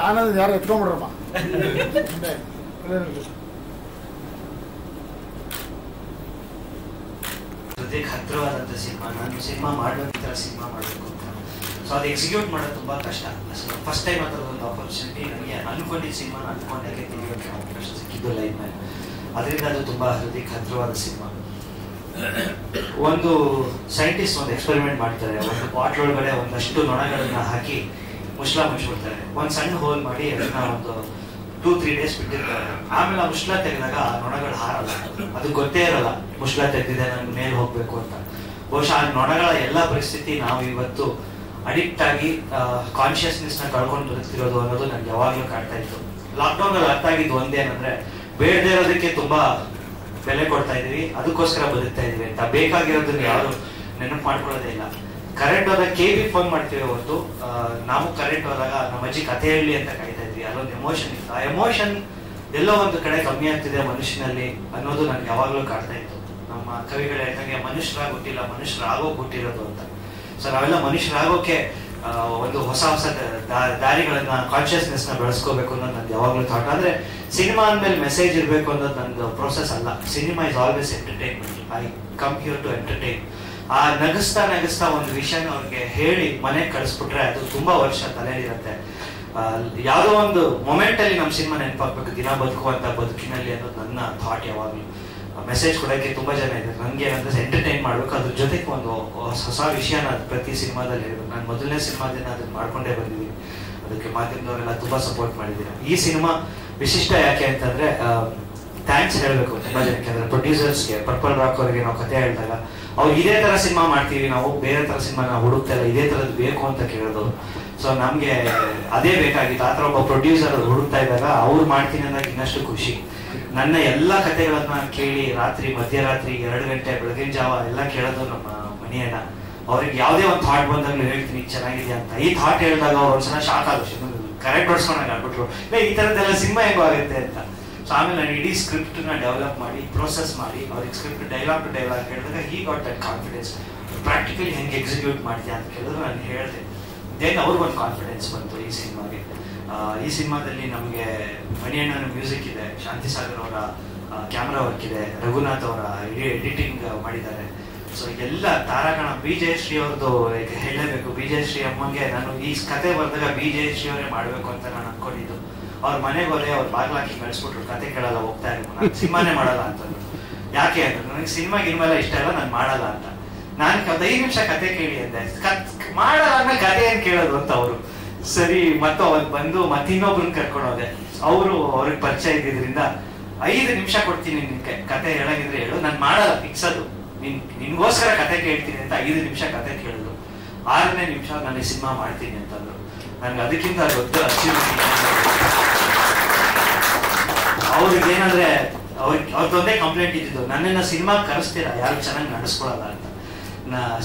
ಆನಂದ್ ಯಾರು ಎತ್ಕೊಂಡ್ಬಿಡ್ರಪ್ಪ. ಜೊತೆಗೆ ಹತ್ತಿರವಾದಂಥ ಸಿನಿಮಾ, ನಾನು ಸಿನಿಮಾ ಮಾಡುವಂಥ ಥರ ಸಿನಿಮಾ ಮಾಡಬೇಕು ಅಂತ. ಸೊ ಅದು ಎಕ್ಸಿಕ್ಯೂಟ್ ಮಾಡೋದು ತುಂಬ ಕಷ್ಟ. ಫಸ್ಟ್ ಟೈಮ್ ಆ ಥರದ ಒಂದು ಆಪರ್ಚುನಿಟಿ ನನಗೆ ಅನ್ಕೊಂಡಿದ್ದ ಸಿನಿಮಾ ಅನ್ಕೊಂಡಾಗೆ ತೆಗಿಯೋಕ್ಕೆ ಅವಕಾಶ ಸಿಕ್ಕಿದ್ದು ಲೈನ್ ಮೇಲೆ. ಅದರಿಂದ ಅದು ತುಂಬ ಹೃದಯಕ್ಕೆ ಹತ್ತಿರವಾದ ಸಿನಿಮಾ. ಒಂದು ಸೈಂಟಿಸ್ಟ್ ಒಂದು ಎಕ್ಸ್ಪೆರಿಮೆಂಟ್ ಮಾಡ್ತಾರೆ. ಒಂದು ಬಾಟ್ಲ್ ಒಳಗಡೆ ಒಂದಷ್ಟು ನೊಣಗಳನ್ನ ಹಾಕಿ ಮುಚ್ಚಿಬಿಡ್ತಾರೆ. ಒಂದು ಸಣ್ಣ ಹೋಲ್ ಮಾಡಿ ಅದನ್ನ ಒಂದು 2-3 days ಬಿಟ್ಟಿರ್ತಾರೆ. ಆಮೇಲೆ ಆ ಮುಷ್ಲ ತೆಗೆದಾಗ ಆ ನೊಣಗಳು ಹಾರಲ್ಲ. ಅದು ಗೊತ್ತೇ ಇರಲ್ಲ ಮುಷ್ಲ ತೆಗೆದಿದೆ, ನಾನು ಮೇಲೆ ಹೋಗ್ಬೇಕು ಅಂತ. ಬಹುಶಃ ಆ ನೊಣಗಳ ಎಲ್ಲ ಪರಿಸ್ಥಿತಿ ನಾವು ಇವತ್ತು ಅಡಿಕ್ಟ್ ಆಗಿ ಕಾನ್ಶಿಯಸ್ನೆಸ್ ನ ಕಳ್ಕೊಂಡು ಬದುಕ್ತಿರೋದು ಅನ್ನೋದು ನನ್ಗೆ ಯಾವಾಗ್ಲೂ ಕಾಡ್ತಾ ಇತ್ತು. ಲಾಕ್ಡೌನ್ ಅಲ್ಲಿ ಅರ್ಥ ಆಗಿದ್ದು ಒಂದೇನಂದ್ರೆ ಬೇಡದೇ ಇರೋದಕ್ಕೆ ತುಂಬಾ ಬೆಲೆ ಕೊಡ್ತಾ ಇದೀವಿ, ಅದಕ್ಕೋಸ್ಕರ ಬದುಕ್ತಾ ಇದೀವಿ ಅಂತ. ಬೇಕಾಗಿರೋದನ್ನ ಯಾರು ನೆನಪು ಮಾಡ್ಕೊಳ್ಳೋದೇ ಇಲ್ಲ. ಕರೆಂಟ್ ಹೋದಾಗ KB ಫೋನ್ ಮಾಡ್ತೀವಿ ಹೊರತು ನಾವು ಕರೆಂಟ್ ಹೋದಾಗ ನಮ್ಮ ಅಜ್ಜಿ ಕಥೆ ಹೇಳಿ ಅಂತ ಕಾಯ್ತಾ ಇದ್ವಿ. ಅಲ್ಲೊಂದು ಎಮೋಷನ್ ಇತ್ತು. ಆ ಎಮೋಷನ್ ಎಲ್ಲೋ ಒಂದು ಕಡೆ ಕಮ್ಮಿ ಆಗ್ತಿದೆ ಮನುಷ್ಯನಲ್ಲಿ ಅನ್ನೋದು ನನ್ಗೆ ಯಾವಾಗ್ಲೂ ಕಾಡ್ತಾ ಇತ್ತು. ನಮ್ಮ ಕವಿಗಳು ಹೇಳ್ದಂಗೆ ಮನುಷ್ಯರಾಗಿ ಹುಟ್ಟಿಲ್ಲ, ಮನುಷ್ಯರಾಗೋಕ್ ಹುಟ್ಟಿರೋದು ಅಂತ. ಸೊ ನಾವೆಲ್ಲ ಮನುಷ್ಯರಾಗೋಕೆ ಒಂದು ಹೊಸ ಹೊಸ ದಾರಿಗಳನ್ನ, ಕಾನ್ಶಿಯಸ್ನೆಸ್ ನ ಬೆಳೆಸ್ಕೋಬೇಕು ಅನ್ನೋದು ನನ್ಗೆ ಯಾವಾಗ್ಲೂ ಥಾಟ್. ಆದ್ರೆ ಸಿನಿಮಾ ಅಂದ್ಮೇಲೆ ಮೆಸೇಜ್ ಇರ್ಬೇಕು ಅನ್ನೋದು ನಂದು ಪ್ರೋಸೆಸ್ ಅಲ್ಲ. Cinema is always entertainment. I come here to entertain. ಆ ನಗಿಸ್ತಾ ಒಂದು ವಿಷಯನ ಅವ್ರಿಗೆ ಹೇಳಿ ಮನೆಗೆ ಕಳಿಸ್ಬಿಟ್ರೆ ಅದು ತುಂಬಾ ವರ್ಷ ತಲೆಯಲ್ಲಿರುತ್ತೆ. ಯಾವುದೋ ಒಂದು ಮೊಮೆಂಟ್ ಅಲ್ಲಿ ನಮ್ಮ ಸಿನಿಮಾ ನೆನಪಾಗ್ಬೇಕು, ದಿನ ಬದುಕುವಂತ ಬದುಕಿನಲ್ಲಿ ಅನ್ನೋದು ನನ್ನ ಥಾಟ್. ಯಾವಾಗ್ಲೂ ಮೆಸೇಜ್ ಕೊಡೋಕೆ ತುಂಬಾ ಜನ ಇದ್ದಾರೆ. ನನ್ಗೆ ಏನಂದ್ರೆ ಎಂಟರ್ಟೈನ್ ಮಾಡ್ಬೇಕು, ಅದ್ರ ಜೊತೆಗೆ ಒಂದು ಹೊಸ ವಿಷಯನ ಪ್ರತಿ ಸಿನಿಮಾದಲ್ಲಿ ಹೇಳ್ಬೇಕು. ನಾನು ಮೊದಲನೇ ಸಿನಿಮಾದಿಂದ ಅದನ್ನ ಮಾಡ್ಕೊಂಡೇ ಬಂದಿದ್ದೀನಿ. ಅದಕ್ಕೆ ಮಾಧ್ಯಮದವರೆಲ್ಲ ತುಂಬಾ ಸಪೋರ್ಟ್ ಮಾಡಿದ್ದೀರಾ. ಈ ಸಿನಿಮಾ ವಿಶಿಷ್ಟ ಯಾಕೆ ಅಂತಂದ್ರೆ ಥ್ಯಾಂಕ್ಸ್ ಹೇಳ್ಬೇಕು ತುಂಬಾ ಜನಕ್ಕೆ. ಅಂದ್ರೆ ಪ್ರೊಡ್ಯೂಸರ್ಸ್ಗೆ, ಪರ್ಪಲ್ ರಾಕ್ ಅವರಿಗೆ ನಾವು ಕಥೆ ಹೇಳಿದಾಗ ಅವ್ರು ಇದೇ ತರ ಸಿನಿಮಾ ಮಾಡ್ತೀವಿ, ನಾವು ಬೇರೆ ತರ ಸಿನಿಮಾ ನಾವು ಹುಡುಕ್ತಾ ಇಲ್ಲ, ಇದೇ ತರದ್ ಬೇಕು ಅಂತ ಕೇಳಿದ್ರು. ಸೊ ನಮ್ಗೆ ಅದೇ ಬೇಕಾಗಿತ್ತು. ಆತರ ಒಬ್ಬ ಪ್ರೊಡ್ಯೂಸರ್ ಹುಡುಕ್ತಾ ಇದ್ದಾಗ ಅವ್ರು ಮಾಡ್ತೀನಿ ಅಂದಾಗ ಇನ್ನಷ್ಟು ಖುಷಿ. ನನ್ನ ಎಲ್ಲಾ ಕಥೆಗಳನ್ನ ಕೇಳಿ ರಾತ್ರಿ, ಮಧ್ಯರಾತ್ರಿ, 2 ಗಂಟೆ, ಬೆಳಗಿನ ಜಾವ ಎಲ್ಲ ಕೇಳೋದು ನಮ್ಮ ಮನೆಯನ್ನ. ಅವ್ರಿಗೆ ಯಾವುದೇ ಒಂದು ಥಾಟ್ ಬಂದಾಗ್ಲೂ ಹೇಳ್ತೀನಿ ಚೆನ್ನಾಗಿದೆ ಅಂತ. ಈ ಥಾಟ್ ಹೇಳಿದಾಗ ಅವ್ರು ಒಂದ್ಸಲ ಶಾಕ್ ಆಗುತ್ತೆ, ಕರೆಕ್ಟ್ ಹೊಡ್ಸ್ಕೊಂಡಾಗ ಆಗ್ಬಿಟ್ರು, ಈ ತರದ್ದೆಲ್ಲ ಸಿನಿಮಾ ಹೆಂಗೋ ಆಗುತ್ತೆ ಅಂತ. ಸೊ ಆಮೇಲೆ ನಾನು ಇಡೀ ಸ್ಕ್ರಿಪ್ಟ್ ನ ಡೆವಲಪ್ ಮಾಡಿ, ಪ್ರೋಸೆಸ್ ಮಾಡಿ, ಅವ್ರಿಗೆ ಸ್ಕ್ರಿಪ್ಟ್ ಡೈಲಾಗ್ ಟು ಡೈಲಾಗ್ ಹೇಳಿದಾಗ he got that confidence. Practically ಹೆಂಗೆ ಎಕ್ಸಿಕ್ಯೂಟ್ ಮಾಡ್ತೀಯ ಅಂತ ಕೇಳಿದ್ರು ನಾನು ಹೇಳಿದೆ. ದೆನ್ ಅವ್ರಿಗೊಂದು ಕಾನ್ಫಿಡೆನ್ಸ್ ಬಂತು ಈ ಸಿನಿಮಾಗೆ. ಈ ಸಿನಿಮಾದಲ್ಲಿ ನಮಗೆ ಮಣಿಯಣ್ಣನ ಮ್ಯೂಸಿಕ್ ಇದೆ, ಶಾಂತಿ ಸಾಗರ್ ಅವರ ಕ್ಯಾಮ್ರಾ ವರ್ಕ್ ಇದೆ, ರಘುನಾಥ್ ಅವರ ಎಡಿಟಿಂಗ್ ಮಾಡಿದ್ದಾರೆ. ಸೊ ಎಲ್ಲ ತಾರಾಗಣ. BJ ಶ್ರೀ ಅವ್ರದ್ದು ಹೇಳಲೇಬೇಕು. BJ ಶ್ರೀ ಅಮ್ಮಂಗೆ ನಾನು ಈ ಕತೆ ಬರೆದಾಗ BJ ಶ್ರೀ ಅವರೇ ಮಾಡ್ಬೇಕು ಅಂತ ನಾನು ಅನ್ಕೊಂಡಿದ್ದು. ಅವ್ರ ಮನೆಗೆ ಹೋದೆ, ಅವ್ರು ಬಾಗ್ಲಾಕಿ ಕಳಿಸ್ಬಿಟ್ರು, ಕತೆ ಕೇಳಲ್ಲ, ಹೋಗ್ತಾ ಇರೋ ನಾನು ಸಿನಿಮಾನೇ ಮಾಡಲ್ಲ ಅಂತಂದ್ರು. ಯಾಕೆ ಅಂದ್ರೆ ನನಗೆ ಸಿನಿಮಾ ಗಿನ್ಮೆಲ್ಲ ಇಷ್ಟ ಇಲ್ಲ, ನಾನು ಮಾಡಲ್ಲ ಅಂತ. ನಾನು 5 ನಿಮಿಷ ಕತೆ ಕೇಳಿ ಅಂದೆ. ಮಾಡಲ್ಲ ಅಂದ್ಮೇಲೆ ಕತೆ ಏನ್ ಕೇಳೋದು ಅಂತ ಅವರು. ಸರಿ, ಮತ್ತೆ ಅವತ್ತು ಬಂದು ಮತ್ತೆ ಇನ್ನೊಬ್ರನ್ನ ಕರ್ಕೊಂಡು ಹೋದೆ. ಅವ್ರಿಗೆ ಪರಿಚಯ ಇದ್ದಿದ್ರಿಂದ 5 ನಿಮಿಷ ಕೊಡ್ತೀನಿ ನಿನ್ಗೆ, ಕತೆ ಹೇಳಂಗಿದ್ರೆ ಹೇಳು, ನಾನು ಮಾಡಲ್ಲ, ಫಿಕ್ಸ್ ಅದು, ನಿನ್ಗೋಸ್ಕರ ಕತೆ ಕೇಳ್ತೀನಿ ಅಂತ 5 ನಿಮಿಷ ಕತೆ ಕೇಳಿದ್ರು. 6ನೇ ನಿಮಿಷ ನಾನು ಸಿನಿಮಾ ಮಾಡ್ತೀನಿ ಅಂತಂದ್ರು. ನನ್ಗೆ ಅದಕ್ಕಿಂತ ದೊಡ್ಡ ಅಚೀವ್ಮೆಂಟ್. ಅವ್ರಿಗೆ ಏನಂದ್ರೆ ಅವ್ರದ್ದೊಂದೇ ಕಂಪ್ಲೇಂಟ್ ಇದ್ದಿದ್ದು, ನನ್ನನ್ನ ಸಿನಿಮಾ ಕರೆಸ್ತೀರಾ, ಯಾರು ಚೆನ್ನಾಗಿ ನಡೆಸ್ಕೊಳಲ್ಲ ಅಂತ.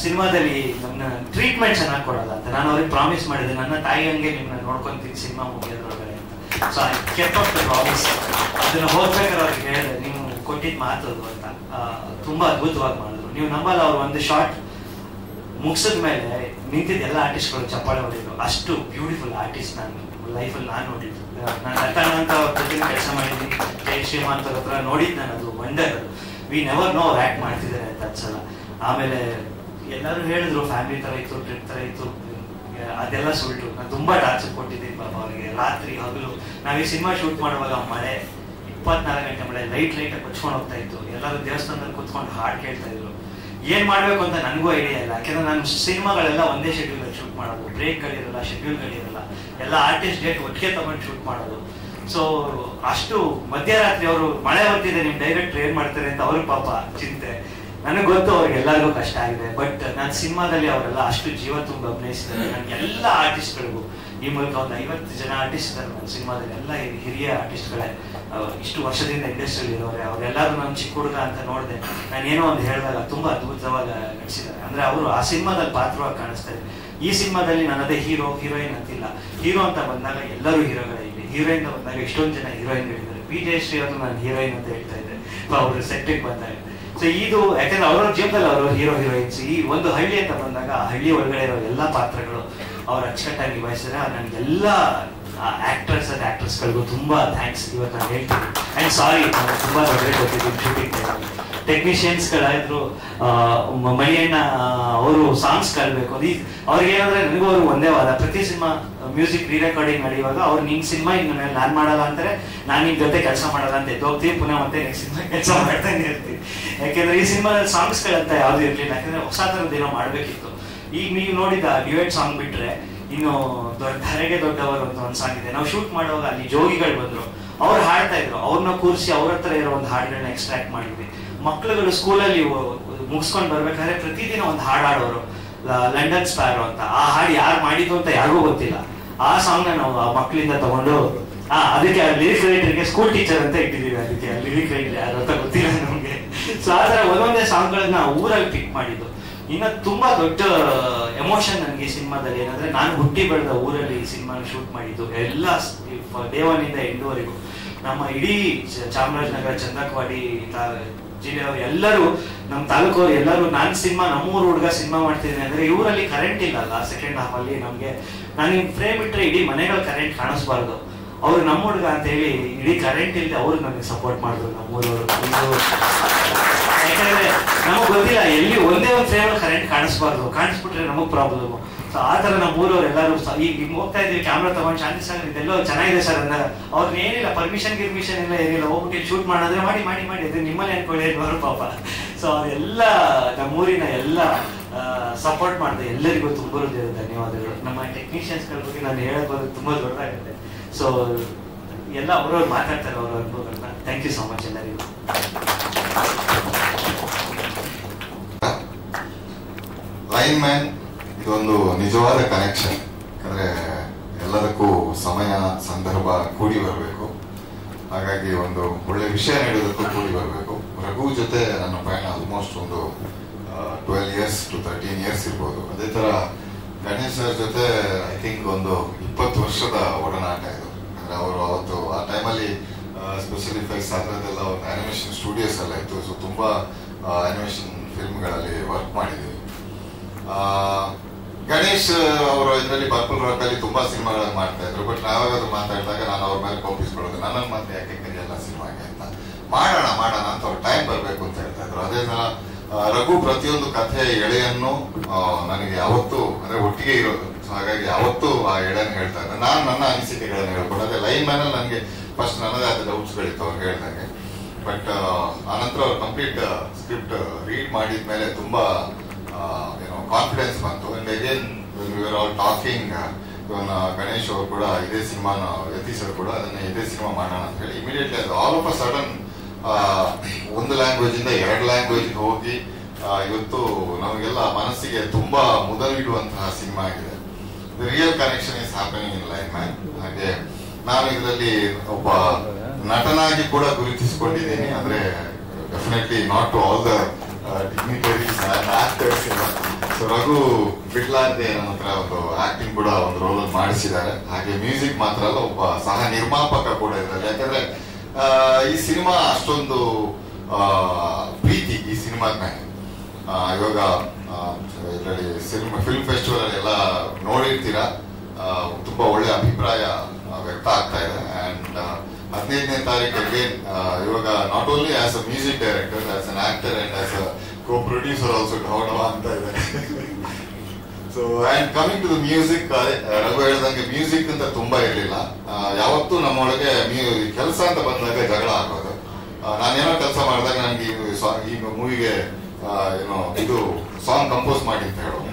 ಸಿನಿಮಾದಲ್ಲಿ ನನ್ನ ಟ್ರೀಟ್ಮೆಂಟ್ ಚೆನ್ನಾಗಿ ಕೊಡಲ್ಲ ಅಂತ. ನಾನು ಅವ್ರಿಗೆ ಪ್ರಾಮಿಸ್ ಮಾಡಿದೆ, ನನ್ನ ತಾಯಿ ಹಂಗೆ ನಿಮ್ಮನ್ನ ನೋಡ್ಕೊಂತೀನಿ ಸಿನಿಮಾ ಮುಗಿಯೋದ್ರೊಳಗಡೆ ಅಂತ. So I ಕೆಪ್ up the promise. ಅದನ್ನ ಹೋಗ್ಬೇಕಾದ್ರೆ ಅವ್ರಿಗೆ ಹೇಳಿದೆ, ನೀವು ಕೊಟ್ಟಿದ್ ಮಾತದು ಅಂತ. ತುಂಬಾ ಅದ್ಭುತವಾಗಿ ಮಾಡಿದ್ರು. ನೀವು ನಂಬಲ್ಲ, ಅವ್ರು ಒಂದು ಶಾರ್ಟ್ ಮುಗಿಸಿದ ಮೇಲೆ ನಿಂತಿದ್ದ ಎಲ್ಲ ಆರ್ಟಿಸ್ಟ್ಗಳು ಚಪ್ಪಾಳೆ ಹೊಡಿದ್ರು. ಅಷ್ಟು ಬ್ಯೂಟಿಫುಲ್ ಆರ್ಟಿಸ್ಟ್ ನಾನು ಲೈಫಲ್ಲಿ ನಾನು ನೋಡಿದ್ದು. ನಾನು ರತನ ಅಂತ ಅವ್ರ ಜೊತೆ ಕೆಲಸ ಮಾಡಿದ್ದೀನಿ, ಜೈ ಶ್ರೀಮಾಂತ್ ಅವ್ರ ಹತ್ರ ನೋಡಿದ್ದು ನಾನು. ಅದು ವಂಡರ್. ವಿ ನೆವರ್ ನೋ ಅವ್ರು ಆಕ್ಟ್ ಮಾಡ್ತಿದ್ದಾರೆ ಅಂತ ಅನ್ಸಲ್ಲ. ಆಮೇಲೆ ಎಲ್ಲರೂ ಹೇಳಿದ್ರು ಫ್ಯಾಮಿಲಿ ತರ ಇತ್ತು, ಟ್ರಿಪ್ ತರ ಇತ್ತು, ಅದೆಲ್ಲ ಸುಳ್ಳು. ನಾನು ತುಂಬಾ ಟಾರ್ಚರ್ ಕೊಟ್ಟಿದ್ದೀನಿ ಪಾಪ ಅವರಿಗೆ, ರಾತ್ರಿ ಹಗಲು. ನಾವ್ ಈ ಸಿನಿಮಾ ಶೂಟ್ ಮಾಡುವಾಗ ಮಳೆ, 24 ಗಂಟೆ ಮಳೆ, ಲೈಟ್ ಆಗಿ ಕೊಚ್ಕೊಂಡು ಹೋಗ್ತಾ ಇತ್ತು. ಎಲ್ಲರೂ ದೇವಸ್ಥಾನದಲ್ಲಿ ಕುತ್ಕೊಂಡು ಹಾಡು ಕೇಳ್ತಾ ಇದ್ರು. ಏನ್ ಮಾಡ್ಬೇಕು ಅಂತ ನನಗೂ ಐಡಿಯಾ ಇಲ್ಲ. ಯಾಕಂದ್ರೆ ನಾನು ಸಿನಿಮಾಗಳೆಲ್ಲ ಒಂದೇ ಶೆಡ್ಯೂಲ್ ಅಲ್ಲಿ ಶೂಟ್ ಮಾಡೋದು, ಬ್ರೇಕ್ಗಳಿರಲ್ಲ, ಶೆಡ್ಯೂಲ್ಗಳಿರಲ್ಲ. ಎಲ್ಲ ಆರ್ಟಿಸ್ಟ್ ಡೇಟ್ ಒಟ್ಟಿಗೆ ತಗೊಂಡು ಶೂಟ್ ಮಾಡೋದು. ಸೊ ಅಷ್ಟು ಮಧ್ಯರಾತ್ರಿ ಅವರು ಮಳೆ ಬರ್ತಿದೆ, ನಿಮ್ ಡೈರೆಕ್ಟರ್ ಏನ್ ಮಾಡ್ತಾರೆ ಅಂತ ಅವ್ರ ಪಾಪ ಚಿಂತೆ. ನನಗೆ ಗೊತ್ತು ಅವ್ರಿಗೆ ಎಲ್ಲರಿಗೂ ಕಷ್ಟ ಆಗಿದೆ. ಬಟ್ ನನ್ನ ಸಿನಿಮಾದಲ್ಲಿ ಅವರೆಲ್ಲ ಅಷ್ಟು ಜೀವ ತುಂಬ ಅಭಿನಯಿಸಿದ್ದಾರೆ. ನನಗೆ ಎಲ್ಲ ಆರ್ಟಿಸ್ಟ್ಗಳಿಗೂ ಈ ಮೂಲಕ ಒಂದು 50 ಜನ ಆರ್ಟಿಸ್ಟ್ ಇದ್ದಾರೆ ನನ್ನ ಸಿನಿಮಾದಲ್ಲಿ. ಎಲ್ಲ ಹಿರಿಯ ಆರ್ಟಿಸ್ಟ್ಗಳೇ, ಇಷ್ಟು ವರ್ಷದಿಂದ ಇಂಡಸ್ಟ್ರಿಯಲ್ಲಿ ಇರೋರೆ. ಅವರೆಲ್ಲರೂ ನಾನು ಚಿಕ್ಕ ಹುಡುಗ ಅಂತ ನೋಡಿದೆ. ನಾನೇನೋ ಒಂದು ಹೇಳಿದಾಗ ತುಂಬಾ ಅದ್ಭುತವಾಗಿ ನಟಿಸಿದ್ದಾರೆ. ಅಂದ್ರೆ ಅವರು ಆ ಸಿನಿಮಾದಲ್ಲಿ ಪಾತ್ರವಾಗಿ ಕಾಣಿಸ್ತಾರೆ. ಈ ಸಿನಿಮಾದಲ್ಲಿ ನನ್ನದೇ ಹೀರೋ ಹೀರೋಯಿನ್ ಅಂತಿಲ್ಲ. ಹೀರೋ ಅಂತ ಬಂದಾಗ ಎಲ್ಲರೂ ಹೀರೋಗಳೇ ಇಲ್ಲಿ. ಹೀರೋಯಿನ್ ಬಂದಾಗ ಎಷ್ಟೊಂದು ಜನ ಹೀರೋಯಿನ್ಗಳಿದ್ದಾರೆ. ಪಿ ಜಯಶ್ರೀ ಅವರು ನಾನು ಹೀರೋಯಿನ್ ಅಂತ ಹೇಳ್ತಾ ಇದ್ದೆ ಅವರು ಸೆಟ್ಟಿಗೆ ಬಂದಾಗ. ಸೊ ಇದು ಯಾಕಂದ್ರೆ ಅವ್ರ ಜೀವನದಲ್ಲಿ ಅವರು ಹೀರೋ ಹೀರೋಯಿನ್ಸ್. ಈ ಒಂದು ಹಳ್ಳಿ ಅಂತ ಬಂದಾಗ ಆ ಹಳ್ಳಿ ಒಳಗಡೆ ಇರೋ ಎಲ್ಲಾ ಪಾತ್ರಗಳು ಅವ್ರು ಅಚ್ಚುಕಟ್ಟಾಗಿ ನಿಭಾಯಿಸಿದ್ರೆ ನನಗೆಲ್ಲ ಆಕ್ಟರ್ಸ್ ಅಂಡ್ ಆಕ್ಟ್ರೆಸ್ಗಳಿಗೂ ತುಂಬಾ ಥ್ಯಾಂಕ್ಸ್ ಇವತ್ತು ನಾನು ಹೇಳ್ತೀನಿ. ಅಂಡ್ ಸಾರಿ, ನಾನು ತುಂಬಾ ತೊಂದರೆ ಕೊಟ್ಟಿದ್ದೀನಿ ಶೂಟಿಂಗ್. ಟೆಕ್ನಿಷಿಯನ್ಸ್ ಗಳಾದ್ರು ಮಣಿಯಣ್ಣ ಅವರು ಸಾಂಗ್ಸ್ ಕಲ್ಬೇಕು. ಅವ್ರಿಗೆ ಏನಂದ್ರೆ ನನಗೂ ಅವ್ರು ಒಂದೇ ವಾದ. ಪ್ರತಿ ಸಿನಿಮಾ ಮ್ಯೂಸಿಕ್ ರೀ ರೆಕಾರ್ಡಿಂಗ್ ನಡೆಯುವಾಗ ಅವ್ರು ನಿನ್ ಸಿನಿಮಾ ಇನ್ನು ನಾನ್ ಮಾಡಲ್ಲ ಅಂತಾರೆ, ನಾನ್ ನಿಮ್ ಜೊತೆ ಕೆಲಸ ಮಾಡಲ್ಲ ಅಂತ ಎದ್ದೋಗ್ತೀವಿ. ಪುನಃ ಮತ್ತೆ ನೆಕ್ಸ್ಟ್ ಸಿನಿಮಾ ಕೆಲಸ ಮಾಡ್ತಾನೆ ಇರ್ತೀವಿ. ಯಾಕೆಂದ್ರೆ ಈ ಸಿನಿಮಾದಲ್ಲಿ ಸಾಂಗ್ಸ್ ಗಳಂತ ಯಾವ್ದು ಇರ್ಲಿಲ್ಲ. ಯಾಕಂದ್ರೆ ಹೊಸ ತರದ್ದೇನೋ ಮಾಡ್ಬೇಕಿತ್ತು. ಈಗ ನೀವು ನೋಡಿದ ಡ್ಯುಯೆಟ್ ಸಾಂಗ್ ಬಿಟ್ರೆ ಇನ್ನು ಧರೆಗೆ ದೊಡ್ಡವರು ಅಂತ ಒಂದು ಸಾಂಗ್ ಇದೆ. ನಾವು ಶೂಟ್ ಮಾಡುವಾಗ ಅಲ್ಲಿ ಜೋಗಿಗಳು ಬಂದ್ರು, ಅವ್ರು ಹಾಡ್ತಾ ಇದ್ರು. ಅವ್ರನ್ನ ಕೂರಿಸಿ ಅವ್ರ ಹತ್ರ ಇರೋ ಒಂದು ಹಾಡುಗಳನ್ನ ಎಕ್ಸ್ಟ್ರಾಕ್ಟ್ ಮಾಡಿದ್ವಿ. ಮಕ್ಳುಗಳು ಸ್ಕೂಲಲ್ಲಿ ಮುಗಿಸ್ಕೊಂಡು ಬರ್ಬೇಕಾದ್ರೆ ಪ್ರತಿದಿನ ಒಂದು ಹಾಡು ಹಾಡೋರು, ಲಂಡನ್ ಸ್ಪ್ಯಾರೋ ಅಂತ. ಆ ಹಾಡು ಯಾರು ಮಾಡಿದ್ದು ಅಂತ ಯಾರಿಗೂ ಗೊತ್ತಿಲ್ಲ. ಆ ಸಾಂಗ್ ನ ನಾವು ಆ ಮಕ್ಕಳಿಂದ ತಗೊಂಡು ಅದಕ್ಕೆ ಲಿರಿಕ್ ರೈಟರ್ಗೆ ಸ್ಕೂಲ್ ಟೀಚರ್ ಅಂತ ಇಟ್ಟಿದ್ದೀವಿ. ಅದಕ್ಕೆ ಲಿರಿಕ್ ರೈಟರ್ ಯಾರು ಅಂತ ಗೊತ್ತಿಲ್ಲ ನಮ್ಗೆ. ಸೊ ಆ ತರ ಒಂದೊಂದೇ ಸಾಂಗ್ ಗಳನ್ನ ಊರಲ್ಲಿ ಪಿಕ್ ಮಾಡಿದ್ದು. ಇನ್ನ ತುಂಬಾ ದೊಡ್ಡ ಎಮೋಷನ್ ನನಗೆ ಈ ಸಿನಿಮಾದಲ್ಲಿ ಏನಂದ್ರೆ, ನಾನು ಹುಟ್ಟಿ ಬೆಳೆದ ಊರಲ್ಲಿ ಈ ಸಿನಿಮಾನ ಶೂಟ್ ಮಾಡಿದ್ದು. ಎಲ್ಲ ಡೇ 1 ಇಂದ ಎಂಡ್ವರೆಗೂ ನಮ್ಮ ಇಡೀ ಚಾಮರಾಜನಗರ, ಚಂದಕವಾಡಿ ಜಿಲ್ಲೆಯವರು ಎಲ್ಲರೂ, ನಮ್ಮ ತಾಲೂಕವ್ರು ಎಲ್ಲರೂ ನಾನು ಸಿನಿಮಾ ನಮ್ಮೂರು ಹುಡುಗ ಸಿನಿಮಾ ಮಾಡ್ತಿದ್ದೀನಿ ಅಂದ್ರೆ ಇವರಲ್ಲಿ ಕರೆಂಟ್ ಇಲ್ಲ ಸೆಕೆಂಡ್ ಹಾಫ್ ಅಲ್ಲಿ. ನಮ್ಗೆ ನಾನು ಫ್ರೇಮ್ ಇಟ್ರೆ ಇಡೀ ಮನೆಗಳ ಕರೆಂಟ್ ಕಾಣಿಸ್ಬಾರ್ದು. ಅವ್ರು ನಮ್ಮ ಹುಡುಗ ಅಂತ ಹೇಳಿ ಇಡೀ ಕರೆಂಟ್ ಇಲ್ಲದೆ ಅವ್ರು ನನಗೆ ಸಪೋರ್ಟ್ ಮಾಡಿದ್ರು ನಮ್ಮೂರವರು. ಯಾಕಂದ್ರೆ ನಮಗ್ ಗೊತ್ತಿಲ್ಲ ಎಲ್ಲಿ ಒಂದೇ ಒಂದು ಫ್ರೇಮ್ ಕರೆಂಟ್ ಕಾಣಿಸ್ಬಾರ್ದು, ಕಾಣಿಸ್ಬಿಟ್ರೆ ನಮಗ್ ಪ್ರಾಬ್ಲಮ್. ಸೊ ಆ ತರ ನಮ್ಮ ಊರವ್ರು ಎಲ್ಲರೂ ಈಗ ಹೋಗ್ತಾ ಇದೀವಿ ಕ್ಯಾಮ್ರಾ ತಗೊಂಡು ಶಾಂತಿ ಸಾಗರ್ ಇದೆಲ್ಲೋ ಚೆನ್ನಾಗಿದೆ ಸರ್ ಅಂದಾಗ ಅವ್ರನ್ನ ಏನಿಲ್ಲ ಪರ್ಮಿಷನ್ ಎಲ್ಲ ಏನಿಲ್ಲ, ಹೋಗ್ಬಿಟ್ಟು ಶೂಟ್ ಮಾಡಿದ್ರೆ ಮಾಡಿ ಮಾಡಿ ಮಾಡಿ ಅದೇ ನಿಮ್ಮಲ್ಲಿ ಅನ್ಕೊಳ್ಳಿ ಅವರು ಪಾಪ. ಸೊ ಅದೆಲ್ಲ ನಮ್ಮೂರಿನ ಎಲ್ಲ ಸಪೋರ್ಟ್ ಮಾಡಿದೆ. ಎಲ್ಲರಿಗೂ ತುಂಬ ಧನ್ಯವಾದಗಳು. ನಮ್ಮ ಟೆಕ್ನಿಷಿಯನ್ಸ್ ಗಳ ಬಗ್ಗೆ ನಾನು ಹೇಳಕ್ ಹೋದ್ರೆ ತುಂಬಾ ದೊಡ್ಡದಾಗುತ್ತೆ. ಸೊ ಎಲ್ಲ ಅವ್ರವ್ರು ಮಾತಾಡ್ತಾರೆ ಅವ್ರ ಅನುಭವಗಳನ್ನ. ಥ್ಯಾಂಕ್ ಯು ಸೋ ಮಚ್ ಎಲ್ಲರಿಗೂ. ಲೈನ್ ಮ್ಯಾನ್ ಇದೊಂದು ನಿಜವಾದ ಕನೆಕ್ಷನ್. ಯಾಕಂದ್ರೆ ಎಲ್ಲದಕ್ಕೂ ಸಮಯ ಸಂದರ್ಭ ಕೂಡಿ ಬರಬೇಕು. ಹಾಗಾಗಿ ಒಂದು ಒಳ್ಳೆ ವಿಷಯ ನೀಡೋದಕ್ಕೂ ಕೂಡಿ ಬರಬೇಕು. ರಘು ಜೊತೆ ನನ್ನ ಪಯಣ ಆಲ್ಮೋಸ್ಟ್ ಒಂದು 12 years to 13 years ಇರ್ಬೋದು. ಅದೇ ತರ ಗಣೇಶ್ ಸರ್ ಜೊತೆ ಐ ಥಿಂಕ್ ಒಂದು 20 ವರ್ಷದ ಒಡನಾಟ ಇದು. ಅಂದ್ರೆ ಅವರು ಅವತ್ತು ಆ ಟೈಮಲ್ಲಿ ಸ್ಪೆಷಲ್ ಇಫೆಕ್ಟ್ಸ್ ಅದರದೆಲ್ಲ ಒಂದು ಅನಿಮೇಷನ್ ಸ್ಟುಡಿಯೋಸ್ ಎಲ್ಲ ಇತ್ತು. ಸೊ ತುಂಬಾ ಅನಿಮೇಷನ್ ಫಿಲ್ಮ್ಗಳಲ್ಲಿ ವರ್ಕ್ ಮಾಡಿದ್ದೀವಿ. ಗಣೇಶ್ ಅವರು ಇದರಲ್ಲಿ ಪರ್ಪಲ್ ರಾಕ್ ಅಲ್ಲಿ ತುಂಬಾ ಸಿನಿಮಾಗಳನ್ನು ಮಾಡ್ತಾ ಇದ್ರು. ಬಟ್ ನಾವಾಗಾದ್ರೂ ಮಾತಾಡಿದಾಗ ನಾನು ಅವ್ರ ಮೇಲೆ ಕೋಪಿಸ್ಕೊಳ್ಳೋದು, ನನ್ನನ್ನು ಮಾತ್ರ ಯಾಕೆ ಕರೆಯಲ್ಲ ಸಿನಿಮಾಗೆ ಅಂತ. ಮಾಡೋಣ ಅಂತ ಅವ್ರು ಟೈಮ್ ಬರಬೇಕು ಅಂತ ಹೇಳ್ತಾ ಇದ್ರು. ಅದೇ ತರ ರಘು ಪ್ರತಿಯೊಂದು ಕಥೆಯ ಎಳೆಯನ್ನು ನನಗೆ ಯಾವತ್ತೂ ಅಂದ್ರೆ ಒಟ್ಟಿಗೆ ಇರೋದು. ಸೊ ಹಾಗಾಗಿ ಯಾವತ್ತೂ ಆ ಎಳೆಯನ್ನು ಹೇಳ್ತಾ ಇದ್ದೆ. ನಾನು ನನ್ನ ಅನಿಸಿಕೆಗಳನ್ನು ಹೇಳ್ಕೊಂಡು ಅದೇ ಲೈನ್ ಮ್ಯಾನ್ ಅಲ್ಲಿ ನನಗೆ ಫಸ್ಟ್ ನನ್ನದೇ ಆದ ಡೌಟ್ಸ್ಗಳಿತ್ತು ಅವ್ರು ಹೇಳ್ದಂಗೆ. ಬಟ್ ಆನಂತರ ಅವ್ರು ಕಂಪ್ಲೀಟ್ ಸ್ಕ್ರಿಪ್ಟ್ ರೀಡ್ ಮಾಡಿದ್ಮೇಲೆ ತುಂಬಾ ಕಾನ್ಫಿಡೆನ್ಸ್ ಬಂತು. And again we are all talking, Ganesh ಅವರು ಕೂಡ ಇದೇ ಸಿನಿಮಾನ ಯತೀಶ್ ಅವರು ಕೂಡ ಅದನ್ನ ಇದೇ ಸಿನಿಮಾ ಮಾಡೋಣ ಅಂತ ಹೇಳಿ ಇಮಿಡಿಯೇಟ್ಲಿ ಅದು ಆಲ್ ಆಫ್ ಅ ಸಡನ್ ಒಂದು ಲ್ಯಾಂಗ್ವೇಜ್ ಇಂದ 2 ಲ್ಯಾಂಗ್ವೇಜ್ ಹೋಗಿ ಇವತ್ತು ನಮಗೆಲ್ಲ ಮನಸ್ಸಿಗೆ ತುಂಬಾ ಮುದವಿಡುವಂತಹ ಸಿನಿಮಾ ಆಗಿದೆ. The real connection is happening in line man. ಹಾಗೆ ನಾನು ಇದರಲ್ಲಿ ಒಬ್ಬ ನಟನಾಗಿ ಕೂಡ ಗುರುತಿಸಿಕೊಂಡಿದ್ದೀನಿ. ಅಂದ್ರೆ definitely not to all the dignitaries and actors. So Raghu ಬಿಡ್ಲಾರ್ದೆ ನನ್ನ ಹತ್ರ ಒಂದು ಆಕ್ಟಿಂಗ್ ಕೂಡ ಒಂದು ರೋಲ್ ಮಾಡಿಸಿದ್ದಾರೆ. ಹಾಗೆ ಮ್ಯೂಸಿಕ್ ಮಾತ್ರ ಅಲ್ಲ, ಒಬ್ಬ ಸಹ ನಿರ್ಮಾಪಕ ಕೂಡ ಇದ್ದಾರೆ. ಯಾಕಂದ್ರೆ ಈ ಸಿನಿಮಾ ಅಷ್ಟೊಂದು ಪ್ರೀತಿ ಈ ಸಿನಿಮಾದ ಮೇಲೆ. ಇವಾಗ ಇದರಲ್ಲಿ ಫಿಲ್ಮ್ ಫೆಸ್ಟಿವಲ್ ಅಲ್ಲಿ ಎಲ್ಲ ನೋಡಿರ್ತೀರಾ, ತುಂಬಾ ಒಳ್ಳೆ ಅಭಿಪ್ರಾಯ ವ್ಯಕ್ತ ಆಗ್ತಾ ಇದೆ. ಅಂಡ್ 15ನೇ ತಾರೀಕು ಅಗೇನ್ ಇವಾಗ not only as a music director, as an actor and as a co producer also ಢವಢವ ಅಂತ ಇದೆ. So and coming to the music, Raghu ಹೇಳ್ದಂಗೆ ಮ್ಯೂಸಿಕ್ ಅಂತ ತುಂಬಾ ಇರಲಿಲ್ಲ. ಯಾವತ್ತೂ ನಮ್ಮೊಳಗೆ ಕೆಲಸ ಅಂತ ಬಂದಾಗ ಜಗಳ ಆಗೋದು. ನಾನೇನೋ ಕೆಲಸ ಮಾಡಿದಾಗ ನನಗೆ ಈ ಮೂವಿಗೆ ಏನೋ ಇದು ಸಾಂಗ್ ಕಂಪೋಸ್ ಮಾಡಿ ಅಂತ ಹೇಳೋದು.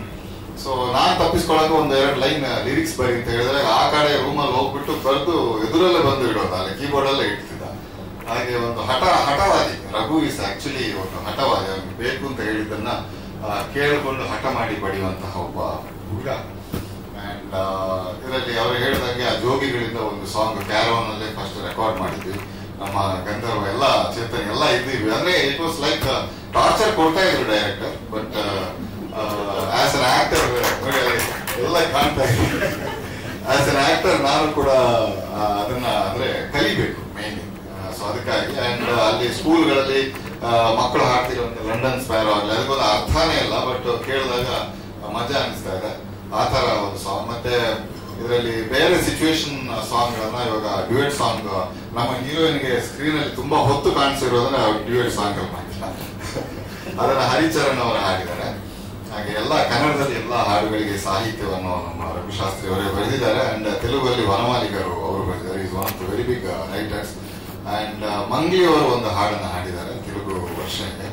ಸೊ ನಾನ್ ತಪ್ಪಿಸ್ಕೊಳಕ್ಕೆ ಒಂದೆರಡು ಲೈನ್ ಲಿರಿಕ್ಸ್ ಬರಿ ಅಂತ ಹೇಳಿದ್ರೆ ಆ ಕಡೆ ರೂಮಲ್ಲಿ ಹೋಗ್ಬಿಟ್ಟು ಬರೆದು ಎದುರಲ್ಲೇ ಬಂದು ಇಡೋದು, ಅಲ್ಲಿ ಕೀಬೋರ್ಡ್ ಅಲ್ಲೇ ಇಡ್ತಿದ್ದ. ಹಾಗೆ ಒಂದು ಹಠವಾದಿ ರಘು ಇಸ್ ಆಕ್ಚುಲಿ ಒಂದು ಹಠವಾದಿ. ಅವ್ನಿಗೆ ಬೇಕು ಅಂತ ಹೇಳಿದ್ದನ್ನ ಕೇಳಿಕೊಂಡು ಹಠ ಮಾಡಿ ಬಡಿಯುವಂತಹ ಒಬ್ಬ ಹುಡುಗ. ಅಂಡ್ ಇದರಲ್ಲಿ ಅವರು ಹೇಳಿದಂಗೆ ಆ ಜೋಗಿಗಳಿಂದ ಒಂದು ಸಾಂಗ್ ಕ್ಯಾರವಾನ್ ಅಲ್ಲೇ ಫಸ್ಟ್ ರೆಕಾರ್ಡ್ ಮಾಡಿದ್ವಿ. ನಮ್ಮ ಗಂಧರ್ವ ಎಲ್ಲ ಚೇತನ್ ಎಲ್ಲ ಇದ್ದೀವಿ. ಅಂದ್ರೆ ಇಟ್ ವಾಸ್ ಲೈಕ್ ಟಾರ್ಚರ್ ಕೊಡ್ತಾ ಇದ್ರು director, but as an actor ಎಲ್ಲ ಕಾಣ್ತಾ ಇದ್ರು. ಆಸ್ ಅನ್ ಆಕ್ಟರ್ ನಾನು ಕೂಡ ಅದನ್ನ ಅಂದ್ರೆ ಕಲಿಬೇಕು ಮೇನ್ಲಿ. ಸೊ ಅದಕ್ಕಾಗಿ ಅಂಡ್ ಅಲ್ಲಿ ಸ್ಕೂಲ್ಗಳಲ್ಲಿ ಮಕ್ಕಳು ಹಾಡ್ತಿರುವಂತ ಲಂಡನ್ ಸ್ಪ್ಯಾರೋ ಆಗಲಿ ಅದಕ್ಕೊಂದು ಅರ್ಥನೇ ಇಲ್ಲ, ಬಟ್ ಕೇಳಿದಾಗ ಮಜಾ ಅನಿಸ್ತಾ ಇದೆ. ಆ ತರ ಒಂದು ಸಾಂಗ್. ಮತ್ತೆ ಇದರಲ್ಲಿ ಬೇರೆ ಸಿಚುವೇಶನ್ ಸಾಂಗ್ ಗಳನ್ನ ಇವಾಗ ಡ್ಯೂಯೆಟ್ ಸಾಂಗ್ ನಮ್ಮ ಹೀರೋಯಿನ್ಗೆ ಸ್ಕ್ರೀನ್ ಅಲ್ಲಿ ತುಂಬಾ ಹೊತ್ತು ಕಾಣಿಸಿರೋದನ್ನ ಡ್ಯೂಯೆಟ್ ಸಾಂಗ್ ಅಲ್ಲಿ ಮಾಡಿಲ್ಲ. ಅದನ್ನ ಹರಿಚರಣ್ ಅವರು ಹಾಡಿದ್ದಾರೆ. ಹಾಗೆ ಎಲ್ಲ ಕನ್ನಡದಲ್ಲಿ ಎಲ್ಲ ಹಾಡುಗಳಿಗೆ ಸಾಹಿತ್ಯವನ್ನು ನಮ್ಮ ರಘುಶಾಸ್ತ್ರಿ ಅವರೇ ಬರೆದಿದ್ದಾರೆ. ಅಂಡ್ ತೆಲುಗಲ್ಲಿ ವನಮಾಲಿಗರು ಅವರು ಬರೆದಿದ್ದಾರೆ. Is one of the very big writers. And Mangli ಅವರು ಒಂದು ಹಾಡನ್ನು ಹಾಡಿದ್ದಾರೆ ತೆಲುಗು ವರ್ಷನ್ಗೆ.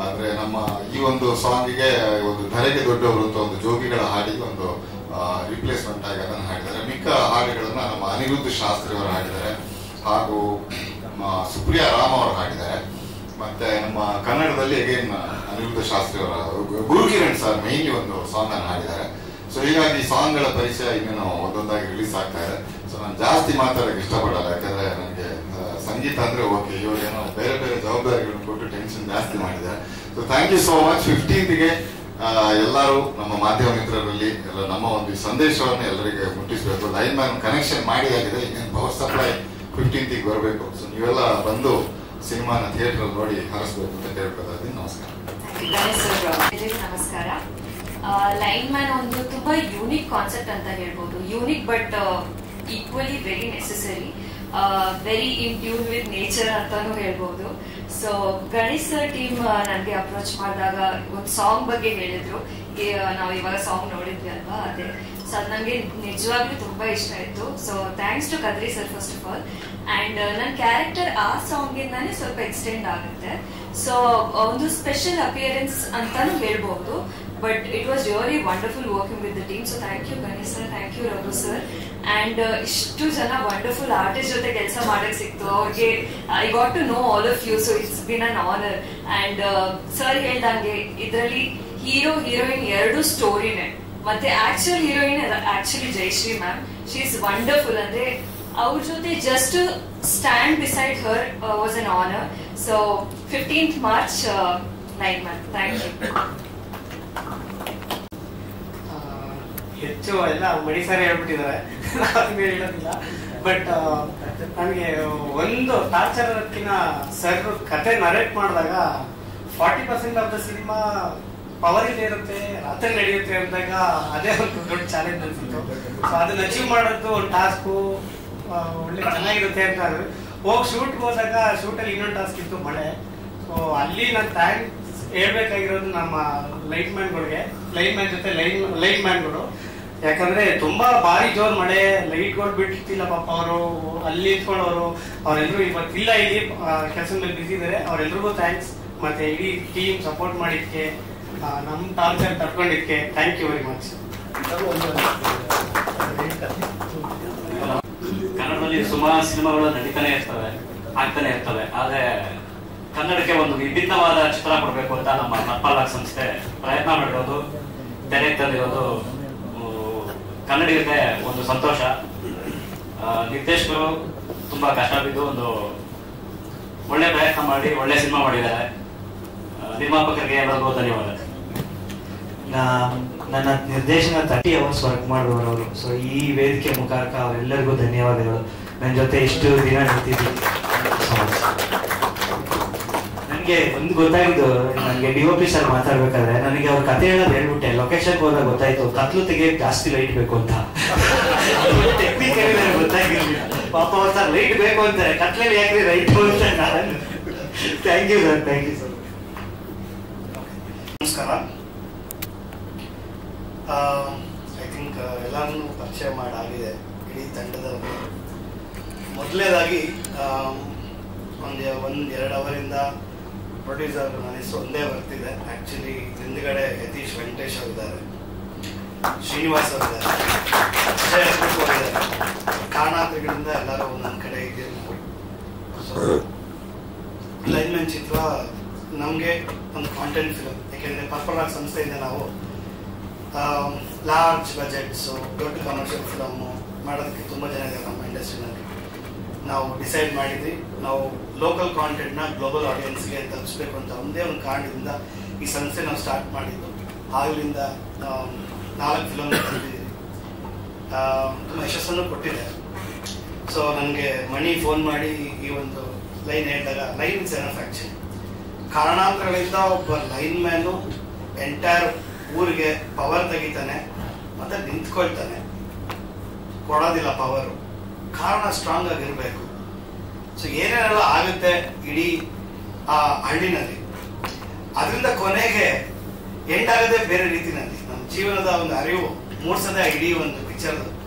ಅಂದ್ರೆ ನಮ್ಮ ಈ ಒಂದು ಸಾಂಗಿಗೆ ಒಂದು ಧರೆಗೆ ದೊಡ್ಡವರು ಅಂತ ಒಂದು ಜೋಗಿಗಳ ಹಾಡಿಗೆ ಒಂದು ರಿಪ್ಲೇಸ್ಮೆಂಟ್ ಆಗಿ ಅದನ್ನು ಹಾಡಿದ್ದಾರೆ. ಮಿಕ್ಕ ಹಾಡುಗಳನ್ನ ನಮ್ಮ ಅನಿರುದ್ಧ ಶಾಸ್ತ್ರಿ ಅವರು ಹಾಡಿದ್ದಾರೆ, ಹಾಗೂ ನಮ್ಮ ಸುಪ್ರಿಯಾ ರಾಮ್ ಅವರು ಹಾಡಿದ್ದಾರೆ. ಮತ್ತೆ ನಮ್ಮ ಕನ್ನಡದಲ್ಲಿ ಅಗೇನ್ ಅನಿರುದ್ಧ ಶಾಸ್ತ್ರಿ ಅವರ ಗುರುಕಿರಣ್ ಸರ್ ಮೇನ್ಲಿ ಒಂದು ಸಾಂಗ್ ಅನ್ನು ಹಾಡಿದ್ದಾರೆ. ಸೊ ಹೀಗಾಗಿ ಸಾಂಗ್ ಗಳ ಪರಿಚಯ ಇನ್ನೇನು ಒಂದೊಂದಾಗಿ ರಿಲೀಸ್ ಆಗ್ತಾ ಇದೆ. ಸೊ ನಾನು ಜಾಸ್ತಿ ಮಾತಾಡಕ್ಕೆ ಇಷ್ಟಪಡಲ್ಲ, ಯಾಕಂದ್ರೆ ನನಗೆ ಸಂಗೀತ ಅಂದ್ರೆ ಓಕೆ, ಇವಾಗೇನೋ ಬೇರೆ ಬೇರೆ ಜವಾಬ್ದಾರಿಗಳನ್ನು ಕೊಟ್ಟು ಟೆನ್ಷನ್ ಜಾಸ್ತಿ ಮಾಡಿದ್ದಾರೆ. So thank you so much. 15th ಎಲ್ಲರೂ ನಮ್ಮ ಮಾಧ್ಯಮ ಮಿತ್ರರಲ್ಲಿ ಎಲ್ಲ ನಮ್ಮ ಒಂದು ಸಂದೇಶವನ್ನು ಎಲ್ಲರಿಗೆ ಮುಟ್ಟಿಸಬೇಕು. ಲೈನ್ ಮ್ಯಾನ್ ಕನೆಕ್ಷನ್ ಮಾಡಿದಾಗಿದೆ, ಇನ್ನೇನು ಪವರ್ ಸಪ್ಲೈ 15th ಬರಬೇಕು. ಸೊ ನೀವೆಲ್ಲ ಬಂದು ಸಿನಿಮಾನ ಥಿಯೇಟರ್ ಅಲ್ಲಿ ನೋಡಿ ಹರಿಸ್ಬೇಕು ಅಂತ ಕೇಳ್ಕೊತಾ ನಮಸ್ಕಾರ. ನಮಸ್ಕಾರ. ಲೈನ್ ಮ್ಯಾನ್ ಒಂದು ತುಂಬಾ ಯೂನಿಕ್ ಕಾನ್ಸೆಪ್ಟ್ ಅಂತ ಹೇಳ್ಬೋದು. Unique but equally very necessary, very in tune with nature ಅಂತಾನು ಹೇಳ್ಬೋದು. ಸೊ ಗಣೇಶ್ ಸರ್ ಟೀಮ್ ನನಗೆ ಅಪ್ರೋಚ್ ಮಾಡಿದಾಗ ಒಂದು ಸಾಂಗ್ ಬಗ್ಗೆ ಹೇಳಿದ್ರು. ನಾವು ಇವಾಗ ಸಾಂಗ್ ನೋಡಿದ್ವಿ ಅಲ್ವಾ, ಅದೇ. ಸೊ ಅದು ನನಗೆ ನಿಜವಾಗ್ಲೂ ತುಂಬಾ ಇಷ್ಟ ಆಯ್ತು. So thanks to Kadri sir first of all. And ನನ್ನ ಕ್ಯಾರೆಕ್ಟರ್ ಆ ಸಾಂಗ್ ಇಂದಾನೆ ಸ್ವಲ್ಪ ಎಕ್ಸ್ಟೆಂಡ್ ಆಗುತ್ತೆ. ಸೊ ಒಂದು ಸ್ಪೆಷಲ್ ಅಪಿಯರೆನ್ಸ್ ಅಂತಾನು ಹೇಳ್ಬಹುದು. But it was really wonderful working with the team. So thank you Ganesh sir, thank you Raghu sir. And ಇಷ್ಟು ಜನ ವಂಡರ್ಫುಲ್ ಆರ್ಟಿಸ್ಟ್ ಜೊತೆ ಕೆಲಸ ಮಾಡಕ್ ಸಿಕ್ತು. ಅವ್ರಿಗೆ I got to know all of you. So it's been an honour. And sir ಹೇಳ್ದಂಗೆ ಇದರಲ್ಲಿ hero heroine ಎರಡು ಸ್ಟೋರಿನೇ. ಮತ್ತೆ actual heroine actually Jayashree ma'am. She is wonderful. ಅಂದ್ರೆ ಅವ್ರ ಜೊತೆ just stand beside her was an honour. So 15th March line man. Thank you. ಹೆಚ್ಚು ಎಲ್ಲ ಮಣಿ ಸರ್ ಹೇಳ್ಬಿಟ್ಟಿದ್ದಾರೆ, ನಾವೇನು ಹೇಳೋದಿಲ್ಲ. ಬಟ್ ನನಗೆ ಒಂದು ಟಾರ್ಚರ್ಕಿನ್ನ ಸರ್ ಕತೆ ನರೇಟ್ ಮಾಡಿದಾಗ 40% ಆಫ್ ದ ಸಿನಿಮಾ ಪವರ್ ಇದೆ ಇರುತ್ತೆ, ರಾತ್ರಿ ನಡೆಯುತ್ತೆ ಅಂದಾಗ ಅದೇ ಒಂದು ದೊಡ್ಡ ಚಾಲೆಂಜ್ ಅನ್ಸಿತ್ತು. ಸೊ ಅದನ್ನ ಅಚೀವ್ ಮಾಡೋದು ಒಂದು ಟಾಸ್ಕು ಒಳ್ಳೆ ಚೆನ್ನಾಗಿರುತ್ತೆ ಅಂತ ಹೋಗಿ ಶೂಟ್ಗೆ ಹೋದಾಗ ಶೂಟಲ್ಲಿ ಇನ್ನೊಂದು ಟಾಸ್ಕ್ ಇತ್ತು, ಮಳೆ. ಸೊ ಅಲ್ಲಿ ನಾನು ಥ್ಯಾಂಕ್ಸ್ ಹೇಳ್ಬೇಕಾಗಿರೋದು ನಮ್ಮ ಲೈಟ್ ಮ್ಯಾನ್ಗಳಿಗೆ, ಲೈಟ್ ಮ್ಯಾನ್ ಜೊತೆ ಲೈಟ್ ಮ್ಯಾನ್ಗಳು. ಯಾಕಂದ್ರೆ ತುಂಬಾ ಭಾರಿ ಜೋರ್ ಮಳೆ, ಲೈಟ್ಗಳು ಬಿಟ್ಟಿಲ್ಲ ಪಾಪ. ಅವರು ಅಲ್ಲಿ ನಿಂತ್ಕೊಳ್ಳೋರು ಅವರೆಲ್ಲರೂ ಇವತ್ತಿಲ್ಲ, ಇಲ್ಲಿ ಕೆಲಸ ಮೇಲೆ ಬಿಸಿ ಇದ್ದಾರೆ. ಅವರೆಲ್ರಿಗೂ ಥ್ಯಾಂಕ್ಸ್. ಮತ್ತೆ ಇಡೀ ಟೀಮ್ ಸಪೋರ್ಟ್ ಮಾಡಿದ್ಕೆ, ನಮ್ ಟಾರ್ಚರ್ ತಡ್ಕೊಂಡಿದ್ಕೆ ಥ್ಯಾಂಕ್ ಯು ವೆರಿ ಮಚ್. ಕನ್ನಡದಲ್ಲಿ ಸುಮಾರು ಸಿನಿಮಾಗಳು ನಡೀತಾನೆ ಇರ್ತವೆ, ಆಗ್ತಾನೆ ಇರ್ತವೆ. ಆದ್ರೆ ಕನ್ನಡಕ್ಕೆ ಒಂದು ವಿಭಿನ್ನವಾದ ಚಿತ್ರ ಕೊಡಬೇಕು ಅಂತ ನಮ್ಮ ಮತ್ಪಾಲಕ್ ಸಂಸ್ಥೆ ಪ್ರಯತ್ನ ಮಾಡಿರೋದು, ತೆರೆ ತಂದಿರೋದು ಕನ್ನಡಿಗರಿಗೆ ಒಂದು ಸಂತೋಷ. ನಿರ್ದೇಶಕರು ತುಂಬಾ ಕಷ್ಟ ಬಿದ್ದು ಒಂದು ಒಳ್ಳೆ ಪ್ರಯತ್ನ ಮಾಡಿ ಒಳ್ಳೆ ಸಿನಿಮಾ ಮಾಡಿದ್ದಾರೆ. ನಿರ್ಮಾಪಕರಿಗೆ ಎಲ್ಲರಿಗೂ ಧನ್ಯವಾದ. ನನ್ನ ನಿರ್ದೇಶನ 30 hours ವರ್ಕ್ ಮಾಡುವವರು. ಸೊ ಈ ವೇದಿಕೆ ಮುಖಾಂತರ ಅವರೆಲ್ಲರಿಗೂ ಧನ್ಯವಾದಗಳು. ನನ್ನ ಜೊತೆ ಇಷ್ಟು ದಿನ ನಿಂತಿದ್ದು ನನಗೆ ಒಂದು ಗೊತ್ತಾಗಿದ್ದು, ನನಗೆ DOP ಸರ್ ಮಾತಾಡ್ಬೇಕಾದ್ರೆ ನನಗೆ ಅವ್ರ ಕತೆ ಹೇಳೋದು ಹೇಳ್ಬಿಟ್ಟೆ. ಲೊಕೇಶನ್ಗೆ ಹೋದಾಗ ಗೊತ್ತಾಯ್ತು ಕತ್ಲು ತೆಗಿಯಕ್ಕೆ ಜಾಸ್ತಿ ಲೈಟ್ ಬೇಕು ಅಂತ. ಟೆಕ್ನಿಕಲಿ ನನಗೆ ಗೊತ್ತಾಗಿರ್ಲಿಲ್ಲ. ಪಾಪ ಅವ್ರ ಸರ್ ಲೈಟ್ ಬೇಕು ಅಂತಾರೆ, ಕತ್ಲಲ್ಲಿ ಯಾಕ್ರಿ ರೈಟ್ ಅಂತ ನಾನು. Thank you sir, thank you sir. ನಮಸ್ಕಾರ. ಐ ಥಿಂಕ್ ಎಲ್ಲರನ್ನೂ ಪರಿಚಯ ಮಾಡಾಗಿದೆ ಇಡೀ ತಂಡದವರು. ಮೊದಲನೇದಾಗಿ ಒಂದು 2 ಅವರಿಂದ ಪ್ರೊಡ್ಯೂಸರ್ ನನ್ನ ಹೆಸರು ಒಂದೇ ಬರ್ತಿದೆ. ಆ್ಯಕ್ಚುಲಿ ಹಿಂದ್ಗಡೆ ಯತೀಶ್ ವೆಂಕಟೇಶ್ ಅವರಿದ್ದಾರೆ. ಶ್ರೀನಿವಾಸ್ ಅವರಿದ್ದಾರೆ, ಅಜಯ್ ಅವರಿದ್ದಾರೆ. ಕಾರಣಾಂತರಗಳಿಂದ ಎಲ್ಲರೂ ಒಂದೊಂದು ಕಡೆ ಇದ್ದೀವಿ. ಲೈನ್ಮನ್ ಚಿತ್ರ ನಮಗೆ ಒಂದು ಕಾಂಟೆಂಟ್ ಫಿಲಮ್. ಯಾಕೆಂದರೆ ಪರ್ಪಲ್ ರಾಕ್ ಸಂಸ್ಥೆಯಿಂದ ನಾವು ಲಾರ್ಜ್ ಬಜೆಟ್ಸು, ದೊಡ್ಡ ಕಮರ್ಷಿಯಲ್ ಫಿಲಮ್ಮು ಮಾಡೋದಕ್ಕೆ ತುಂಬ ಜನ ಇದೆ ನಮ್ಮ ಇಂಡಸ್ಟ್ರಿನಲ್ಲಿ. ನಾವು ಡಿಸೈಡ್ ಮಾಡಿದ್ವಿ, ನಾವು ಲೋಕಲ್ ಕಾಂಟೆಂಟ್ನ ಗ್ಲೋಬಲ್ ಆಡಿಯನ್ಸ್ಗೆ ತಲುಪಿಸ್ಬೇಕು ಅಂತ ಒಂದೇ ಒಂದು ಕಾರಣದಿಂದ ಈ ಸಂಸ್ಥೆ ನಾವು ಸ್ಟಾರ್ಟ್ ಮಾಡಿದ್ದು. ಆಗಲಿಂದ 4 ಫಿಲಮ್ ತಂದಿದ್ದೀವಿ, ತುಂಬ ಯಶಸ್ಸನ್ನು ಕೊಟ್ಟಿದೆ. ಸೊ ನನಗೆ ಮಣಿ ಫೋನ್ ಮಾಡಿ ಈ ಒಂದು ಲೈನ್ ಹೇಳಿದಾಗ, ಲೈನ್ ಇಸ್ ಎನಫ್ ಆ್ಯಕ್ಚುಲಿ. ಕಾರಣಾಂತರಗಳಿಂದ ಒಬ್ಬ ಲೈನ್ ಮ್ಯಾನು ಎಂಟೈರ್ ಊರಿಗೆ ಪವರ್ ತೆಗಿತಾನೆ ಮತ್ತೆ ನಿಂತ್ಕೊಳ್ತಾನೆ, ಕೊಡೋದಿಲ್ಲ ಪವರು. ಕಾರಣ ಸ್ಟ್ರಾಂಗ್ ಆಗಿರಬೇಕು. ಸೊ ಏನೇನೆಲ್ಲ ಆಗುತ್ತೆ ಇಡೀ ಆ ಹಳ್ಳಿನಲ್ಲಿ, ಅದರಿಂದ ಕೊನೆಗೆ ಎಂಡ್ ಆಗದೆ ಬೇರೆ ರೀತಿನಲ್ಲಿ ನಮ್ಮ ಜೀವನದ ಒಂದು ಅರಿವು ಮೂಡಿಸದೆ ಇಡೀ ಒಂದು ಪಿಕ್ಚರ್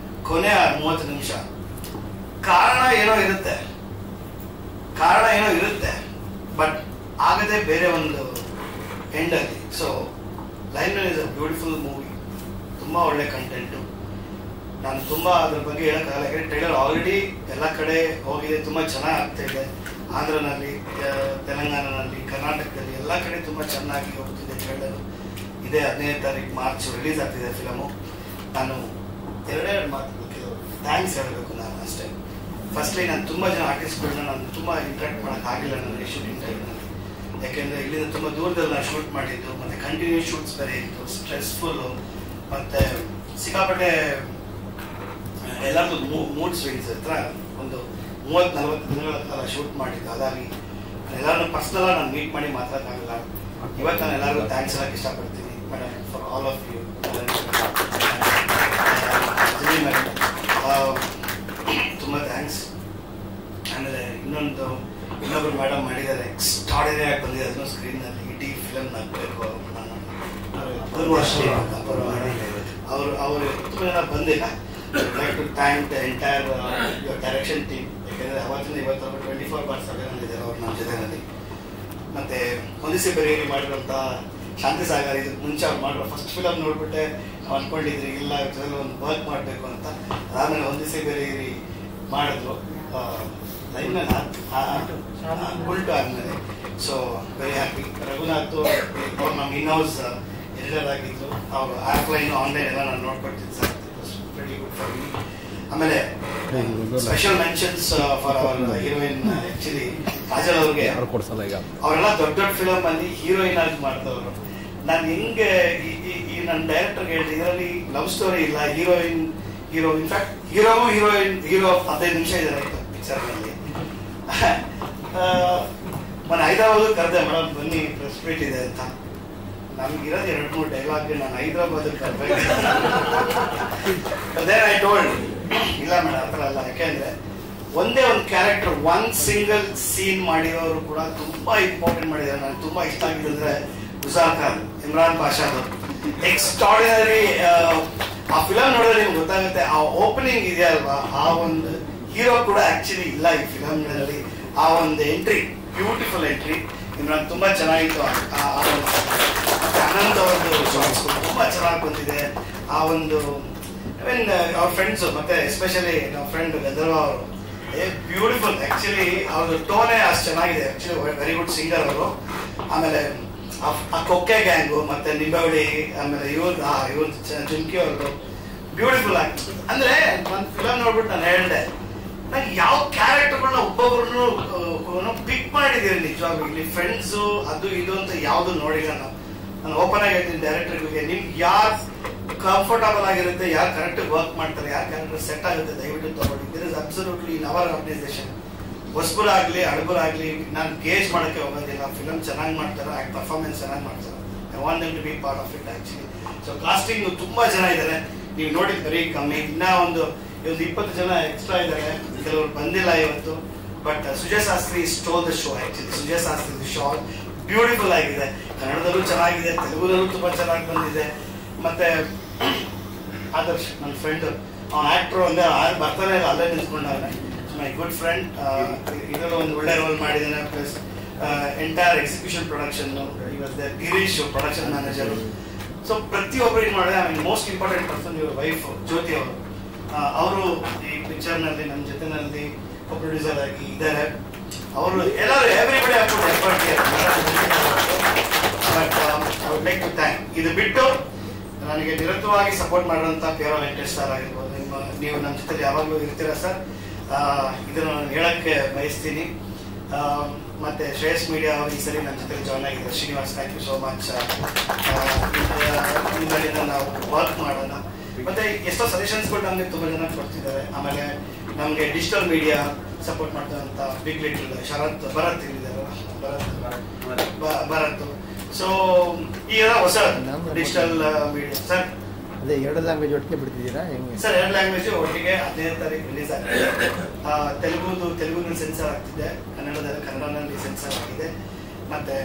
ಕೊನೆ 30 ನಿಮಿಷ. ಕಾರಣ ಏನೋ ಇರುತ್ತೆ ಬಟ್ ಆಗದೆ ಬೇರೆ ಒಂದು ಎಂಡ್ ಅಲ್ಲಿ. So line man is a beautiful movie, ತುಂಬ ಒಳ್ಳೆ ಕಂಟೆಂಟು. ನಾನು ತುಂಬ ಅದ್ರ ಬಗ್ಗೆ ಹೇಳೋಕ್ಕಾಗಲ್ಲ, ಯಾಕಂದರೆ ಟ್ರೈಲರ್ ಆಲ್ರೆಡಿ ಎಲ್ಲ ಕಡೆ ಹೋಗಿದೆ, ತುಂಬ ಚೆನ್ನಾಗಿ ಆಗ್ತಾ ಇದೆ. ಆಂಧ್ರನಲ್ಲಿ, ತೆಲಂಗಾಣನಲ್ಲಿ, ಕರ್ನಾಟಕದಲ್ಲಿ ಎಲ್ಲ ಕಡೆ ತುಂಬ ಚೆನ್ನಾಗಿ ಹೋಗ್ತಿದೆ ಟ್ರೈಲರ್. ಇದೇ 15ನೇ ತಾರೀಕು ಮಾರ್ಚ್ ರಿಲೀಸ್ ಆಗ್ತಿದೆ ಫಿಲಮು. ನಾನು ಎರಡೆರಡು ಮಾತು ಥ್ಯಾಂಕ್ಸ್ ಹೇಳಬೇಕು ನಾನು ಅಷ್ಟೇ. ಫಸ್ಟ್ಲಿ ನಾನು ತುಂಬ ಜನ ಆರ್ಟಿಸ್ಟ್ಗಳನ್ನ ನಾನು ತುಂಬ ಇಂಟ್ರಾಕ್ಟ್ ಮಾಡೋಕ್ಕಾಗಿಲ್ಲ ನನಗೆ ಶೂಟಿಂಗ್ ಟೈಮ್ನಲ್ಲಿ. ಯಾಕೆಂದರೆ ಇಲ್ಲಿಂದ ತುಂಬ ದೂರದಲ್ಲಿ ನಾನು ಶೂಟ್ ಮಾಡಿದ್ದು, ಮತ್ತು ಕಂಟಿನ್ಯೂಸ್ ಶೂಟ್ಸ್ ಬೇರೆ ಇತ್ತು, ಸ್ಟ್ರೆಸ್ಫುಲ್ಲು, ಮತ್ತು ಸಿಕ್ಕಾಪಟ್ಟೆ ಎಲ್ಲರದ್ದು ಮೂಡ್ ಸ್ವಿಂಗ್ಸ್ ಹತ್ರ ಒಂದು 30-40 ದಿನಗಳ ಕಾಲ ಶೂಟ್ ಮಾಡಿದ್ದು. ಅದಾಗಿ ಎಲ್ಲರನ್ನೂ ಪರ್ಸ್ನಲಾಗಿ ನಾನು ಮೀಟ್ ಮಾಡಿ ಮಾತಾಡೋಕ್ಕಾಗಲ್ಲ. ಇವತ್ತು ನಾನು ಎಲ್ಲರಿಗೂ ಥ್ಯಾಂಕ್ಸ್ ಹೇಳೋಕ್ಕೆ ಇಷ್ಟಪಡ್ತೀನಿ madam, for all of you. ತುಂಬ ಥ್ಯಾಂಕ್ಸ್. ಆಮೇಲೆ ಇನ್ನೊಬ್ರು ಮೇಡಮ್ ಮಾಡಿದ್ದಾರೆ, ಎಕ್ಸ್ಟ್ರಾರ್ಡಿನರಿ ಆಗಿ ಬಂದಿದೆ ಅದನ್ನು ಸ್ಕ್ರೀನ್ನಲ್ಲಿ. ಇಡೀ ಫಿಲಮ್ ಆಗಬೇಕು ಅವರು ತುಂಬ ಜನ ಬಂದಿಲ್ಲ. Like to thank the entire your direction team. ಯಾಕೆಂದರೆ ಅವತ್ತಿಂದ ಇವತ್ತು 24/7 ಇದ್ದಾರೆ ಅವ್ರು ನಮ್ಮ ಜೊತೆನಲ್ಲಿ. ಮತ್ತು ಹೊಂದಿಸಿ ಬೆರೆಯಲ್ಲಿ ಮಾಡಿರೋಂಥ ಶಾಂತಿ ಸಾಗರ್, ಇದಕ್ಕೆ ಮುಂಚೆ ಅವ್ರು ಮಾಡಿರೋ ಫಸ್ಟ್ ಫಿಲಮ್ ನೋಡ್ಬಿಟ್ಟೆ ನಾವು ಅಂದ್ಕೊಂಡಿದ್ರಿ ಇಲ್ಲ ಇದರಲ್ಲಿ ಒಂದು ವರ್ಕ್ ಮಾಡಬೇಕು ಅಂತ. ಅದಾದಮೇಲೆ ಹೊಂದಿಸಿ ಬೆರೆಯಲ್ಲಿ ಮಾಡಿದ್ರು ಲೈನ್ ಮೇಲೆ ಉಲ್ಟು ಆದಮೇಲೆ. So very happy. ರಘುನಾಥ್ ಅವ್ರು ನಮ್ಮ ಇನ್ಹೌಸ್ ಎಡಿಟರ್ ಆಗಿದ್ರು, ಅವರು ಆಫ್ಲೈನ್ ಆನ್ಲೈನ್ ಎಲ್ಲ ನಾನು ನೋಡ್ಕೊಳ್ತಿದ್ದೆ sir. Very good for me. ಆಮೇಲೆ special mentions for our heroine. Actually Kajal ಅವ್ರಿಗೆ ಅವರೆಲ್ಲ ದೊಡ್ಡ ದೊಡ್ಡ ಫಿಲಮ್ ಅಲ್ಲಿ ಹೀರೋಯಿನ್ ಆಗಿ ಮಾಡ್ದವರು. ನಾನು ಹೆಂಗೆ ಈ ನನ್ನ ಡೈರೆಕ್ಟರ್ಗೆ ಹೇಳ್ತೀನಿ, ಇದರಲ್ಲಿ ಲವ್ ಸ್ಟೋರಿ ಇಲ್ಲ, ಹೀರೋ ಇನ್ಫ್ಯಾಕ್ಟ್ ಹೀರೋ 15 ನಿಮಿಷ ಇದ್ದಾರೆ ಪಿಕ್ಚರ್ನಲ್ಲಿ. ಮೊನ್ನೆ ಹೈದರಾಬಾದ್ ಕರೆದೆ, ಮೇಡಮ್ ಬನ್ನಿ ಪ್ರೆಸ್ ಮೀಟ್ ಇದೆ ಅಂತ. ನಮ್ಗಿರೋದು 2-3 ಡೈಲಾಗ್ಗೆ ನಾನು ಹೈದರಾಬಾದ್ ಕರ್ಬೇಕು. ಅದೇ ಐ ಟೋಲ್ಡ್ ಇಲ್ಲ ಮೇಡಮ್ ಆ ಥರ ಅಲ್ಲ. ಯಾಕೆಂದ್ರೆ ಒಂದೇ ಒಂದು ಕ್ಯಾರೆಕ್ಟರ್, ಒನ್ ಸಿಂಗಲ್ ಸೀನ್ ಮಾಡಿರೋರು ಕೂಡ ತುಂಬಾ ಇಂಪಾರ್ಟೆಂಟ್ ಮಾಡಿದ್ದಾರೆ. ನನಗೆ ತುಂಬಾ ಇಷ್ಟ ಆಗಿದೆ ಅಂದ್ರೆ ಗುಜಾರ್ ಖಾನ್, ಇಮ್ರಾನ್ ಪಾಷಾದು ಎಕ್ಸ್ಟ್ರಾರ್ಡಿನರಿ. ಆ ಫಿಲಮ್ ನೋಡಿದ್ರೆ ನಿಮ್ಗೆ ಗೊತ್ತಾಗುತ್ತೆ, ಆ ಓಪನಿಂಗ್ ಇದೆ ಅಲ್ವಾ, ಆ ಒಂದು ಹೀರೋ ಕೂಡ ಆಕ್ಚುಲಿ ಇಲ್ಲ ಈ ಫಿಲಮ್ನಲ್ಲಿ. ಆ ಒಂದು ಎಂಟ್ರಿ, ಬ್ಯೂಟಿಫುಲ್ ಎಂಟ್ರಿ. ಇಮ್ರಾನ್ ತುಂಬಾ ಚೆನ್ನಾಗಿತ್ತು. ಆನಂದ್ ಅವ್ರದ್ದು ಶಾರ್ಟ್ಸ್ ತುಂಬಾ ಚೆನ್ನಾಗಿ ಬಂದಿದೆ. ಆ ಒಂದು ಇವನ್ ಅವ್ರ ಫ್ರೆಂಡ್ಸು, ಮತ್ತೆ ಎಸ್ಪೆಷಲಿ ನಮ್ಮ ಫ್ರೆಂಡ್ ಗಂಧರ್ವ ಅವರು, ಬ್ಯೂಟಿಫುಲ್. ಆಕ್ಚುಲಿ ಅವ್ರದ್ದು ಟೋನೇ ಅಷ್ಟು ಚೆನ್ನಾಗಿದೆ. ಆಕ್ಚುಲಿ ವೆರಿ ಗುಡ್ ಸಿಂಗರ್ ಅವರು. ಆಮೇಲೆ ಆ ಕೊಕ್ಕೆ ಗ್ಯಾಂಗು, ಮತ್ತೆ ನಿಂಬವಳಿ, ಆಮೇಲೆ ಇವ್ರು ಜುಮ್ಕಿ ಅವ್ರದ್ದು ಬ್ಯೂಟಿಫುಲ್ ಆಗಿ. ಅಂದ್ರೆ ಒಂದು ಫಿಲಮ್ ನೋಡ್ಬಿಟ್ಟು ನಾನು ಹೇಳಿದೆ, ನಂಗೆ ಯಾವ ಕ್ಯಾರೆಕ್ಟರ್ಗಳನ್ನ ಒಬ್ಬೊಬ್ರು ಪಿಕ್ ಮಾಡಿದ್ದೀರಿ ನಿಜವಾಗ್ಲೂ. ಇಲ್ಲಿ ಫ್ರೆಂಡ್ಸು ಅದು ಇದು ಅಂತ ಯಾವುದು ನೋಡಿಲ್ಲ ನಾನು ಓಪನ್ ಆಗಿ ಹೇಳ್ತೀನಿ ಡೈರೆಕ್ಟರ್ಗಳಿಗೆ, ನಿಮ್ಗೆ ಯಾರು ಕಂಫರ್ಟಬಲ್ ಆಗಿರುತ್ತೆ, ಯಾರು ಕರೆಕ್ಟಾಗಿ ವರ್ಕ್ ಮಾಡ್ತಾರೆ, ಯಾರು ಕ್ಯಾರೆಕ್ಟರ್ ಸೆಟ್ ಆಗುತ್ತೆ, ದಯವಿಟ್ಟು ತಗೊಳ್ಳಿ. This is absolutely in our organisation. ಹೊಸಬರ ಆಗಲಿ ಹಳಬರ ಆಗಲಿ ನಾನು ಗೇಜ್ ಮಾಡೋಕ್ಕೆ ಹೋಗೋದಿಲ್ಲ. ಫಿಲಮ್ ಚೆನ್ನಾಗಿ ಮಾಡ್ತಾರೆ, ಪರ್ಫಾರ್ಮೆನ್ಸ್ ಚೆನ್ನಾಗಿ ಮಾಡ್ತಾರೆ. I want them to be part of it actually. So casting ತುಂಬಾ ಜನ ಇದ್ದಾರೆ, ನೀವು ನೋಡಿದ್ ಬರೀ ಕಮ್ಮಿ. ಇನ್ನ ಒಂದು 20 ಜನ ಎಕ್ಸ್ಟ್ರಾ ಇದ್ದಾರೆ, ಕೆಲವರು ಬಂದಿಲ್ಲ ಇವತ್ತು. But Sujay Shastri stole the show. Actually Sujay Shastri show beautiful ಆಗಿದೆ. ಕನ್ನಡದಲ್ಲೂ ಚೆನ್ನಾಗಿದೆ, ತೆಲುಗುದಲ್ಲೂ ತುಂಬಾ ಚೆನ್ನಾಗಿ ಬಂದಿದೆ. ಮತ್ತೆ ಆದರ್ಶ್ ನನ್ನ ಫ್ರೆಂಡ್, ಅವನ ಆಕ್ಟರ್ ಒಂದೇ ಬರ್ತಾನೆ ಇಲ್ಲ, ಅಲ್ಲೇ ನಿಂತ್ಕೊಂಡವನೆ. My good friend. ಇದರಲ್ಲೂ ಒಂದು ಒಳ್ಳೆ ರೋಲ್ ಮಾಡಿದ್ದಾನೆ. Plus entire execution production Girish production manager. So ಪ್ರತಿಯೊಬ್ಬರು ಇದು ಮಾಡಿದ್ರೆ I mean most important person ಇವ್ರ ವೈಫ್ ಜ್ಯೋತಿ ಅವರು. ಅವರು ಈ ಪಿಕ್ಚರ್ನಲ್ಲಿ ನಮ್ಮ ಜೊತೆನಲ್ಲಿ ಪ್ರೊಡ್ಯೂಸರ್ ಆಗಿ ಇದ್ದಾರೆ. ಅವರು ಎಲ್ಲರೂ ಎವ್ರಿಬಡಿ ಹಾಕೊಂಡು effort but I would like to thank. ಇದು ಬಿಟ್ಟು ನನಗೆ ನಿರಂತರವಾಗಿ ಸಪೋರ್ಟ್ ಮಾಡುವಂತ ಪೇರೋ ವೆಂಕಟೇಶ್ ಸರ್ ಆಗಿರ್ಬೋದು, ನೀವು ನಮ್ಮ ಜೊತೆ ಯಾವಾಗಲೂ ಇರ್ತೀರಾ ಸರ್, ಇದನ್ನು ನಾನು ಹೇಳಕ್ಕೆ ಬಯಸ್ತೀನಿ. ಮತ್ತೆ ಶ್ರೇಯಸ್ ಮೀಡಿಯಾ ಅವರು ಈ ಸರಿ ನಮ್ಮ ಜೊತೆ ಜಾಯ್ನ್ ಆಗಿದ್ದಾರೆ. Srinivas, thank you so much. ಇದರಿಂದ ನಾವು ವರ್ಕ್ ಮಾಡೋಣ. ಮತ್ತೆ ಎಷ್ಟೋ ಸಜೆಷನ್ಸ್ಗಳು ನಮಗೆ ತುಂಬಾ ಜನ ಕೊಡ್ತಿದ್ದಾರೆ. ಆಮೇಲೆ ನಮಗೆ ಡಿಜಿಟಲ್ ಮೀಡಿಯಾ ಸಪೋರ್ಟ್ ಮಾಡ್ತಂತ ಬಿಗ್ ಲಿಟಲ್ ಶರತ್ ಭರತ್ ಇಲ್ಲಿದ್ದಾರೆ, ಭರತ್. ಸೊ ಈ ಹೊಸ ಡಿಜಿಟಲ್ ಮೀಡಿಯಾ ಸರ್, ಅದೇ 2 ಲ್ಯಾಂಗ್ವೇಜ್ ಒಟ್ಟಿಗೆ ಬಿಡ್ತಿದ್ದೀರಾ ಹೆಂಗೆ ಸರ್? 2 ಲ್ಯಾಂಗ್ವೇಜ್ ಒಟ್ಟಿಗೆ 15ನೇ ತಾರೀಕು ರಿಲೀಸ್ ಆಗ್ತಿದೆ. ತೆಲುಗುನಲ್ಲಿ ಸೆನ್ಸರ್ ಆಗ್ತಿದೆ, ಕನ್ನಡನಲ್ಲಿ ಸೆನ್ಸರ್ ಆಗಿದೆ. ಮತ್ತೆ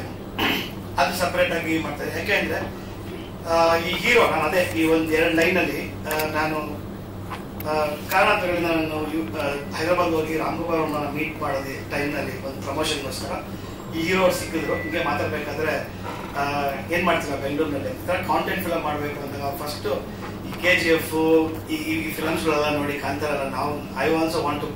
ಅದು ಸಪರೇಟ್ ಆಗಿ ಮಾಡ್ತಾರೆ. ಯಾಕೆಂದ್ರೆ ಈ ಹೀರೋ ನಾನು ಅದೇ ಈ 1-2 ಲೈನಲ್ಲಿ ನಾನು ಕಾರಣಾಂತರಗಳಿಂದ ನಾನು ಹೈದರಾಬಾದ್ ಹೋಗಿ ರಾಮ್ಗೋಪಾಲ್ ಅವ್ರನ್ನ ಮೀಟ್ ಮಾಡೋದು ಟೈಮ್ನಲ್ಲಿ ಒಂದು ಪ್ರಮೋಷನ್ಗೋಸ್ಕರ ಈ ಹೀರೋ ಅವ್ರು ಸಿಕ್ಕಿದ್ರು. ಹಿಂಗೆ ಮಾತಾಡ್ಬೇಕಾದ್ರೆ ಏನ್ ಮಾಡ್ತೀರಾ ಬೆಂಗಳೂರಿನಲ್ಲಿ ಕಾಂಟೆಂಟ್ ಫಿಲಮ್ ಮಾಡಬೇಕು ಅಂದಾಗ ಫಸ್ಟ್ ಈ KGF ಈ ಫಿಲಮ್ಸ್ಗಳೆಲ್ಲ ನೋಡಿ ಕಾಂತಾರಲ್ಲ, ನಾವು I also want to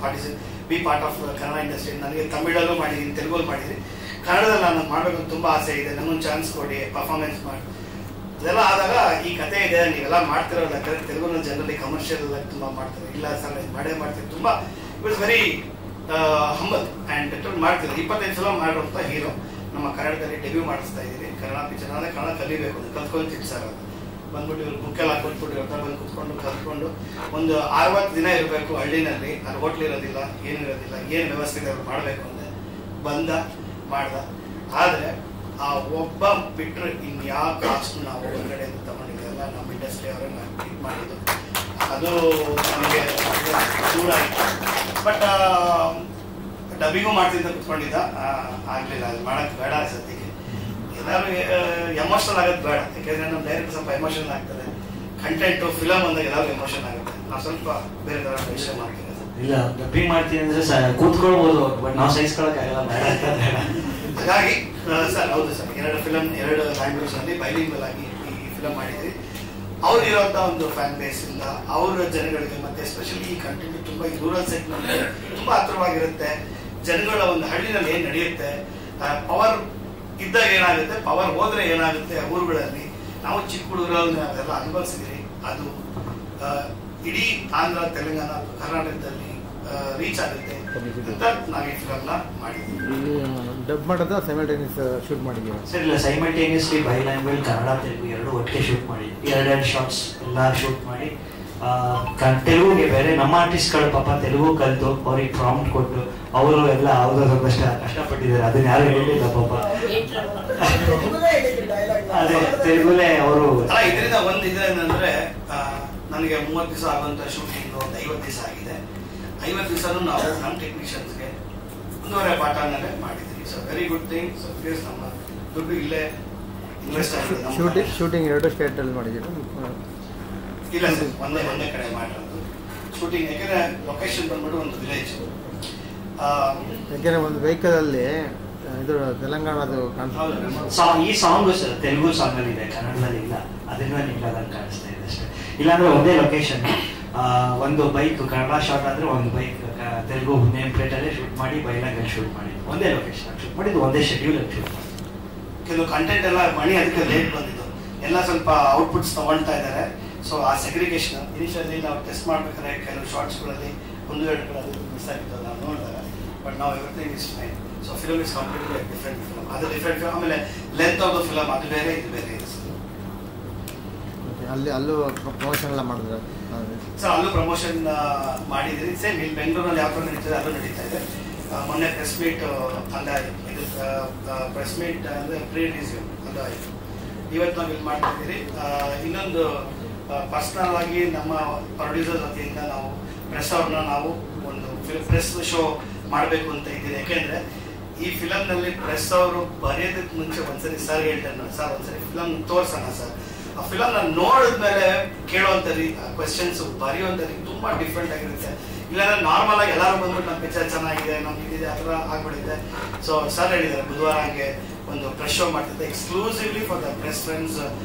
be part of Kannada industry. ನನಗೆ ತಮಿಳಲ್ಲೂ ಮಾಡಿದ್ದೀನಿ, ತೆಲುಗಲ್ಲಿ ಮಾಡಿದ್ದೀನಿ, ಕನ್ನಡದಲ್ಲಿ ನಾನು ಮಾಡಬೇಕು ಅಂತ ತುಂಬಾ ಆಸೆ ಇದೆ, ನನ್ನೊಂದು ಚಾನ್ಸ್ ಕೊಡಿ, ಪರ್ಫಾರ್ಮೆನ್ಸ್ ಮಾಡಿ. ಅದೆಲ್ಲ ಆದಾಗ ಈ ಕತೆ ಇದೆ, ನೀವೆಲ್ಲ ಮಾಡ್ತಿರೋಲ್ಲ, ತೆಲುಗುನಲ್ಲಿ ಜನರಲಿ ಕಮರ್ಷಿಯಲ್ ತುಂಬಾ ಮಾಡ್ತಾರೆ. ಇಲ್ಲ ಸರ್ ಮಾಡೇ ಮಾಡ್ತೀವಿ, ತುಂಬಾ it was very humble and ಮಾಡ್ತಿದ್ರು. 25 ಫಿಲಮ್ ಮಾಡಿರುವಂತ ಹೀರೋ ನಮ್ಮ ಕನ್ನಡದಲ್ಲಿ ಡೆಬ್ಯೂ ಮಾಡಿಸ್ತಾ ಇದ್ದೀವಿ. ಕನ್ನಡ ಪಿಕ್ಚರ್ ಅಂದ್ರೆ ಕನ್ನಡ ಕಲಿಬೇಕು, ಕಲ್ತ್ಕೊಂತಿತ್ತು ಸರ್. ಅದು ಬಂದ್ಬಿಟ್ಟು ಇವ್ರು ಬುಕ್ಕೆಲ್ಲ ಹಾಕೊಟ್ಬಿಟ್ಟು ಇವ್ರ ಬಂದು ಕುತ್ಕೊಂಡು ಕಲ್ತ್ಕೊಂಡು ಒಂದು 60 ದಿನ ಇರಬೇಕು ಹಳ್ಳಿನಲ್ಲಿ. ಅಲ್ಲಿ ಹೋಟ್ಲ್ ಇರೋದಿಲ್ಲ, ಏನಿರೋದಿಲ್ಲ, ಏನ್ ವ್ಯವಸ್ಥೆ ಇದೆ ಅವ್ರು ಮಾಡಬೇಕು ಅಂದ್ರೆ ಬಂದ ಮಾಡ್ದ. ಆದ್ರೆ ಆ ಒಬ್ಬ ಬಿಟ್ರೆ ಇನ್ಯಾವ ಕಾಸ್ಟ್ ನಾವು ಹೊರಗಡೆ ತಗೊಂಡಿದ್ದೆಲ್ಲ ನಮ್ಮ ಇಂಡಸ್ಟ್ರಿ ಅವರನ್ನ ಇದು ಮಾಡಿದ್ದು, ಅದು ನಮಗೆ ದೂರ ಆಯ್ತು. ಬಟ್ ಡಬ್ಬಿಂಗು ಮಾಡ್ತಿದ್ದ ಕುತ್ಕೊಂಡಿದ್ದ, ಆಗ್ಲಿಲ್ಲ. ಅದು ಮಾಡಕ್ ಬೇಡ ಸದ್ಯಕ್ಕೆ. ಎಲ್ಲರೂ ಎಮೋಷನಲ್ ಆಗೋದು ಬೇಡ, ಯಾಕೆಂದ್ರೆ ನಮ್ಮ ಡೈರೆಕ್ಟ್ ಸ್ವಲ್ಪ ಎಮೋಷನಲ್ ಆಗ್ತದೆ. ಕಂಟೆಂಟ್ ಫಿಲಮ್ ಅಂದಾಗ ಎಲ್ಲರೂ ಎಮೋಷನ್ ಆಗುತ್ತೆ. ನಾವು ಸ್ವಲ್ಪ ಬೇರೆ ತರ ವಿಷಯ ಮಾಡ್ತೀವಿ. ಇಲ್ಲ ಡಬ್ಬಿಂಗ್ ಮಾಡ್ತೀವಿ ಅಂದ್ರೆ ಕೂತ್ಕೊಳ್ಬಹುದು, ಬಟ್ ನಾವು ಸಹಿಸ್ಕೊಳಕ್ಕಾಗಲ್ಲ, ಬೇಡ ಅಂತ ಬೇಡ. ಹಾಗಾಗಿ ಸರ್ ಹೌದು ಸರ್, 2 ಫಿಲಮ್ 2 ಲ್ಯಾಂಗ್ವೇಜ್ ನಲ್ಲಿ ಬೈಲಿಂಗ್ವಲ್ ಆಗಿ ಈ ಫಿಲಮ್ ಮಾಡಿದ್ವಿ. ಅವ್ರು ಇರುವಂತ ಒಂದು ಫ್ಯಾನ್ ಬೇಸ್ ಇಂದ ಅವ್ರ ಜನಗಳಿಗೆ, ಮತ್ತೆ ಎಸ್ಪೆಷಲಿ ಈ ಕಂಟೆಂಟ್ ತುಂಬಾ ರೂರಲ್ ಸೆಟ್ ನಲ್ಲಿ ತುಂಬಾ ಹತ್ರವಾಗಿರುತ್ತೆ. ಜನಗಳ ಒಂದು ಹಳ್ಳಿನಲ್ಲಿ ಏನ್ ನಡೆಯುತ್ತೆ, ಪವರ್ ಇದ್ದಾಗ ಏನಾಗುತ್ತೆ, ಪವರ್ ಹೋದ್ರೆ ಏನಾಗುತ್ತೆ ಊರುಗಳಲ್ಲಿ, ನಾವು ಚಿಕ್ಕ ಹುಡುಗರಲ್ಲಿ ನಾವೆಲ್ಲ ಅನುಭವಿಸಿದ್ರಿ. ಅದು ಇಡೀ ಆಂಧ್ರ, ತೆಲಂಗಾಣ, ಕರ್ನಾಟಕದಲ್ಲಿ ರೀಚ್ ಆಗುತ್ತೆ ಅಂತ ನಾವು ಈ ಫಿಲಮ್ ನ ಮಾಡಿದ್ವಿ. ಡಬ್ ಮಾಡೋದು ಸೈಮಲ್ಟೇನಿಯಸ್ ಶೂಟ್ ಮಾಡಿದ್ವಿ ಸರ್? ಇಲ್ಲ, simultaneously by language Kannada Telugu 2 ಒಟ್ಟಿಗೆ ಶೂಟ್ ಮಾಡಿದ್ವಿ. 2 ಶಾರ್ಟ್ಸ್ ಎಲ್ಲ ಶೂಟ್ ಮಾಡಿ ತೆಲುಗುಗೆ ಬೇರೆ ನಮ್ಮ ಆರ್ಟಿಸ್ಟ್ಗಳು ಪಾಪ ತೆಲುಗು ಕಲಿತು ಅವ್ರಿಗೆ ಪ್ರಾಂಪ್ಟ್ ಕೊಟ್ಟು ಅವರು ಎಲ್ಲ ಅವ್ರದೊಂದಷ್ಟ ಕಷ್ಟಪಟ್ಟಿದ್ದಾರೆ. ಅದನ್ನ ಯಾರು ಹೇಳಿಲ್ಲ ಪಾಪ. ಅದೇ ತೆಲುಗುಲೇ ಅವರು. ಇದರಿಂದ ಒಂದು ಇದೇನಂದ್ರೆ ನನಗೆ 30 ದಿವಸ ಆಗುವಂತ ಶೂಟಿಂಗ್ ಒಂದು 50 ದಿವಸ ಆಗಿದೆ. 50 ದಿವಸನೂ ನಾವು ನಮ್ಮ ಟೆಕ್ನಿಷಿಯನ್ಸ್ಗೆ 1.5 ಪಾಠನಲ್ಲೇ ಮಾಡಿದ್ವಿ. So very good thing. So please ನಮ್ಮ ದುಡ್ಡು ಇಲ್ಲೇ ಇನ್ವೆಸ್ಟ್ ಆಗಿದೆ. ಶೂಟಿಂಗ್ 2 ಸ್ಟೇಟ್ ಅಲ್ಲಿ ಮಾಡಿದ್ದೀರಾ? ಇಲ್ಲ ಸರ್, ಒಂದೇ ಕಡೆ ಮಾಡಿರೋದು ಶೂಟಿಂಗ್. ಯಾಕಂದ್ರೆ ಲೊಕೇಶನ್ ಬಂದ್ಬಿಟ್ಟು ಒಂದು ವಿಲೇಜ್. ಯಾಕಂದ್ರೆ ಒಂದು ವೆಹಿಕಲ್ ಅಲ್ಲಿ ಇದು ತೆಲಂಗಾಣದು ಈ ಸಾಂಗ್ ಸರ್ ತೆಲುಗು ಸಾಂಗ್ ಅಲ್ಲಿ ಇದೆ, ಕನ್ನಡದಲ್ಲಿ ಇಲ್ಲ. ಅದರಿಂದ ನಿಮ್ಗೆ ಅದಲ್ಲಿ ಕಾಣಿಸ್ತಾ ಇದೆ ಅಷ್ಟೇ. ಇಲ್ಲಾಂದ್ರೆ ಒಂದೇ ಲೊಕೇಶನ್, ಒಂದು ಬೈಕ್ ಕನ್ನಡ ಶಾರ್ಟ್ ಆದ್ರೆ ಒಂದು ಬೈಕ್ ತೆಲುಗು ನೇಮ್ ಪ್ಲೇಟ್ ಅಲ್ಲೇ ಶೂಟ್ ಮಾಡಿ ಬೈಲಾಂಗಲ್ಲಿ ಶೂಟ್ ಮಾಡಿದ್ದು. ಒಂದೇ ಲೊಕೇಶನ್ ಶೂಟ್ ಮಾಡಿದ್ದು, ಒಂದೇ ಶೆಡ್ಯೂಲ್ ಅಲ್ಲಿ ಶೂಟ್ ಮಾಡಿ. ಕೆಲವು ಕಂಟೆಂಟ್ ಎಲ್ಲ ಮಣಿ ಅದಕ್ಕೆ ಲೇಟ್ ಬಂದಿದ್ದು, ಎಲ್ಲ ಸ್ವಲ್ಪ ಔಟ್ಪುಟ್ಸ್ ತಗೊಳ್ತಾ ಇದ್ದಾರೆ. ಸೊ ಆ ಸೆಗ್ರಿಗೇಷನ್ ಇನಿಷಿಯಲಿ ನಾವು ಟೆಸ್ಟ್ ಮಾಡ್ಬೇಕಾದ್ರೆ ಕೆಲವು ಶಾರ್ಟ್ಸ್ಗಳಲ್ಲಿ 1-2 ಕಡೆ ಮಿಸ್ ಆಗಿತ್ತು ನಾವು ನೋಡಿದಾಗ. ಬಟ್ ನಾವು everything is fine. So film is completely different film. ಅದು ಡಿಫ್ರೆಂಟ್ ಫಿಲಮ್. ಆಮೇಲೆ ಲೆಂತ್ ಆಫ್ ದ ಫಿಲಮ್ ಅದು ಬೇರೆ, ಇದು ಬೇರೆ ಇದೆ ಸರ್. ಅಲ್ಲೂ ಪ್ರಮೋಷನ್ ಎಲ್ಲ ಮಾಡಿದ್ರೆ ಸರ್? ಅಲ್ಲೂ ಪ್ರಮೋಷನ್ ಮಾಡಿದ್ರಿ. ಸೇಮ್ ಇಲ್ಲಿ ಬೆಂಗಳೂರಲ್ಲಿ ಯಾವ ಥರ ನಡೀತದೆ ಅದು ನಡೀತಾ ಇದೆ. ಮೊನ್ನೆ ಪ್ರೆಸ್ ಮೀಟ್ ಅಲ್ಲ, ಇದು ಪ್ರೆಸ್ ಮೀಟ್ ಅಂದರೆ ಪ್ರೀ ರಿಲೀಸ್ ಅದು ಆಯಿತು. ಇವತ್ತು ನಾವು ಇಲ್ಲಿ ಮಾಡ್ತಿದ್ದೀರಿ. ಇನ್ನೊಂದು ಪರ್ಸನಲ್ ಆಗಿ ನಮ್ಮ ಪ್ರೊಡ್ಯೂಸರ್ ವತಿಯಿಂದ ನಾವು ಪ್ರೆಸ್ ಅವ್ರನ್ನ ನಾವು ಒಂದು ಪ್ರೆಸ್ ಶೋ ಮಾಡಬೇಕು ಅಂತ ಇದ್ದೀರಿ. ಯಾಕೆಂದ್ರೆ ಈ ಫಿಲಮ್ ನಲ್ಲಿ ಪ್ರೆಸ್ ಅವರು ಬರೆಯೋದಕ್ಕೆ ಮುಂಚೆ ಒಂದ್ಸರಿ ಸರ್ ಹೇಳ್ತಾರೆ, ಸರ್ ಒಂದ್ಸರಿ ಫಿಲಮ್ ತೋರ್ಸೋಣ ಸರ್. ಆ ಫಿಲಮ್ ನಾನು ನೋಡಿದ್ಮೇಲೆ ಕೇಳುವಂತ ಕ್ವೆಶನ್ಸ್, ಬರೆಯುವಂತ ತುಂಬಾ ಡಿಫ್ರೆಂಟ್ ಆಗಿರುತ್ತೆ. ಇಲ್ಲಾಂದ್ರೆ ನಾರ್ಮಲ್ ಆಗಿ ಎಲ್ಲರೂ ಬಂದ್ಬಿಟ್ಟು ನಮ್ಮ ಪಿಕ್ಚರ್ ಚೆನ್ನಾಗಿದೆ, ನಮ್ಗೆ ಇದಿದೆ ಆ ಥರ ಆಗ್ಬಿಟ್ಟಿದೆ. ಸೊ ಸರ್ ಹೇಳಿದ್ದಾರೆ ಬುಧವಾರ ಹಂಗೆ ಒಂದು ಪ್ರೆಸ್ ಶೋ ಮಾಡ್ತಿದ್ದೆ. Exclusively for the press friends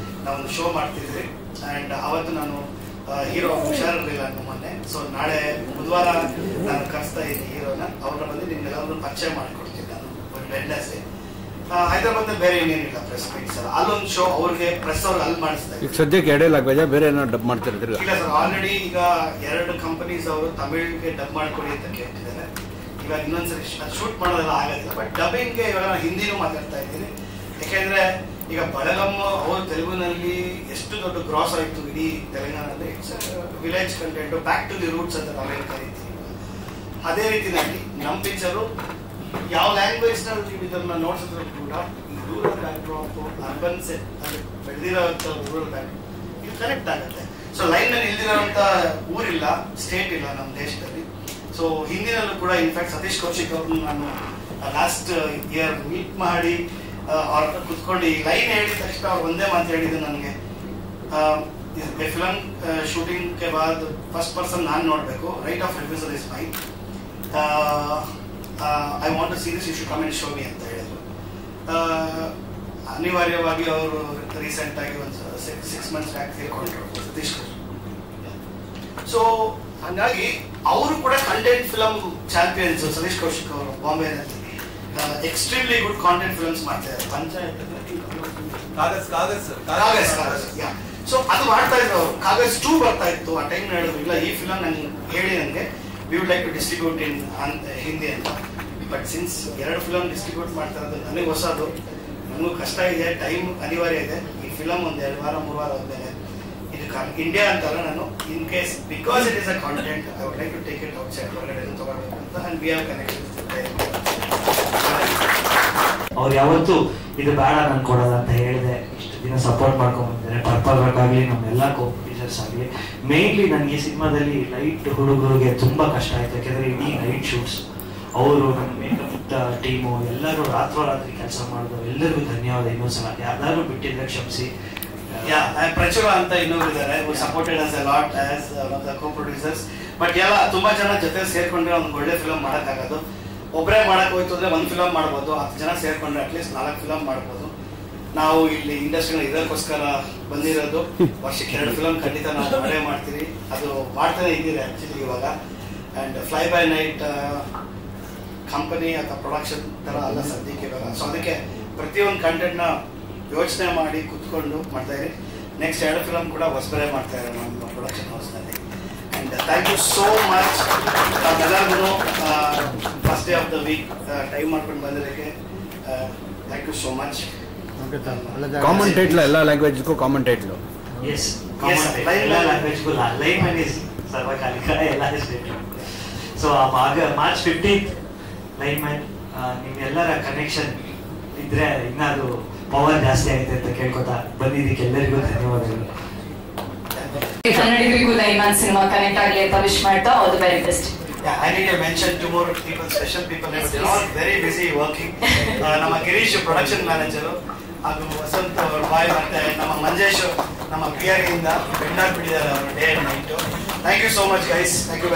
ನಾವೊಂದು ಶೋ ಮಾಡ್ತಿದ್ವಿ. ಆ್ಯಂಡ್ ಅವತ್ತು ನಾನು ಹೀರೋ ಹುಷಾರಿರಲಿಲ್ಲ ಮೊನ್ನೆ. ಸೊ ನಾಳೆ ಬುಧವಾರ ನಾನು ಕರೆಸ್ತಾ ಇದ್ದೀನಿ ಹೀರೋನ. ಅವ್ರನ್ನ ಬಂದು ನಿಮ್ಗೆಲ್ಲರೂ ಪರಿಚಯ ಮಾಡಿಕೊಡ್ತೀನಿ ನಾನು ವೆಡ್ನೆಸ್ಡೇ. ಹೈದರಾಬಾದ್ನಲ್ಲಿ ಬೇರೆ ಏನೇನಿಲ್ಲ ಪ್ರೆಸ್ ಮೀಟ್ಸ್ ಅಲ್ಲ, ಅಲ್ಲೊಂದು ಶೋ ಅವ್ರಿಗೆ ಪ್ರೆಸ್ ಅವ್ರಿಗೆ ಅಲ್ಲಿ ಮಾಡಿಸ್ತಾ ಈಗ ಸದ್ಯಕ್ಕೆ 2 ಲ್ಯಾಂಗ್ವೇಜ್ ಬೇರೆ ಏನೋ ಡಬ್ ಮಾಡ್ತಿರ್ತೀರ? ಇಲ್ಲ ಸರ್, ಆಲ್ರೆಡಿ ಈಗ 2 ಕಂಪನೀಸ್ ಅವರು ತಮಿಳ್ಗೆ ಡಬ್ ಮಾಡ್ಕೊಡಿ ಅಂತ ಕೇಳ್ತಿದ್ದಾರೆ. ಇವಾಗ ಇನ್ನೊಂದ್ಸರಿ ಅದು ಶೂಟ್ ಮಾಡೋದೆಲ್ಲ ಆಗೋದಿಲ್ಲ. ಬಟ್ ಡಬ್ಬಿಂಗ್ಗೆ ಇವಾಗ ನಾನು ಹಿಂದಿನೂ ಮಾತಾಡ್ತಾ ಇದ್ದೀನಿ. ಯಾಕೆಂದ್ರೆ ಈಗ ಬಳಗಮ್ ಅವರು ತೆಲುಗುನಲ್ಲಿ ಎಷ್ಟು ದೊಡ್ಡ ಗ್ರಾಸ್ ಆಯಿತು ಇಡೀ ತೆಲಂಗಾಣದಲ್ಲಿ. It's village content, back to the roots ಅಂತ ನಾವೇನು ಕರಿತೀವಿ. ಅದೇ ರೀತಿಯಲ್ಲಿ ನಮ್ಮ ಪಿಕ್ಚರು ಯಾವ ಲ್ಯಾಂಗ್ವೇಜ್ ನಲ್ಲಿ ನೀವು ಇದನ್ನ ನೋಡ್ಸಿದ್ರು ಕೂಡ ಈ ರೂರಲ್ ಬ್ಯಾಕ್ಡ್ರಾಪ್, ಅರ್ಬನ್ ಸೆಟ್ ಅಲ್ಲಿ ಬೆಳೆದಿರೋಂಥ ರೂರಲ್ ಬ್ಯಾಕ್ಡ್ರಾಪ್ ಇದು ಕನೆಕ್ಟ್ ಆಗುತ್ತೆ. ಸೊ ಲೈನ್ ನಲ್ಲಿ ಇಲ್ದಿರೋಂಥ ಊರಿಲ್ಲ, ಸ್ಟೇಟ್ ಇಲ್ಲ ನಮ್ಮ ದೇಶದಲ್ಲಿ. ಸೊ ಹಿಂದಿನಲ್ಲೂ ಕೂಡ ಇನ್ಫ್ಯಾಕ್ಟ್ ಸತೀಶ್ ಕೌಶಿಕ್ ಅವ್ರನ್ನ ನಾನು ಲಾಸ್ಟ್ ಇಯರ್ ಮೀಟ್ ಮಾಡಿ ಅವ್ರ ಕುತ್ಕೊಂಡು ಈ ಲೈನ್ ಹೇಳಿದ ತಕ್ಷಣ ಅವ್ರು ಒಂದೇ ಮಾತು ಹೇಳಿದ್ದು ನನಗೆ, ಫಿಲಮ್ ಶೂಟಿಂಗ್ ಕೆ ಬಾದ್ ಫಸ್ಟ್ ಪರ್ಸನ್ ನಾನು ನೋಡಬೇಕು, right of refusal is mine, I want to see this, you should come and show me ಅಂತ ಹೇಳಿದ್ರು. ಅನಿವಾರ್ಯವಾಗಿ ಅವರು ರೀಸೆಂಟ್ ಆಗಿ ಒಂದು 6 months ಬ್ಯಾಕ್ ತೀರ್ಕೊಂಡ್ರು ಸತೀಶ್. ಸೊ ಹಾಗಾಗಿ ಅವರು ಕೂಡ content film champions Satish Kaushik ಅವರು ಬಾಂಬೆನಲ್ಲಿ ಎಕ್ಸ್ಟ್ರೀಮ್ಲಿ ಗುಡ್ ಕಾಂಟೆಂಟ್ ಫಿಲ್ಮ್ಸ್ ಮಾಡ್ತಾರೆ. ಪಂಚಾಯತ್ ಸೊ ಅದು ಮಾಡ್ತಾ ಇದ್ರು ಅವರು. ಕಾಗಜ್ 2 ಬರ್ತಾ ಇತ್ತು ಆ ಟೈಮ್. ಹೇಳಿದ್ರು ಇಲ್ಲ ಈ ಫಿಲಮ್ ನಂಗೆ ಹೇಳಿ ನನಗೆ we would like to distribute in Hindi ಅಂತ. ಬಟ್ ಸಿನ್ಸ್ 2 ಫಿಲಮ್ ಡಿಸ್ಟ್ರಿಬ್ಯೂಟ್ ಮಾಡ್ತಾ ಇರೋದು ನನಗೆ ಹೊಸದು, ನನಗೂ ಕಷ್ಟ ಇದೆ, ಟೈಮ್ ಅನಿವಾರ್ಯ ಇದೆ. ಈ ಫಿಲಮ್ ಒಂದು 2 ವಾರ 3 ವಾರ ಹೋದ್ಮೇಲೆ ಇದು ಇಂಡಿಯಾ ಅಂತಲ್ಲ, ನಾನು in case because it is a content I would like to take it outside, ಹೊರಗಡೆ ತಗೊಳ್ಬೇಕು ಅಂತ. And we have connected. ಅವ್ರು ಯಾವತ್ತೂ ಇದು ಬೇಡ ನಾನು ಕೊಡೋಲ್ಲ ಅಂತ ಹೇಳಿದೆ. ಇಷ್ಟು ದಿನ ಸಪೋರ್ಟ್ ಮಾಡ್ಕೊಂಡು ಬಂದಿದ್ದಾರೆ. ಪರ್ಪಲ್ ಆಗಲಿ ನಮ್ಮೆಲ್ಲ ಕೋ-ಪ್ರೊಡ್ಯೂಸರ್ಸ್ ಆಗಲಿ. ಮೇನ್ಲಿ ನನಗೆ ಈ ಸಿನಿಮಾದಲ್ಲಿ ಲೈಟ್ ಹುಡುಗರಿಗೆ ತುಂಬ ಕಷ್ಟ ಆಯ್ತು. ಯಾಕೆಂದರೆ ಇಡೀ ನೈಟ್ ಶೂಟ್ಸ್, ಅವರು ನಮ್ಮ ಮೇಕಪ್ ಟೀಮು ಎಲ್ಲರೂ ರಾತ್ರೋರಾತ್ರಿ ಕೆಲಸ ಮಾಡಿದ್ರು. ಎಲ್ಲರಿಗೂ ಧನ್ಯವಾದ ಇನ್ನೊಂದ್ಸಲ. ಯಾರು ಬಿಟ್ಟಿದ್ರೆ ಕ್ಷಮಿಸಿ. ಪ್ರಚುರ ಅಂತ ಇನ್ನೊಬ್ರು ಇದ್ದಾರೆ, supported us a lot as one of the co-producers. But ಎಲ್ಲ ತುಂಬಾ ಜನ ಜೊತೆ ಸೇರ್ಕೊಂಡ್ರೆ ಒಂದು ಒಳ್ಳೆ ಫಿಲಮ್ ಮಾಡೋಕ್ಕಾಗೋದು. ಒಬ್ಬರೇ ಮಾಡಕ್ ಹೋಯ್ತು ಅಂದ್ರೆ 1 ಫಿಲಮ್ ಮಾಡ್ಬೋದು, 10 ಜನ ಸೇರ್ಕೊಂಡ್ರೆ ಅಟ್ಲೀಸ್ಟ್ 4 ಫಿಲಮ್ ಮಾಡ್ಬೋದು. ನಾವು ಇಲ್ಲಿ ಇಂಡಸ್ಟ್ರಿ ಇದಕ್ಕೋಸ್ಕರ ಬಂದಿರೋದು. ವರ್ಷಕ್ಕೆ 2 ಫಿಲಮ್ ಖಂಡಿತ ನಾವು ಮಾಡೇ ಮಾಡ್ತೀವಿ. ಅದು ಮಾಡ್ತಾನೆ ಇದ್ದೀರಿ ಆಕ್ಚುಲಿ ಇವಾಗ. And fly by night company ಅಥವಾ ಪ್ರೊಡಕ್ಷನ್ ತರ ಅಲ್ಲ ಸದ್ಯಕ್ಕೆ ಇವಾಗ. ಸೊ ಅದಕ್ಕೆ ಪ್ರತಿಯೊಂದು ಕಂಟೆಂಟ್ ನ ಯೋಚನೆ ಮಾಡಿ ಕುತ್ಕೊಂಡು ಮಾಡ್ತಾ ಇರಿ. ನೆಕ್ಸ್ಟ್ 2 ಫಿಲಮ್ ಕೂಡ ಹೊಸಬರೇ ಮಾಡ್ತಾ ಇದ್ದಾರೆ ನಮ್ಮ ಪ್ರೊಡಕ್ಷನ್ ಹೌಸ್ನಲ್ಲಿ. And thank you so much ಎಲ್ಲರಿಗೂ first day of the week time ಮಾಡ್ಕೊಂಡು ಬಂದಿದ್ದಕ್ಕೆ thank you so much. Common title ಎಲ್ಲ ಲ್ಯಾಂಗ್ವೇಜ್ಗೂ ಕಾಮನ್ ಟೈಟ್ಲು. ಎಲ್ಲ ಲ್ಯಾಂಗ್ವೇಜ್ಗೂ ಲೈನ್ ಮ್ಯಾನ್ ಇಸ್ ಸರ್ವಕಾಲಿಕ ಎಲ್ಲ state. So March 15th line man. ನಿಮ್ಮೆಲ್ಲರ ಕನೆಕ್ಷನ್ ಇದ್ರೆ ಇನ್ನಾದ್ರು ಪವರ್ ಜಾಸ್ತಿ ಆಗುತ್ತೆ ಅಂತ ಕೇಳ್ಕೊತಾ ಬಂದಿದ್ದಕ್ಕೆ ಎಲ್ಲರಿಗೂ ಧನ್ಯವಾದಗಳು. ಕನ್ನಡಿಗರಿಗೂ ಲೈನ್ ಮ್ಯಾನ್ ಸಿನಿಮಾ ಕನೆಕ್ಟ್ ಆಗಲಿ ಅಂತ ವಿಶ್ ಮಾಡ್ತಾ all the very best. I need to mention 2 more people, special people. They're all very busy working. ನಮ್ಮ ಗಿರೀಶ್ ಪ್ರೊಡಕ್ಷನ್ ಮ್ಯಾನೇಜರು, ಹಾಗೂ ವಸಂತ್ ಬಾಯ್, ಮತ್ತೆ ನಮ್ಮ ಮಂಜೇಶ್ ನಮ್ಮ ಕ್ರಿಯಾಗಿಂದ ಬೆಂಡಾಗಿ ಬಿಟ್ಟಿದ್ದಾರೆ ಅವರು day and night. Thank you so much guys. Thank you.